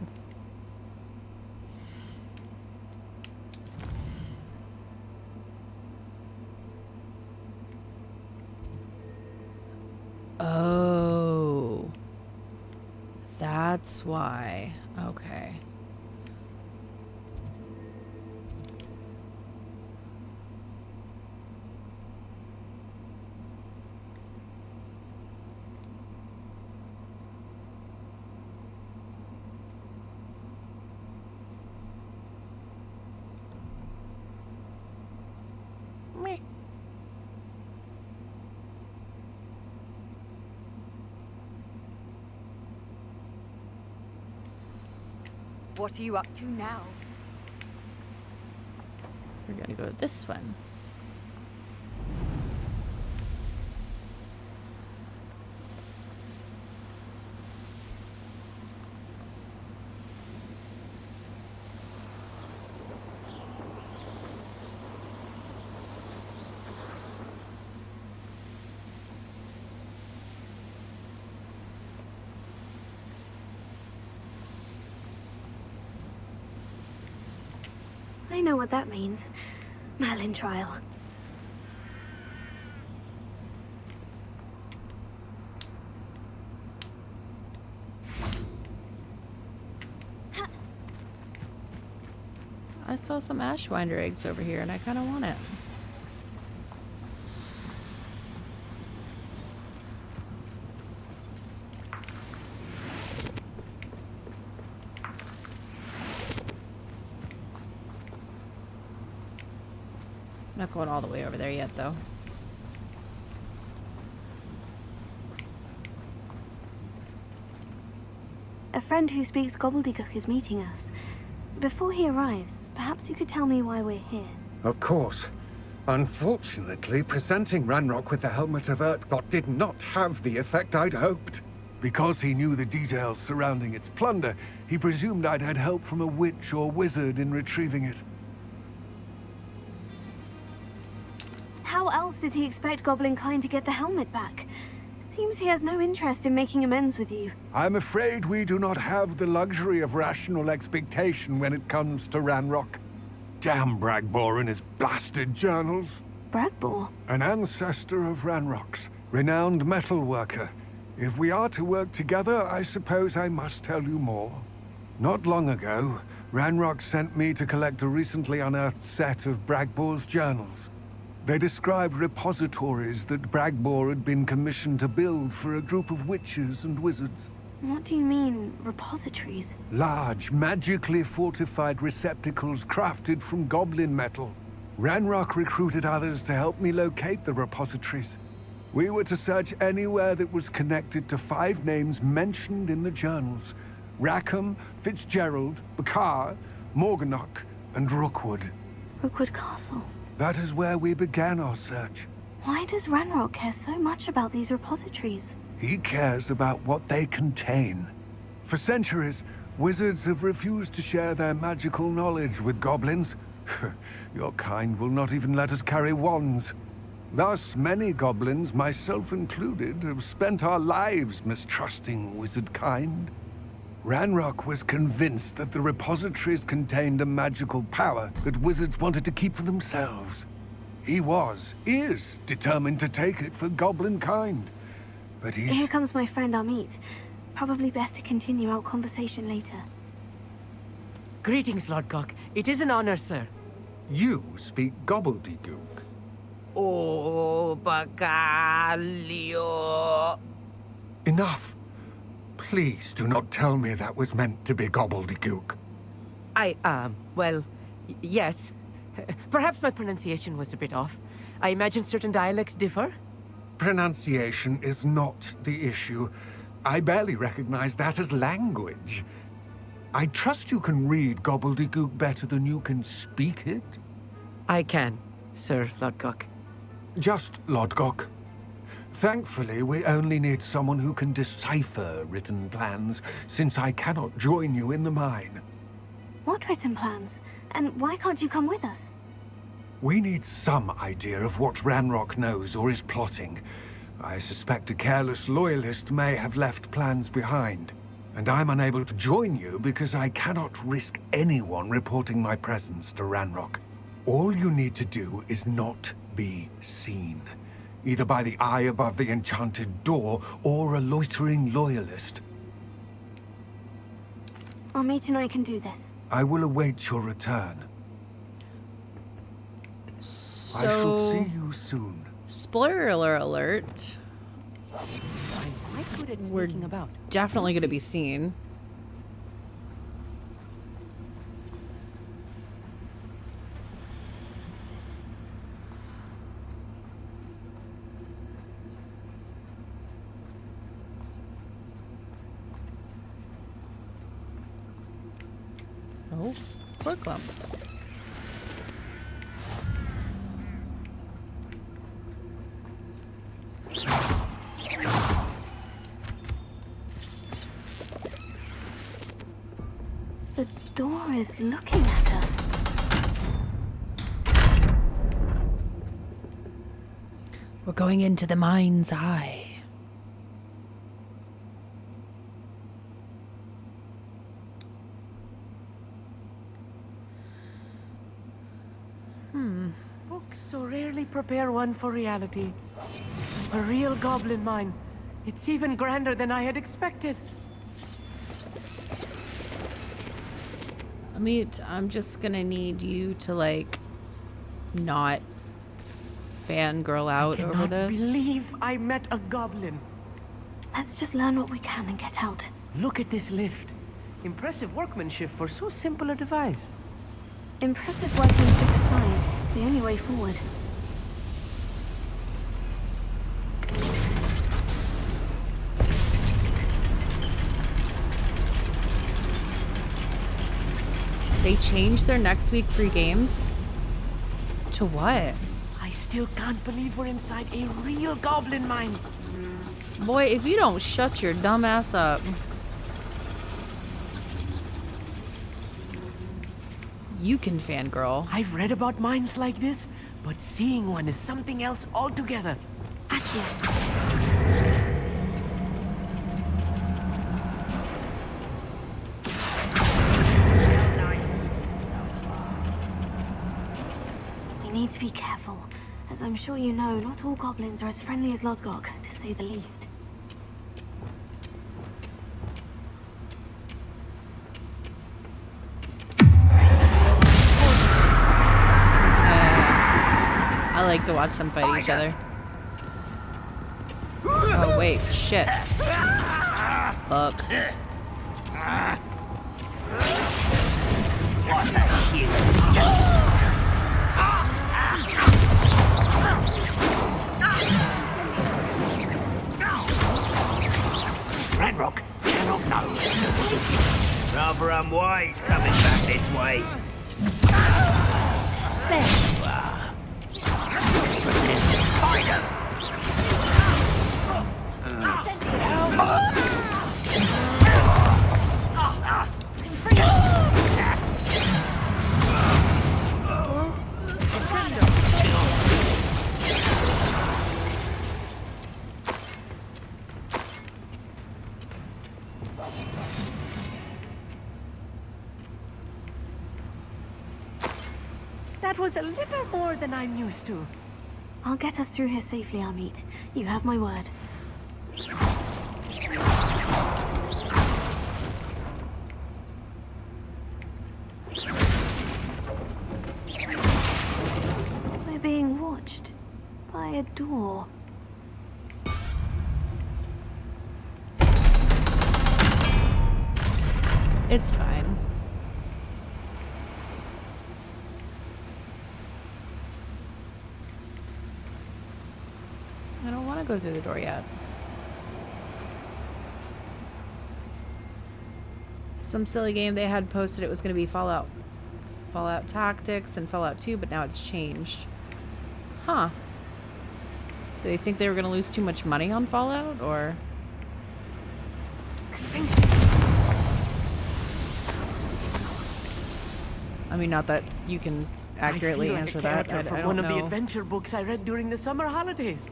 Oh. That's why. Okay. Meh. What are you up to now? We're gonna go with this one. I know what that means. Merlin trial. I saw some ashwinder eggs over here and I kind of want it. Not going all the way over there yet, though. A friend who speaks gobbledygook is meeting us. Before he arrives, perhaps you could tell me why we're here. Of course. Unfortunately, presenting Ranrock with the Helmet of Urtkot did not have the effect I'd hoped. Because he knew the details surrounding its plunder, he presumed I'd had help from a witch or wizard in retrieving it. How else did he expect Goblin Kind to get the helmet back? Seems he has no interest in making amends with you. I'm afraid we do not have the luxury of rational expectation when it comes to Ranrock. Damn Bragbor and his blasted journals. Bragbor? An ancestor of Ranrock's, renowned metal worker. If we are to work together, I suppose I must tell you more. Not long ago, Ranrock sent me to collect a recently unearthed set of Bragbor's journals. They described repositories that Bragbor had been commissioned to build for a group of witches and wizards. What do you mean, repositories? Large, magically fortified receptacles crafted from goblin metal. Ranrock recruited others to help me locate the repositories. We were to search anywhere that was connected to 5 names mentioned in the journals. Rackham, Fitzgerald, Bakar, Morganach, and Rookwood. Rookwood Castle. That is where we began our search. Why does Ranrock care so much about these repositories? He cares about what they contain. For centuries, wizards have refused to share their magical knowledge with goblins. Your kind will not even let us carry wands. Thus, many goblins, myself included, have spent our lives mistrusting wizard kind. Ranrock was convinced that the repositories contained a magical power that wizards wanted to keep for themselves. He is determined to take it for goblin kind. But he's... Here comes my friend Amit. Probably best to continue our conversation later. Greetings, Lord Cock. It is an honor, sir. You speak gobbledygook. Oh, Bacalio. Enough. Please do not tell me that was meant to be gobbledygook. Well, yes. Perhaps my pronunciation was a bit off. I imagine certain dialects differ? Pronunciation is not the issue. I barely recognize that as language. I trust you can read gobbledygook better than you can speak it. I can, Sir Lodgok. Just Lodgok. Thankfully, we only need someone who can decipher written plans, since I cannot join you in the mine. What written plans? And why can't you come with us? We need some idea of what Ranrock knows or is plotting. I suspect a careless loyalist may have left plans behind. And I'm unable to join you because I cannot risk anyone reporting my presence to Ranrock. All you need to do is not be seen. Either by the eye above the enchanted door, or a loitering loyalist. Amit and I can do this. I will await your return. I shall see you soon. Spoiler alert. We're definitely going to be seen. Oh, pork lumps. The door is looking at us. We're going into the mind's eye. Books so rarely prepare one for reality. A real goblin mine. It's even grander than I had expected. Amit, I'm just gonna need you to, like, not fangirl out over this. I believe I met a goblin. Let's just learn what we can and get out. Look at this lift. Impressive workmanship for so simple a device. Impressive workmanship aside, it's the only way forward. They changed their next week free games? To what? I still can't believe we're inside a real goblin mine. Boy, if you don't shut your dumb ass up. You can fangirl. I've read about mines like this, but seeing one is something else altogether. We need to be careful. As I'm sure you know, not all goblins are as friendly as Lodgok, to say the least. I like to watch them fight each other. Oh wait, shit. Fuck. What's a huge? Ranrock cannot know. Rather unwise coming back this way. There you are. Spider! That was a little more than I'm used to. I'll get us through here safely, Amit. You have my word. We're being watched by a door. It's fine. I don't want to go through the door yet. Some silly game they had posted it was going to be Fallout Fallout Tactics and Fallout 2, but now it's changed. Huh. Do they think they were going to lose too much money on Fallout, or? I mean, not that you can accurately answer that. I from don't one of the know. adventure books I read during the summer holidays.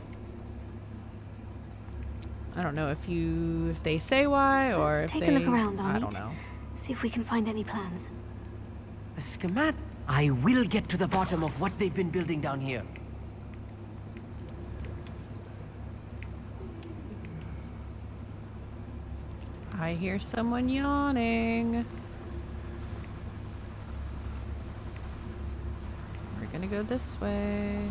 I don't know if they say why, or Let's if take they... a look around, I Amit. don't know. See if we can find any plans. A schematic. I will get to the bottom of what they've been building down here. I hear someone yawning. We're gonna go this way.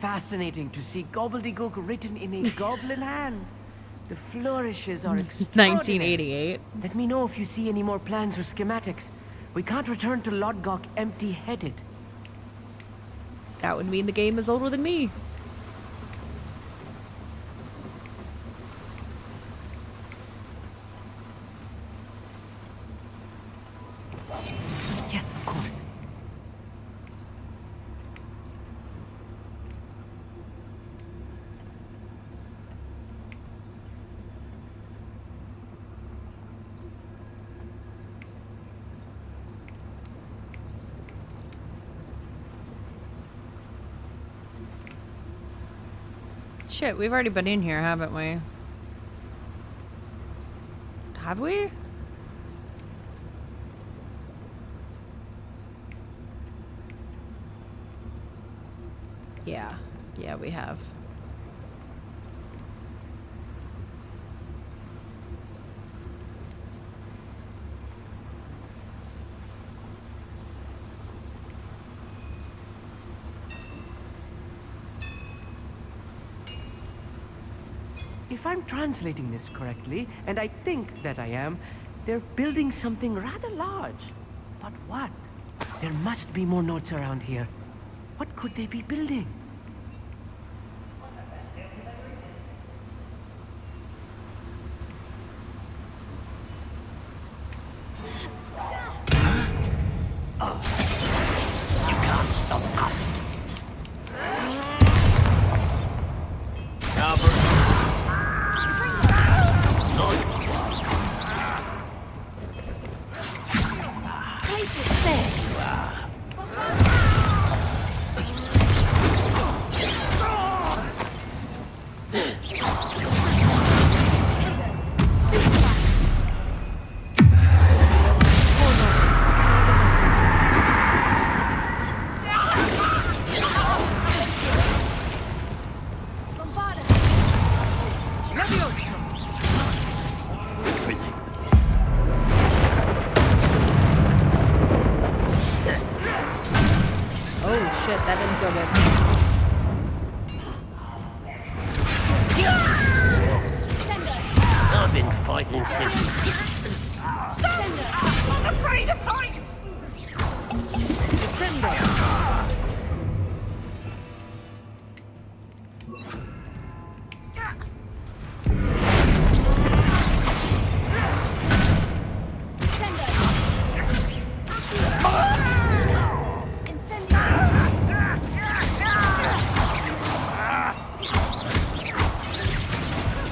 Fascinating to see gobbledygook written in a goblin hand. The flourishes are extraordinary. 1988. Let me know if you see any more plans or schematics. We can't return to Lodgok empty-headed. That would mean the game is older than me. Yes, of course. Shit, we've already been in here, haven't we? Have we? Yeah. Yeah, we have. If I'm translating this correctly, and I think that I am, they're building something rather large. But what? There must be more notes around here. What could they be building? You can't stop us. Oh shit, that didn't feel good. I've been fighting since. Stop! I'm not afraid of heights!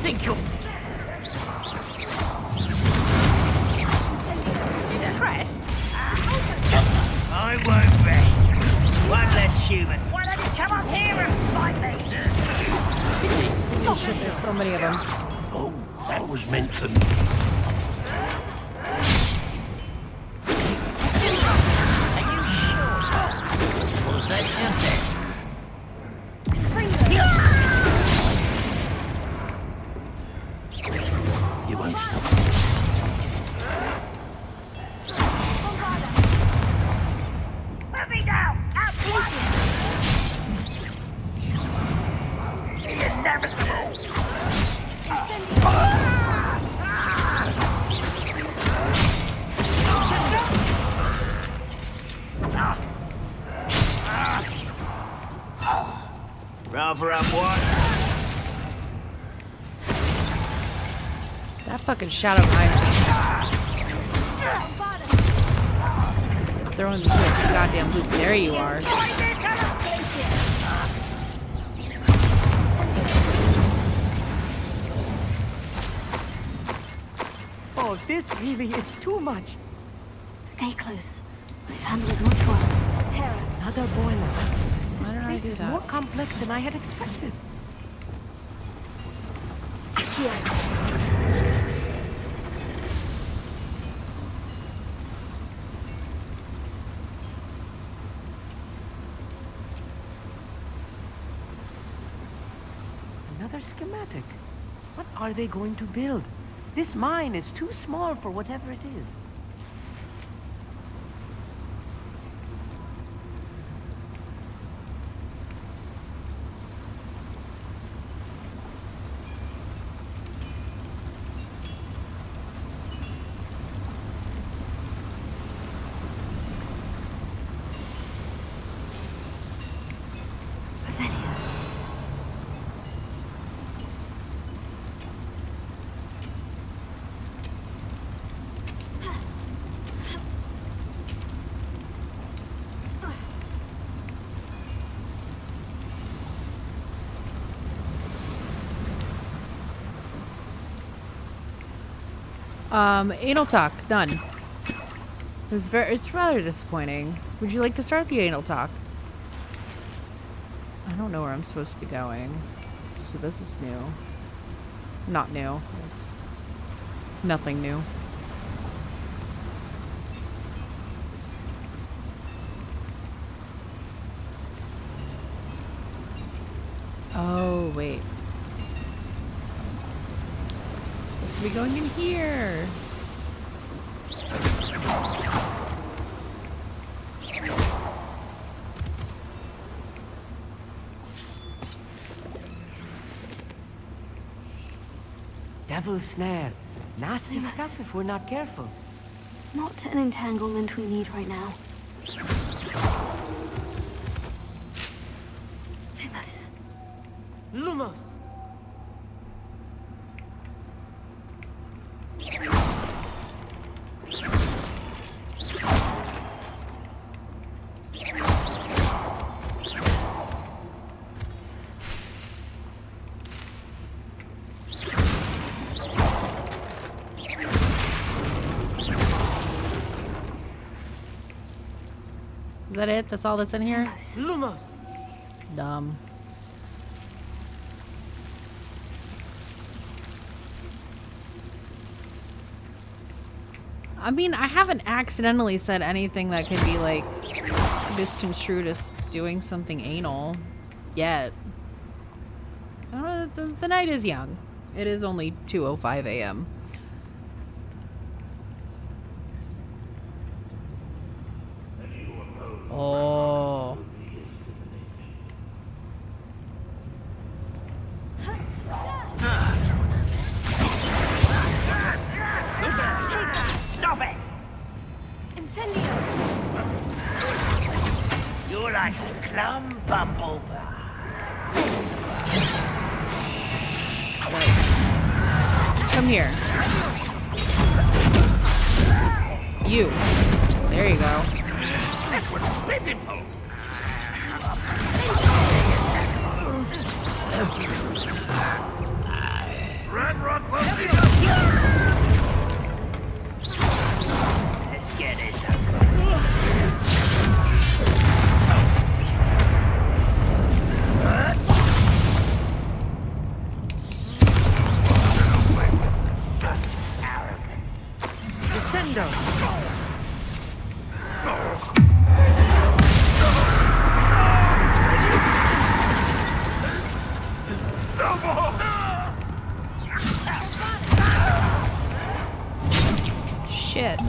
Think you're... So many of them. Oh, that was meant for me. Are you sure? Was that empty? You won't stop. Put me down! Out, Inevitable! Rather up what? That fucking shadow behind me. Throwing me to a goddamn loop. There you are. Oh, this really is too much. Stay close. I've handled it much worse. Hera, another boiler. This Why did I place do is that? more complex than I had expected. Here. Another schematic. What are they going to build? This mine is too small for whatever it is. Anal talk, done. It's rather disappointing. Would you like to start the anal talk? I don't know where I'm supposed to be going. So this is new. Not new. It's nothing new. Oh, wait. I'm supposed to be going in here. Devil's snare. Nasty Lumos. stuff if we're not careful. Not an entanglement we need right now. Lumos. Lumos! Is that it? That's all that's in here? Lumos! Dumb. I mean, I haven't accidentally said anything that can be, like, misconstrued as doing something anal yet. I don't know, the night is young. It is only 2:05 a.m. Oh. Stop it! Incendio! You're like a plum bumblebee. Come here. You. There you go. That was pitiful. Ramrock won't be Let's get this over. Shit.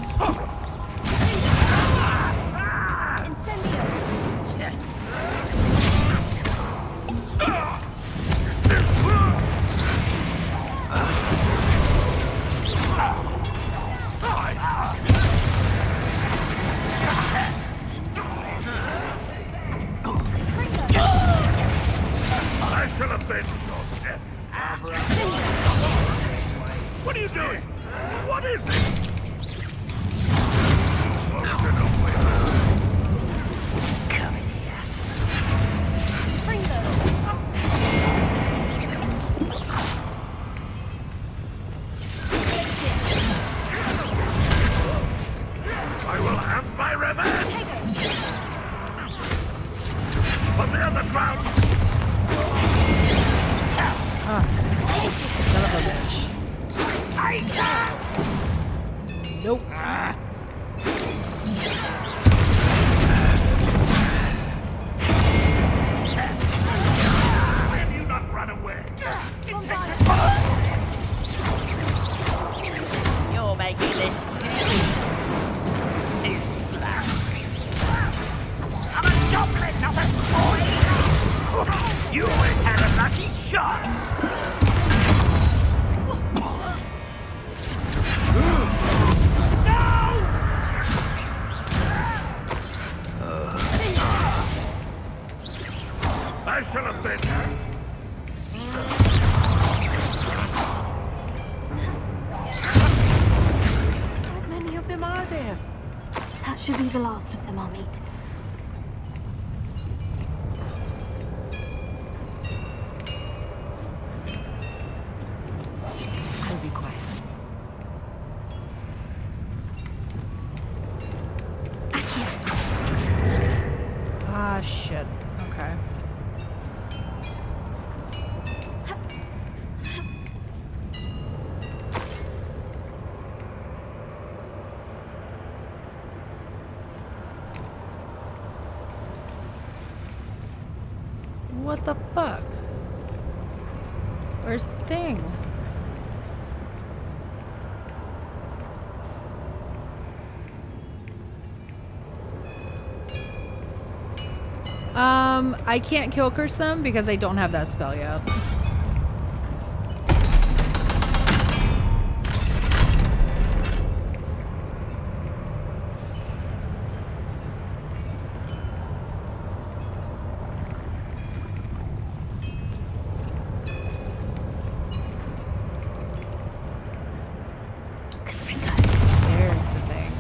I shall avenge your death. What are you doing? What is this? Come in here. I will have my revenge! Put me on the ground! Son of a bitch. Nope. Will you not run away? You're making this too slow. I'm a goblin, not a toy! You always had a lucky shot! I shall avenge her. How many of them are there? That should be the last of them, I'll meet. I'll be quiet. Ah, shit. Okay. What the fuck? Where's the thing? I can't kill curse them because I don't have that spell yet. There's the thing.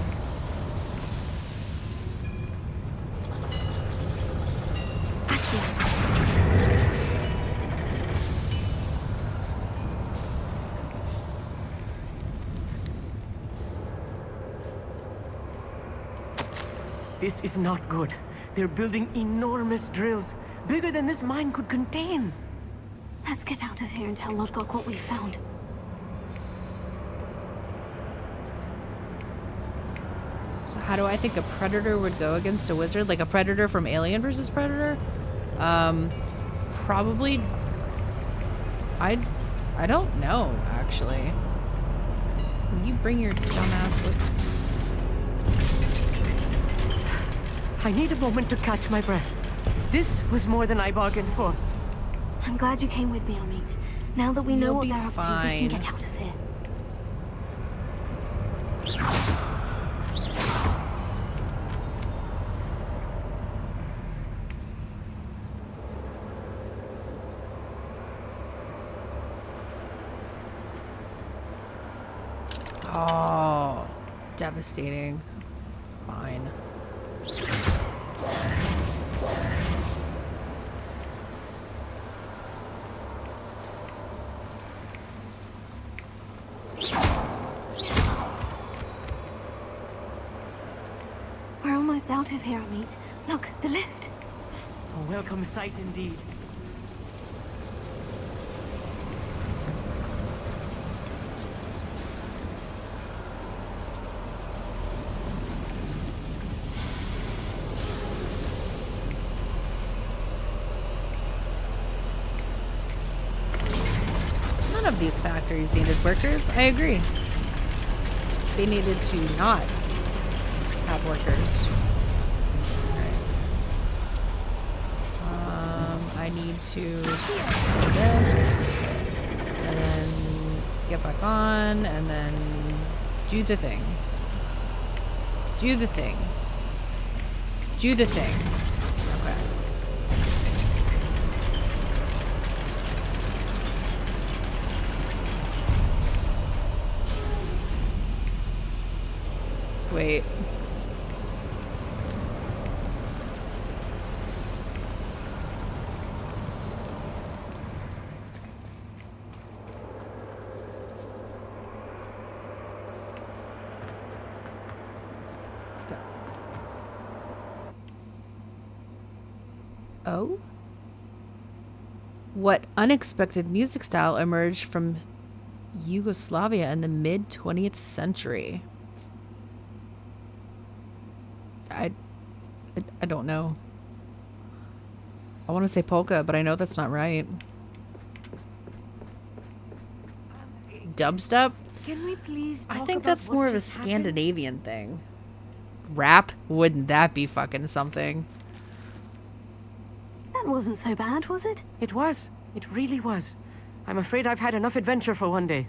This is not good. They're building enormous drills, bigger than this mine could contain. Let's get out of here and tell Lodgok what we found. So how do I think a predator would go against a wizard? Like a predator from Alien versus Predator? Probably... I don't know, actually. Will you bring your dumbass with... I need a moment to catch my breath. This was more than I bargained for. I'm glad you came with me, Amit. Now that we know You'll what be they're up to, we fine. can get out of here. Oh, devastating. Fine. We're almost out of here, Amit. Look, the lift. A welcome sight indeed. of these factories needed workers. I agree. They needed to not have workers. I need to do this, and then get back on, and then do the thing. Do the thing. Do the thing. Okay. Wait. Let's go. Oh? What unexpected music style emerged from Yugoslavia in the mid-20th century? I don't know. I want to say polka, but I know that's not right. Dubstep? Can we please I talk think about that's what more of a just happened? Scandinavian thing. Rap? Wouldn't that be fucking something? That wasn't so bad, was it? It was. It really was. I'm afraid I've had enough adventure for one day.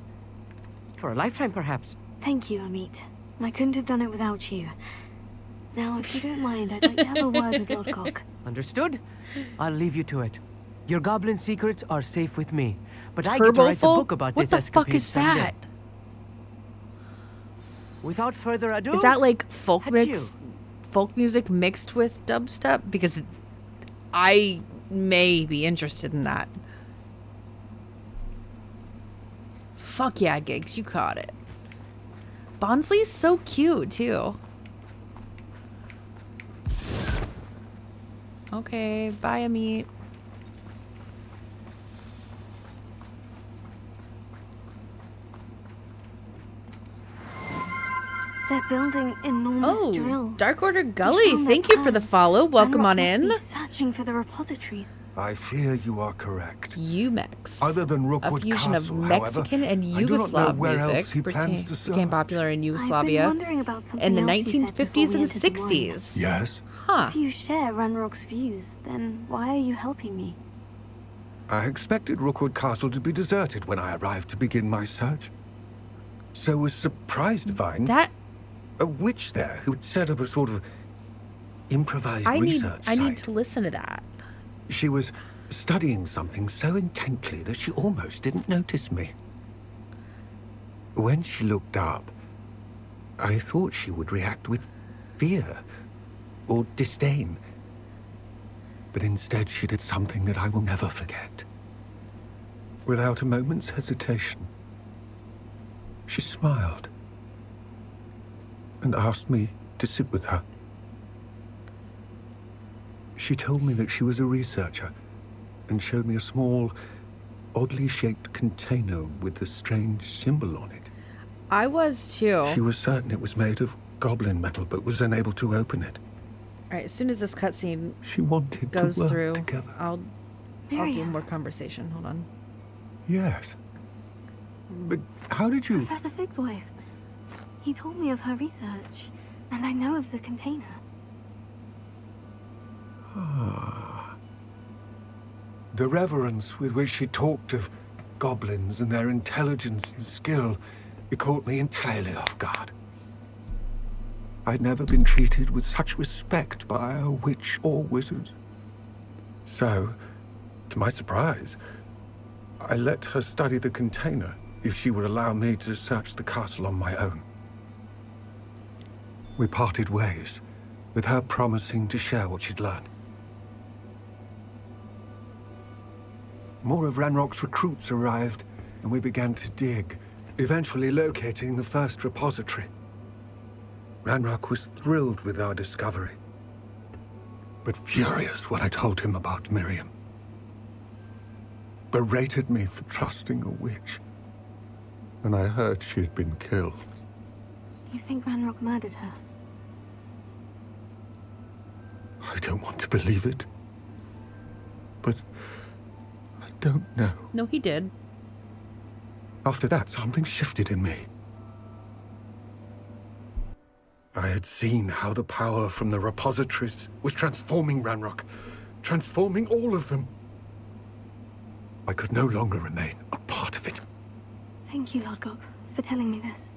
For a lifetime, perhaps. Thank you, Amit. I couldn't have done it without you. Now, if you don't mind, I'd like to have a word with Lodcock. Understood? I'll leave you to it. Your goblin secrets are safe with me. But I get to write the book about What this the fuck escapade is someday. that? Without further ado... Is that like folk adieu. folk music mixed with dubstep? Because I may be interested in that. Fuck yeah, Gigs, you caught it. Bonsly's so cute too. Okay, bye, Amit. They're building enormous drills. Dark Order We Gully, found thank their you for the plans. follow. Welcome Ranrock on must in. be searching for the repositories. I fear you are correct. Umex. Other than Rookwood A fusion Castle, of Mexican however, and I do not know Yugoslav where else music he plans to became search. popular in I've Yugoslavia been wondering about something in the else you said before 1950s we and entered the dwelling. 60s. Yes? Huh. If you share Ranrock's views, then why are you helping me? I expected Rookwood Castle to be deserted when I arrived to begin my search. So was surprised to find a witch there who had set up a sort of improvised research I need site. to listen to that. She was studying something so intently that she almost didn't notice me. When she looked up, I thought she would react with fear or disdain. But instead she did something that I will never forget. Without a moment's hesitation, she smiled and asked me to sit with her. She told me that she was a researcher and showed me a small, oddly shaped container with a strange symbol on it. I was too. She was certain it was made of goblin metal, but was unable to open it. All right, as soon as this cutscene goes goes through, together. I'll do Miriam. more conversation. Hold on. Yes. But how did you... Professor Fig's wife. He told me of her research, and I know of the container. Ah. The reverence with which she talked of goblins and their intelligence and skill, it caught me entirely off guard. I'd never been treated with such respect by a witch or wizard. So, to my surprise, I let her study the container if she would allow me to search the castle on my own. We parted ways, with her promising to share what she'd learned. More of Ranrock's recruits arrived, and we began to dig, eventually locating the first repository. Ranrock was thrilled with our discovery, but furious when I told him about Miriam. Berated me for trusting a witch, and I heard she had been killed. You think Ranrock murdered her? I don't want to believe it, but I don't know. No, he did. After that, something shifted in me. I had seen how the power from the repositories was transforming Ranrock, transforming all of them. I could no longer remain a part of it. Thank you, Lodgok, for telling me this.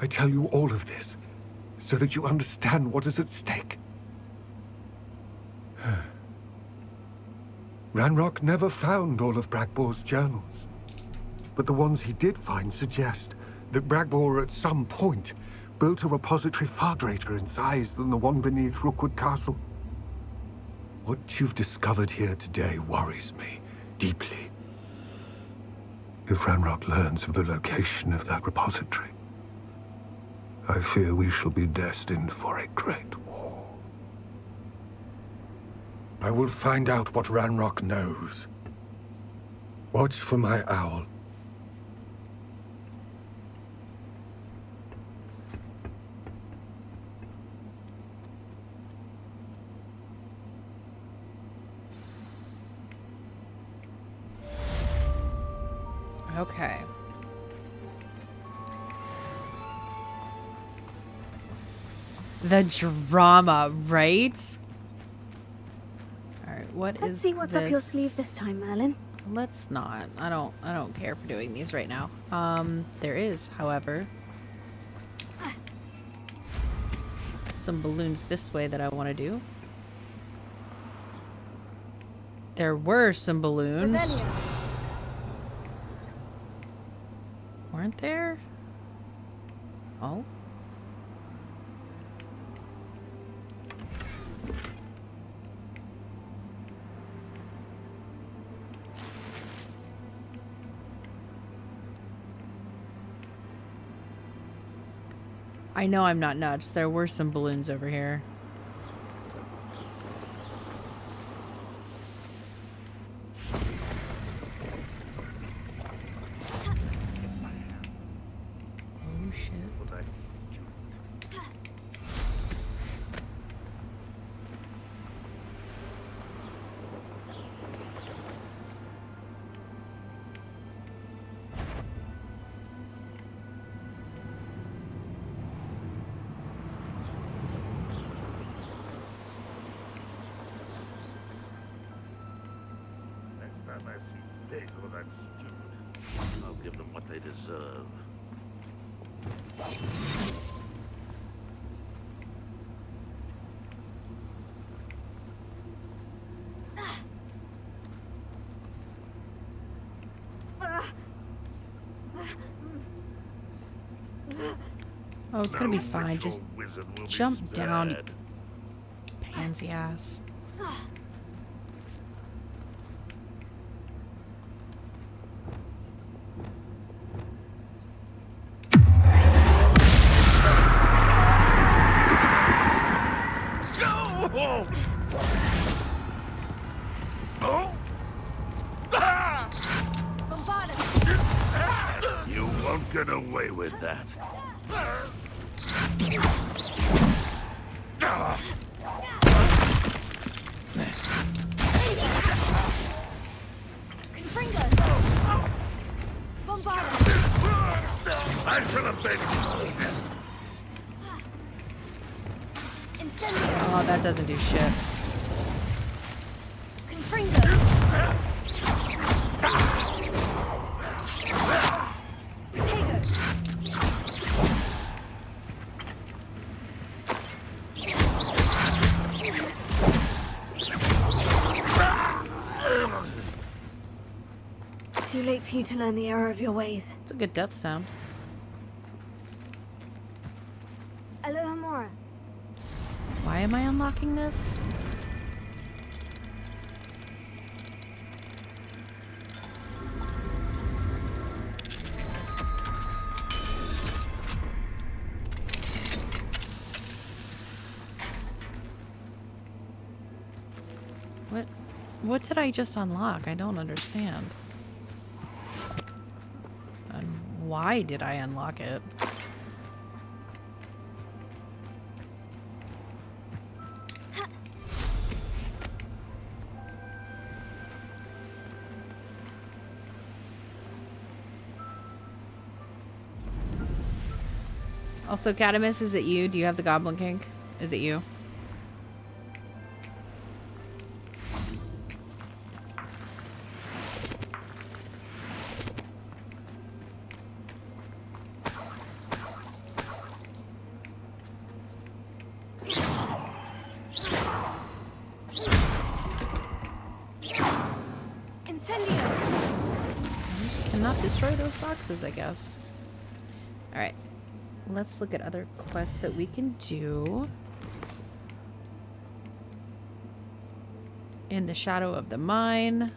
I tell you all of this so that you understand what is at stake. Ranrock never found all of Bragbor's journals, but the ones he did find suggest that Bragbor at some point built a repository far greater in size than the one beneath Rookwood Castle. What you've discovered here today worries me deeply. If Ranrock learns of the location of that repository, I fear we shall be destined for a great war. I will find out what Ranrock knows. Watch for my owl. Okay. The drama, right? All right, Let's see what's up your sleeve this time, Merlin. Let's not. I don't care for doing these right now. There is, however, some balloons this way that I want to do. There were some balloons. Weren't there? Oh. I know I'm not nuts. There were some balloons over here. Oh shit. Next time I see pigs or that stupid, I'll give them what they deserve. Oh, it's gonna be fine. Just jump down, you pansy ass. Oh! Oh! Ah! You won't get away with that. I should have been. Oh, that doesn't do shit. Too late for you to learn the error of your ways. It's a good death sound. Alohomora. Why am I unlocking this? What did I just unlock? I don't understand. And why did I unlock it? Also, Catamus, is it you? Do you have the Goblin Kink? Is it you? Destroy those boxes, I guess. Alright. Let's look at other quests that we can do. In the Shadow of the Mine.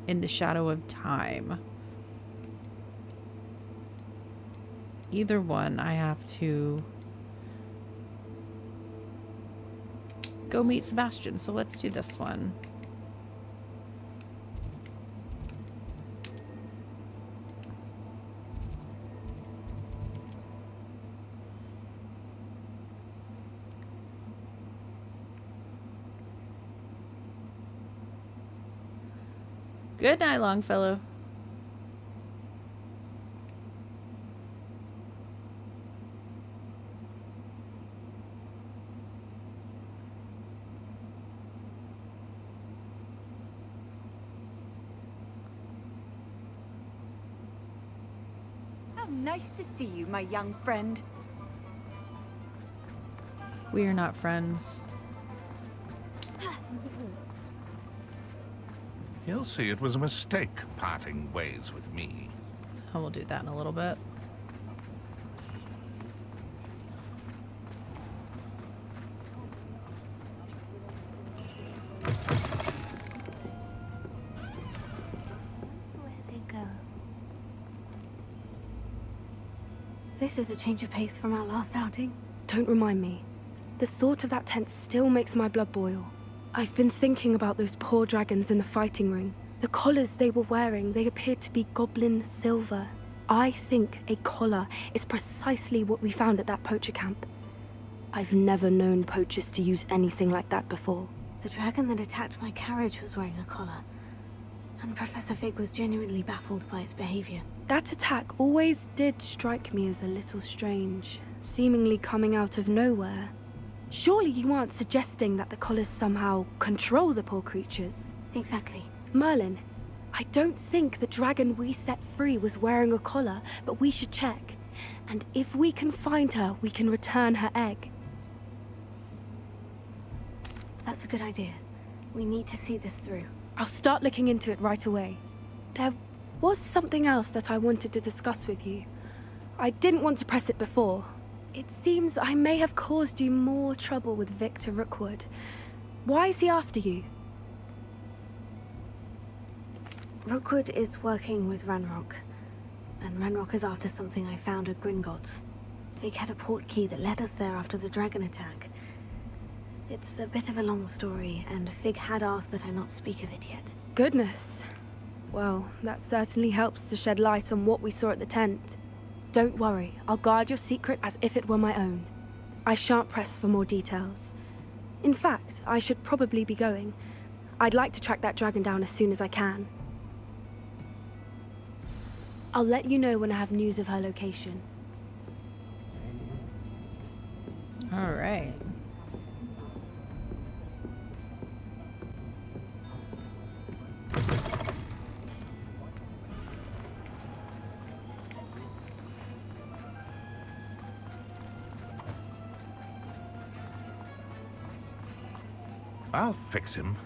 In the Shadow of Time. Either one, I have to go meet Sebastian, so let's do this one. Good night, Longfellow. How nice to see you, my young friend. We are not friends. He'll see it was a mistake parting ways with me. I will do that in a little bit. Where'd they go? This is a change of pace from our last outing. Don't remind me. The thought of that tent still makes my blood boil. I've been thinking about those poor dragons in the fighting ring. The collars they were wearing, they appeared to be goblin silver. I think a collar is precisely what we found at that poacher camp. I've never known poachers to use anything like that before. The dragon that attacked my carriage was wearing a collar. And Professor Fig was genuinely baffled by its behavior. That attack always did strike me as a little strange, seemingly coming out of nowhere. Surely you aren't suggesting that the collars somehow control the poor creatures? Exactly. Merlin, I don't think the dragon we set free was wearing a collar, but we should check. And if we can find her, we can return her egg. That's a good idea. We need to see this through. I'll start looking into it right away. There was something else that I wanted to discuss with you. I didn't want to press it before. It seems I may have caused you more trouble with Victor Rookwood. Why is he after you? Rookwood is working with Ranrock, and Ranrock is after something I found at Gringotts. Fig had a port key that led us there after the dragon attack. It's a bit of a long story, and Fig had asked that I not speak of it yet. Goodness. Well, that certainly helps to shed light on what we saw at the tent. Don't worry, I'll guard your secret as if it were my own. I shan't press for more details. In fact, I should probably be going. I'd like to track that dragon down as soon as I can. I'll let you know when I have news of her location. All right. I'll fix him.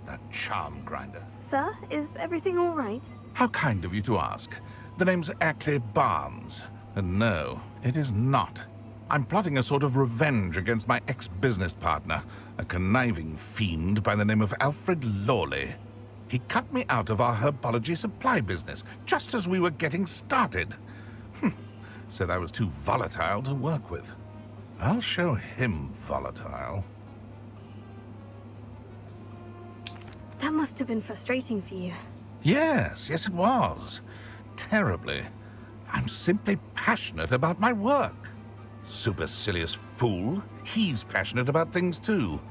That charm grinder. Sir, is everything all right? How kind of you to ask. The name's Ackley Barnes. And no, it is not. I'm plotting a sort of revenge against my ex-business partner, a conniving fiend by the name of Alfred Lawley. He cut me out of our herbology supply business, just as we were getting started. Said I was too volatile to work with. I'll show him volatile. That must have been frustrating for you. Yes, it was. Terribly. I'm simply passionate about my work. Supercilious fool. He's passionate about things too,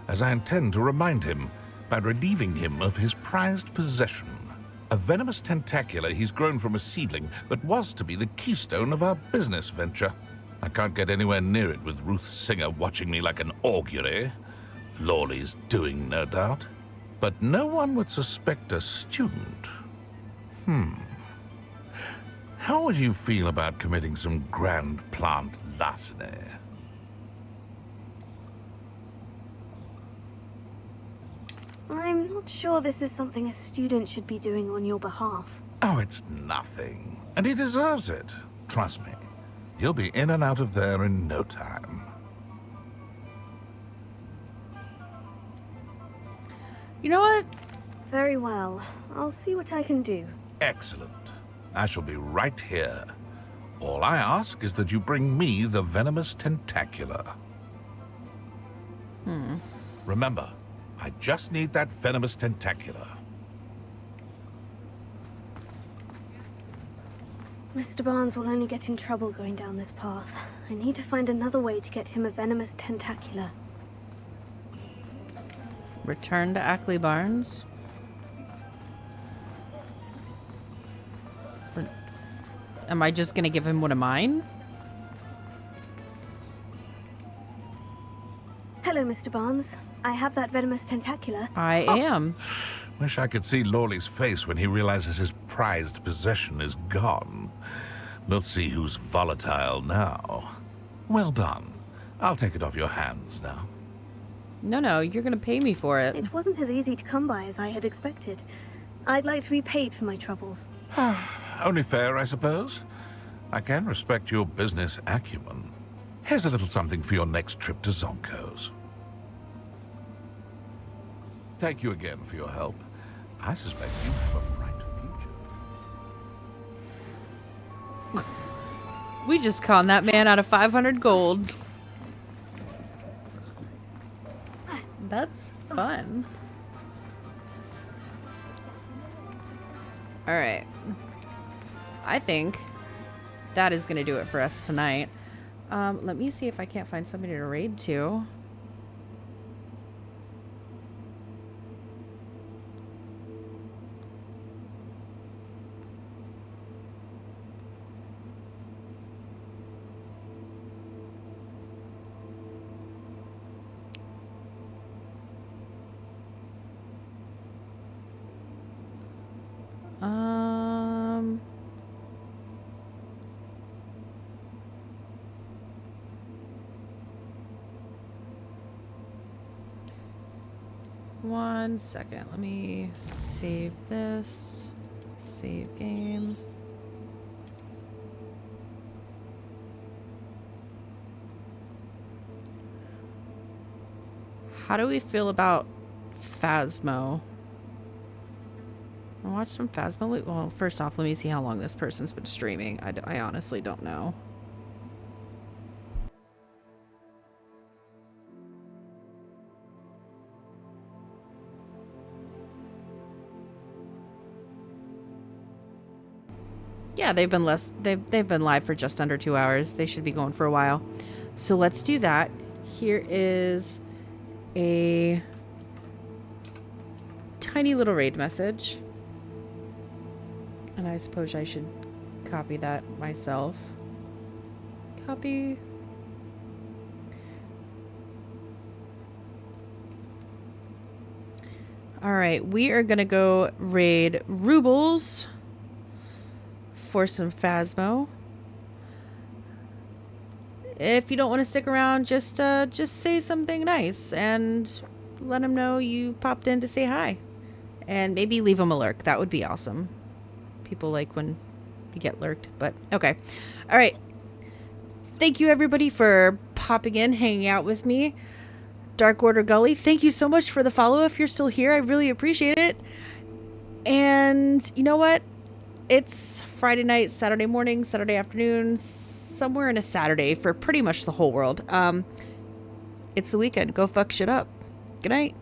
as I intend to remind him by relieving him of his prized possession. A venomous tentacula he's grown from a seedling that was to be the keystone of our business venture. I can't get anywhere near it with Ruth Singer watching me like an augury. Lawley's doing, no doubt. But no one would suspect a student. How would you feel about committing some grand plant larceny? I'm not sure this is something a student should be doing on your behalf. Oh, it's nothing. And he deserves it. Trust me. He'll be in and out of there in no time. You know what? Very well. I'll see what I can do. Excellent. I shall be right here. All I ask is that you bring me the venomous tentacular. Remember, I just need that venomous tentacular. Mr. Barnes will only get in trouble going down this path. I need to find another way to get him a venomous tentacular. Return to Ackley Barnes. Am I just gonna give him one of mine? Hello, Mr. Barnes. I have that venomous tentacular. I am. Wish I could see Lawley's face when he realizes his prized possession is gone. We'll see who's volatile now. Well done. I'll take it off your hands now. No, you're gonna pay me for it. It wasn't as easy to come by as I had expected. I'd like to be paid for my troubles. Only fair, I suppose. I can respect your business acumen. Here's a little something for your next trip to Zonko's. Thank you again for your help. I suspect you have a bright future. We just conned that man out of 500 gold. That's fun. All right. I think that is going to do it for us tonight. Let me see if I can't find somebody to raid to. One second. Let me save this. Save game. How do we feel about Phasmo? I'll watch some Phasmo. Well, first off, let me see how long this person's been streaming. I honestly don't know. Yeah, they've been live for just under 2 hours. They should be going for a while. So let's do that. Here is a tiny little raid message. And I suppose I should copy that myself. Copy. All right, we are going to go raid Rubles for some Phasmo. If you don't want to stick around, just say something nice and let him know you popped in to say hi. And maybe leave him a lurk. That would be awesome. People like when you get lurked, but okay. All right. Thank you everybody for popping in, hanging out with me. Dark Order Gully, thank you so much for the follow. If you're still here, I really appreciate it. And you know what? It's Friday night, Saturday morning, Saturday afternoon, somewhere in a Saturday for pretty much the whole world. It's the weekend. Go fuck shit up. Good night.